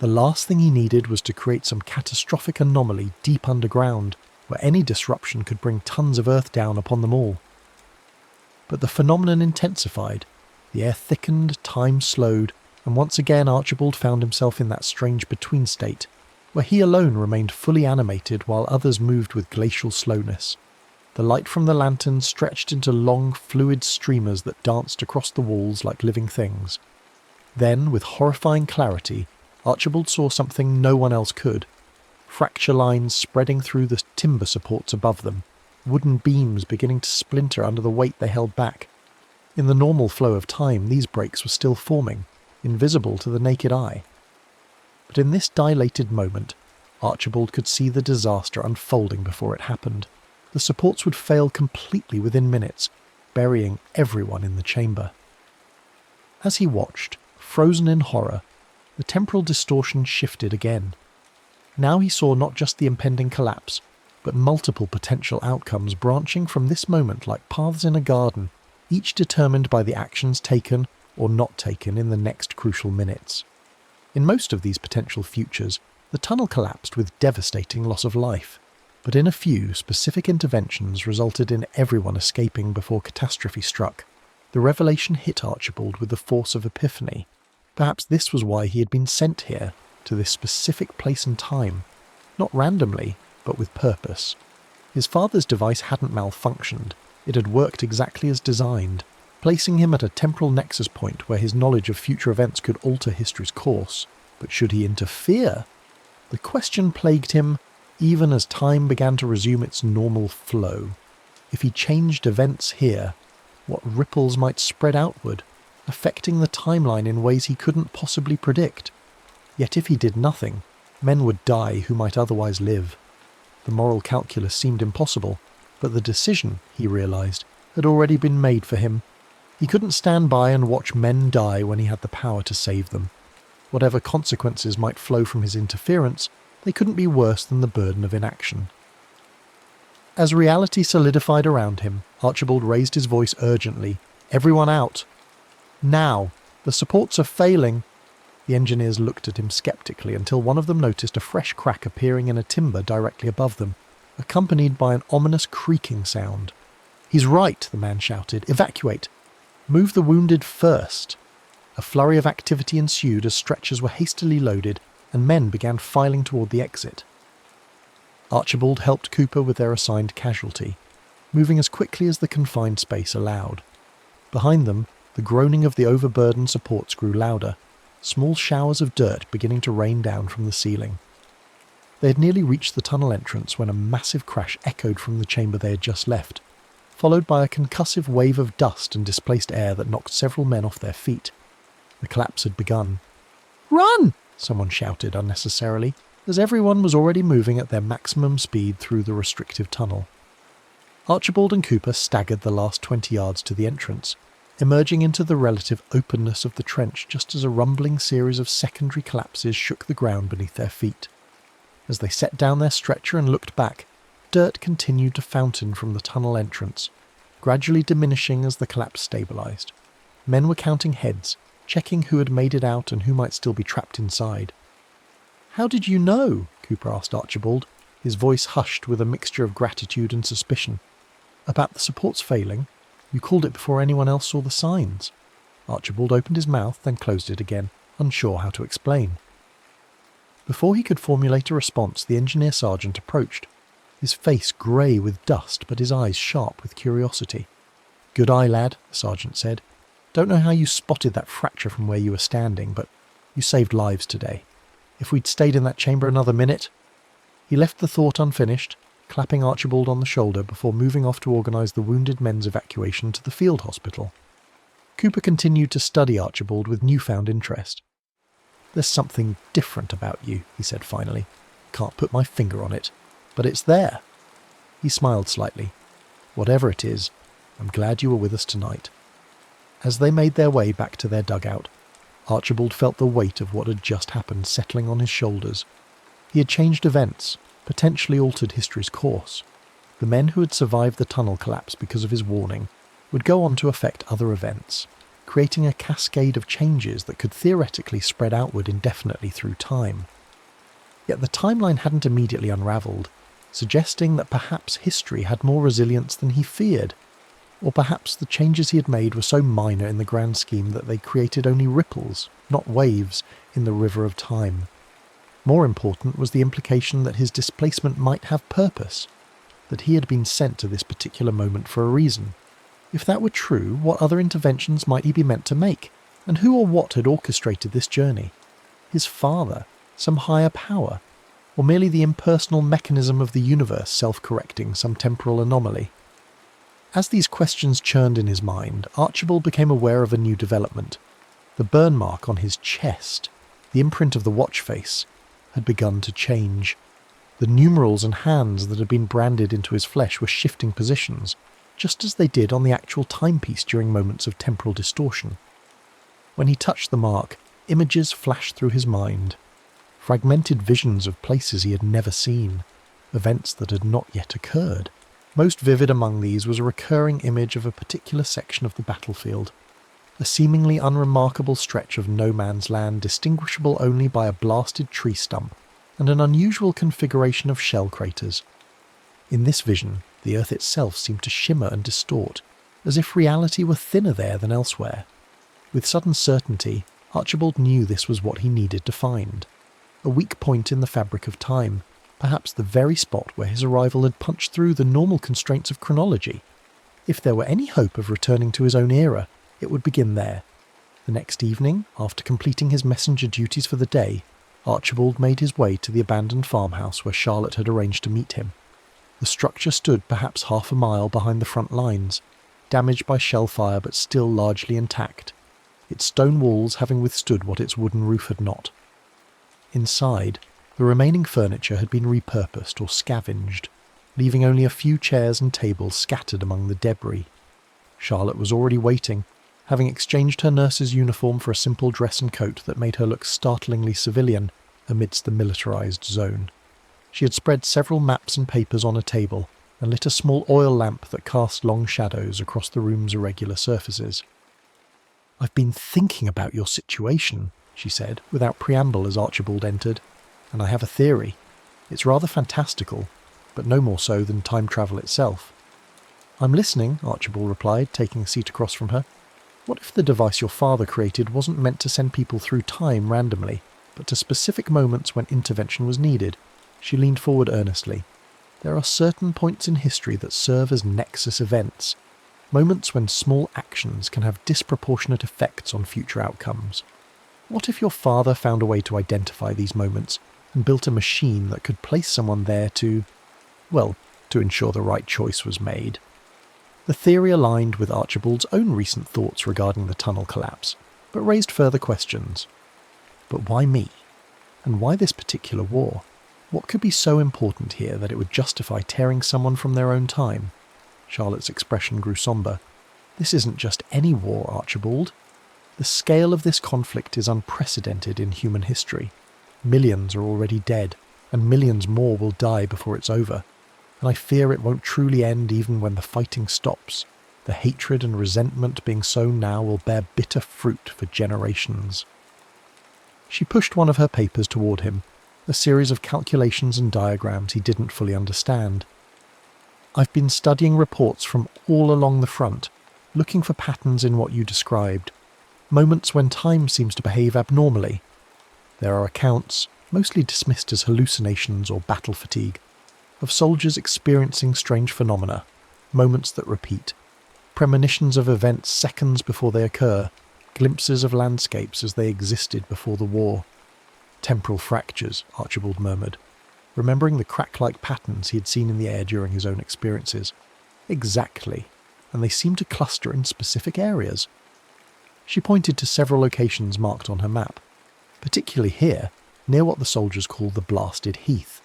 [SPEAKER 1] The last thing he needed was to create some catastrophic anomaly deep underground, where any disruption could bring tons of earth down upon them all. But the phenomenon intensified. The air thickened, time slowed, and once again Archibald found himself in that strange between state, where he alone remained fully animated while others moved with glacial slowness. The light from the lantern stretched into long, fluid streamers that danced across the walls like living things. Then, with horrifying clarity, Archibald saw something no one else could. Fracture lines spreading through the timber supports above them, wooden beams beginning to splinter under the weight they held back. In the normal flow of time, these breaks were still forming, invisible to the naked eye. But in this dilated moment, Archibald could see the disaster unfolding before it happened. The supports would fail completely within minutes, burying everyone in the chamber. As he watched, frozen in horror, the temporal distortion shifted again. Now he saw not just the impending collapse, but multiple potential outcomes branching from this moment like paths in a garden, each determined by the actions taken or not taken in the next crucial minutes. In most of these potential futures, the tunnel collapsed with devastating loss of life, but in a few, specific interventions resulted in everyone escaping before catastrophe struck. The revelation hit Archibald with the force of epiphany. Perhaps this was why he had been sent here, to this specific place and time, not randomly, but with purpose. His father's device hadn't malfunctioned. It had worked exactly as designed, placing him at a temporal nexus point where his knowledge of future events could alter history's course. But should he interfere? The question plagued him even as time began to resume its normal flow. If he changed events here, what ripples might spread outward, affecting the timeline in ways he couldn't possibly predict? Yet if he did nothing, men would die who might otherwise live. The moral calculus seemed impossible, but the decision, he realised, had already been made for him. He couldn't stand by and watch men die when he had the power to save them. Whatever consequences might flow from his interference, they couldn't be worse than the burden of inaction. As reality solidified around him, Archibald raised his voice urgently. "Everyone out!" Now! The supports are failing! The engineers looked at him sceptically until one of them noticed a fresh crack appearing in a timber directly above them, accompanied by an ominous creaking sound. "He's right," the man shouted. "Evacuate! Move the wounded first!" A flurry of activity ensued as stretchers were hastily loaded and men began filing toward the exit. Archibald helped Cooper with their assigned casualty, moving as quickly as the confined space allowed. Behind them, the groaning of the overburdened supports grew louder, small showers of dirt beginning to rain down from the ceiling. They had nearly reached the tunnel entrance when a massive crash echoed from the chamber they had just left, followed by a concussive wave of dust and displaced air that knocked several men off their feet. The collapse had begun. "Run!" someone shouted unnecessarily, as everyone was already moving at their maximum speed through the restrictive tunnel. Archibald and Cooper staggered the last 20 yards to the entrance, emerging into the relative openness of the trench just as a rumbling series of secondary collapses shook the ground beneath their feet. As they set down their stretcher and looked back, dirt continued to fountain from the tunnel entrance, gradually diminishing as the collapse stabilized. Men were counting heads, checking who had made it out and who might still be trapped inside. "How did you know?" Cooper asked Archibald, his voice hushed with a mixture of gratitude and suspicion. "About the supports failing? You called it before anyone else saw the signs." Archibald opened his mouth, then closed it again, unsure how to explain. Before he could formulate a response, the engineer sergeant approached, his face grey with dust but his eyes sharp with curiosity. "Good eye, lad," the sergeant said. "Don't know how you spotted that fracture from where you were standing, but you saved lives today. If we'd stayed in that chamber another minute—" He left the thought unfinished, clapping Archibald on the shoulder before moving off to organise the wounded men's evacuation to the field hospital. Cooper continued to study Archibald with newfound interest. "There's something different about you," he said finally. "Can't put my finger on it, but it's there." He smiled slightly. "Whatever it is, I'm glad you were with us tonight." As they made their way back to their dugout, Archibald felt the weight of what had just happened settling on his shoulders. He had changed events, potentially altered history's course. The men who had survived the tunnel collapse because of his warning would go on to affect other events, creating a cascade of changes that could theoretically spread outward indefinitely through time. Yet the timeline hadn't immediately unravelled, suggesting that perhaps history had more resilience than he feared, or perhaps the changes he had made were so minor in the grand scheme that they created only ripples, not waves, in the river of time. More important was the implication that his displacement might have purpose, that he had been sent to this particular moment for a reason. If that were true, what other interventions might he be meant to make, and who or what had orchestrated this journey? His father, some higher power, or merely the impersonal mechanism of the universe self-correcting some temporal anomaly? As these questions churned in his mind, Archibald became aware of a new development. The burn mark on his chest, the imprint of the watch face, had begun to change. The numerals and hands that had been branded into his flesh were shifting positions, just as they did on the actual timepiece during moments of temporal distortion. When he touched the mark, images flashed through his mind, fragmented visions of places he had never seen, events that had not yet occurred. Most vivid among these was a recurring image of a particular section of the battlefield, a seemingly unremarkable stretch of no man's land distinguishable only by a blasted tree stump and an unusual configuration of shell craters. In this vision, the earth itself seemed to shimmer and distort, as if reality were thinner there than elsewhere. With sudden certainty, Archibald knew this was what he needed to find. A weak point in the fabric of time, perhaps the very spot where his arrival had punched through the normal constraints of chronology. If there were any hope of returning to his own era, it would begin there. The next evening, after completing his messenger duties for the day, Archibald made his way to the abandoned farmhouse where Charlotte had arranged to meet him. The structure stood perhaps half a mile behind the front lines, damaged by shell fire but still largely intact, its stone walls having withstood what its wooden roof had not. Inside, the remaining furniture had been repurposed or scavenged, leaving only a few chairs and tables scattered among the debris. Charlotte was already waiting, having exchanged her nurse's uniform for a simple dress and coat that made her look startlingly civilian amidst the militarized zone. She had spread several maps and papers on a table and lit a small oil lamp that cast long shadows across the room's irregular surfaces. "I've been thinking about your situation," she said, without preamble as Archibald entered, "and I have a theory. It's rather fantastical, but no more so than time travel itself." "I'm listening," Archibald replied, taking a seat across from her. "What if the device your father created wasn't meant to send people through time randomly, but to specific moments when intervention was needed?" She leaned forward earnestly. "There are certain points in history that serve as nexus events, moments when small actions can have disproportionate effects on future outcomes. What if your father found a way to identify these moments and built a machine that could place someone there to ensure the right choice was made?" The theory aligned with Archibald's own recent thoughts regarding the tunnel collapse, but raised further questions. But why me? And why this particular war? What could be so important here that it would justify tearing someone from their own time? Charlotte's expression grew sombre. "This isn't just any war, Archibald. The scale of this conflict is unprecedented in human history. Millions are already dead, and millions more will die before it's over. And I fear it won't truly end even when the fighting stops. The hatred and resentment being sown now will bear bitter fruit for generations." She pushed one of her papers toward him, a series of calculations and diagrams he didn't fully understand. "I've been studying reports from all along the front, looking for patterns in what you described. Moments when time seems to behave abnormally. There are accounts, mostly dismissed as hallucinations or battle fatigue, of soldiers experiencing strange phenomena, moments that repeat, premonitions of events seconds before they occur, glimpses of landscapes as they existed before the war." "Temporal fractures," Archibald murmured, remembering the crack-like patterns he had seen in the air during his own experiences. "Exactly, and they seem to cluster in specific areas." She pointed to several locations marked on her map, particularly here, near what the soldiers call the Blasted Heath,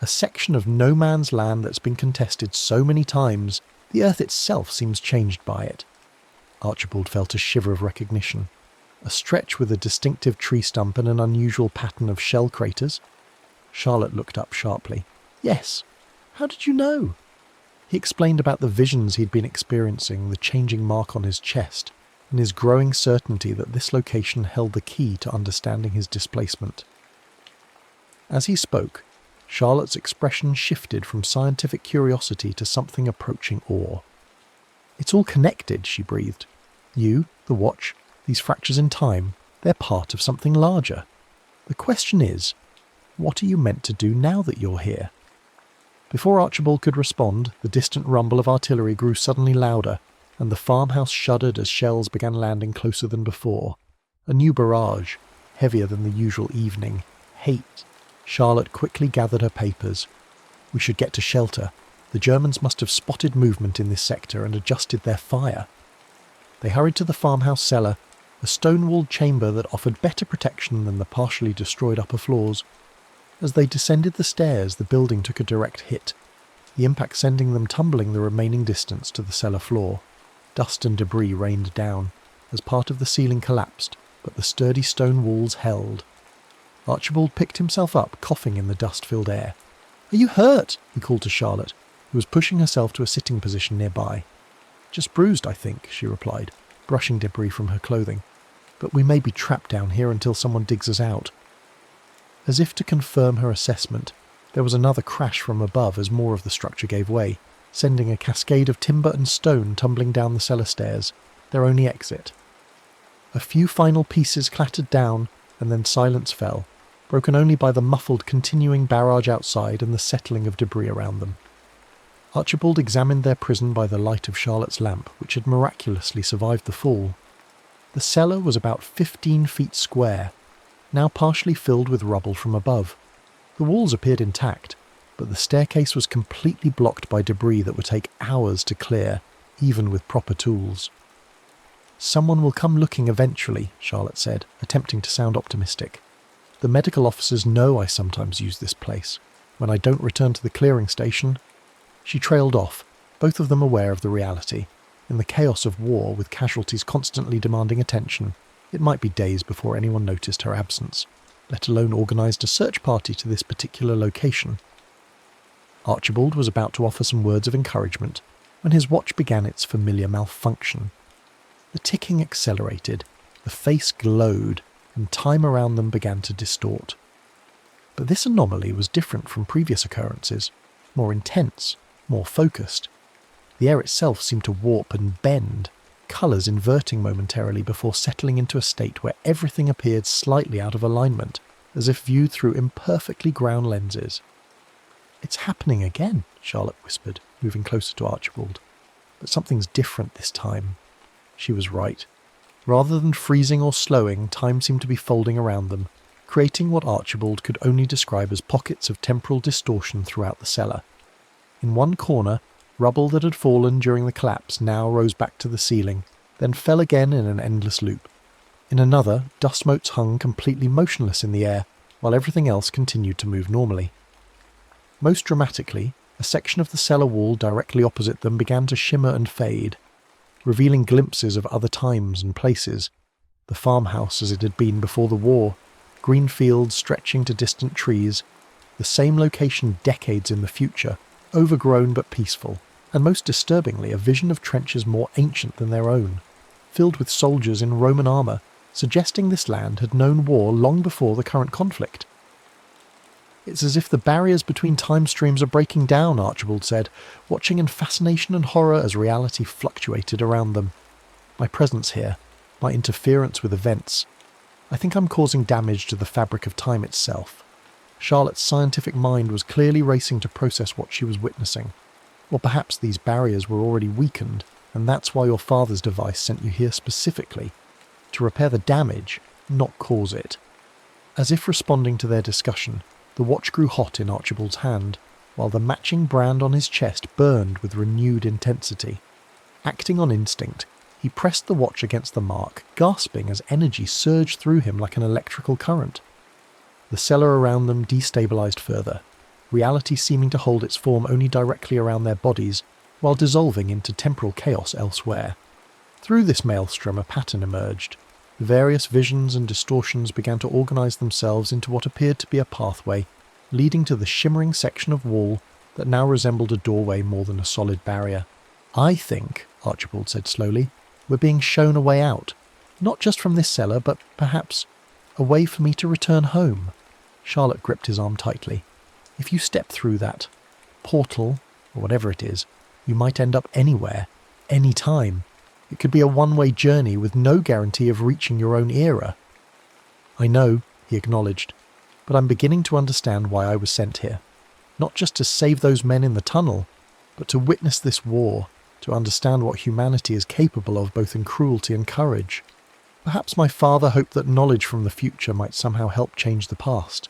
[SPEAKER 1] a section of no man's land that's been contested so many times the earth itself seems changed by it. Archibald felt a shiver of recognition. A stretch with a distinctive tree stump and an unusual pattern of shell craters. Charlotte looked up sharply. "Yes. How did you know?" He explained about the visions he'd been experiencing, the changing mark on his chest, and his growing certainty that this location held the key to understanding his displacement. As he spoke, Charlotte's expression shifted from scientific curiosity to something approaching awe. "It's all connected," she breathed. "You, the watch, these fractures in time, they're part of something larger. The question is, what are you meant to do now that you're here?" Before Archibald could respond, the distant rumble of artillery grew suddenly louder, and the farmhouse shuddered as shells began landing closer than before. A new barrage, heavier than the usual evening. Hate. Charlotte quickly gathered her papers. "We should get to shelter. The Germans must have spotted movement in this sector and adjusted their fire." They hurried to the farmhouse cellar, a stone-walled chamber that offered better protection than the partially destroyed upper floors. As they descended the stairs, the building took a direct hit, the impact sending them tumbling the remaining distance to the cellar floor. Dust and debris rained down, as part of the ceiling collapsed, but the sturdy stone walls held. Archibald picked himself up, coughing in the dust-filled air. "Are you hurt?" he called to Charlotte, who was pushing herself to a sitting position nearby. "Just bruised, I think," she replied, brushing debris from her clothing. "But we may be trapped down here until someone digs us out." As if to confirm her assessment, there was another crash from above as more of the structure gave way, sending a cascade of timber and stone tumbling down the cellar stairs, their only exit. A few final pieces clattered down, and then silence fell, broken only by the muffled continuing barrage outside and the settling of debris around them. Archibald examined their prison by the light of Charlotte's lamp, which had miraculously survived the fall. The cellar was about 15 feet square, now partially filled with rubble from above. The walls appeared intact, but the staircase was completely blocked by debris that would take hours to clear, even with proper tools. "Someone will come looking eventually," Charlotte said, attempting to sound optimistic. "The medical officers know I sometimes use this place. When I don't return to the clearing station..." She trailed off, both of them aware of the reality. In the chaos of war, with casualties constantly demanding attention, it might be days before anyone noticed her absence, let alone organised a search party to this particular location. Archibald was about to offer some words of encouragement when his watch began its familiar malfunction. The ticking accelerated, The face glowed, and time around them began to distort. But this anomaly was different from previous occurrences, more intense, more focused. The air itself seemed to warp and bend, colours inverting momentarily before settling into a state where everything appeared slightly out of alignment, as if viewed through imperfectly ground lenses. "It's happening again," Charlotte whispered, moving closer to Archibald. "But something's different this time." She was right. Rather than freezing or slowing, time seemed to be folding around them, creating what Archibald could only describe as pockets of temporal distortion throughout the cellar. In one corner, rubble that had fallen during the collapse now rose back to the ceiling, then fell again in an endless loop. In another, dust motes hung completely motionless in the air, while everything else continued to move normally. Most dramatically, a section of the cellar wall directly opposite them began to shimmer and fade, revealing glimpses of other times and places. The farmhouse as it had been before the war, green fields stretching to distant trees, the same location decades in the future, overgrown but peaceful, and most disturbingly a vision of trenches more ancient than their own, filled with soldiers in Roman armour, suggesting this land had known war long before the current conflict. "It's as if the barriers between time streams are breaking down," Archibald said, watching in fascination and horror as reality fluctuated around them. "My presence here, my interference with events, I think I'm causing damage to the fabric of time itself." Charlotte's scientific mind was clearly racing to process what she was witnessing. Or perhaps these barriers were already weakened, and that's why your father's device sent you here specifically, to repair the damage, not cause it. As if responding to their discussion, the watch grew hot in Archibald's hand, while the matching brand on his chest burned with renewed intensity. Acting on instinct, he pressed the watch against the mark, gasping as energy surged through him like an electrical current. The cellar around them destabilized further, reality seeming to hold its form only directly around their bodies, while dissolving into temporal chaos elsewhere. Through this maelstrom a pattern emerged. Various visions and distortions began to organise themselves into what appeared to be a pathway, leading to the shimmering section of wall that now resembled a doorway more than a solid barrier. "I think," Archibald said slowly, "we're being shown a way out. Not just from this cellar, but perhaps a way for me to return home." Charlotte gripped his arm tightly. "If you step through that portal, or whatever it is, you might end up anywhere, any time. It could be a one-way journey with no guarantee of reaching your own era." "I know," he acknowledged, "but I'm beginning to understand why I was sent here. Not just to save those men in the tunnel, but to witness this war, to understand what humanity is capable of both in cruelty and courage. Perhaps my father hoped that knowledge from the future might somehow help change the past.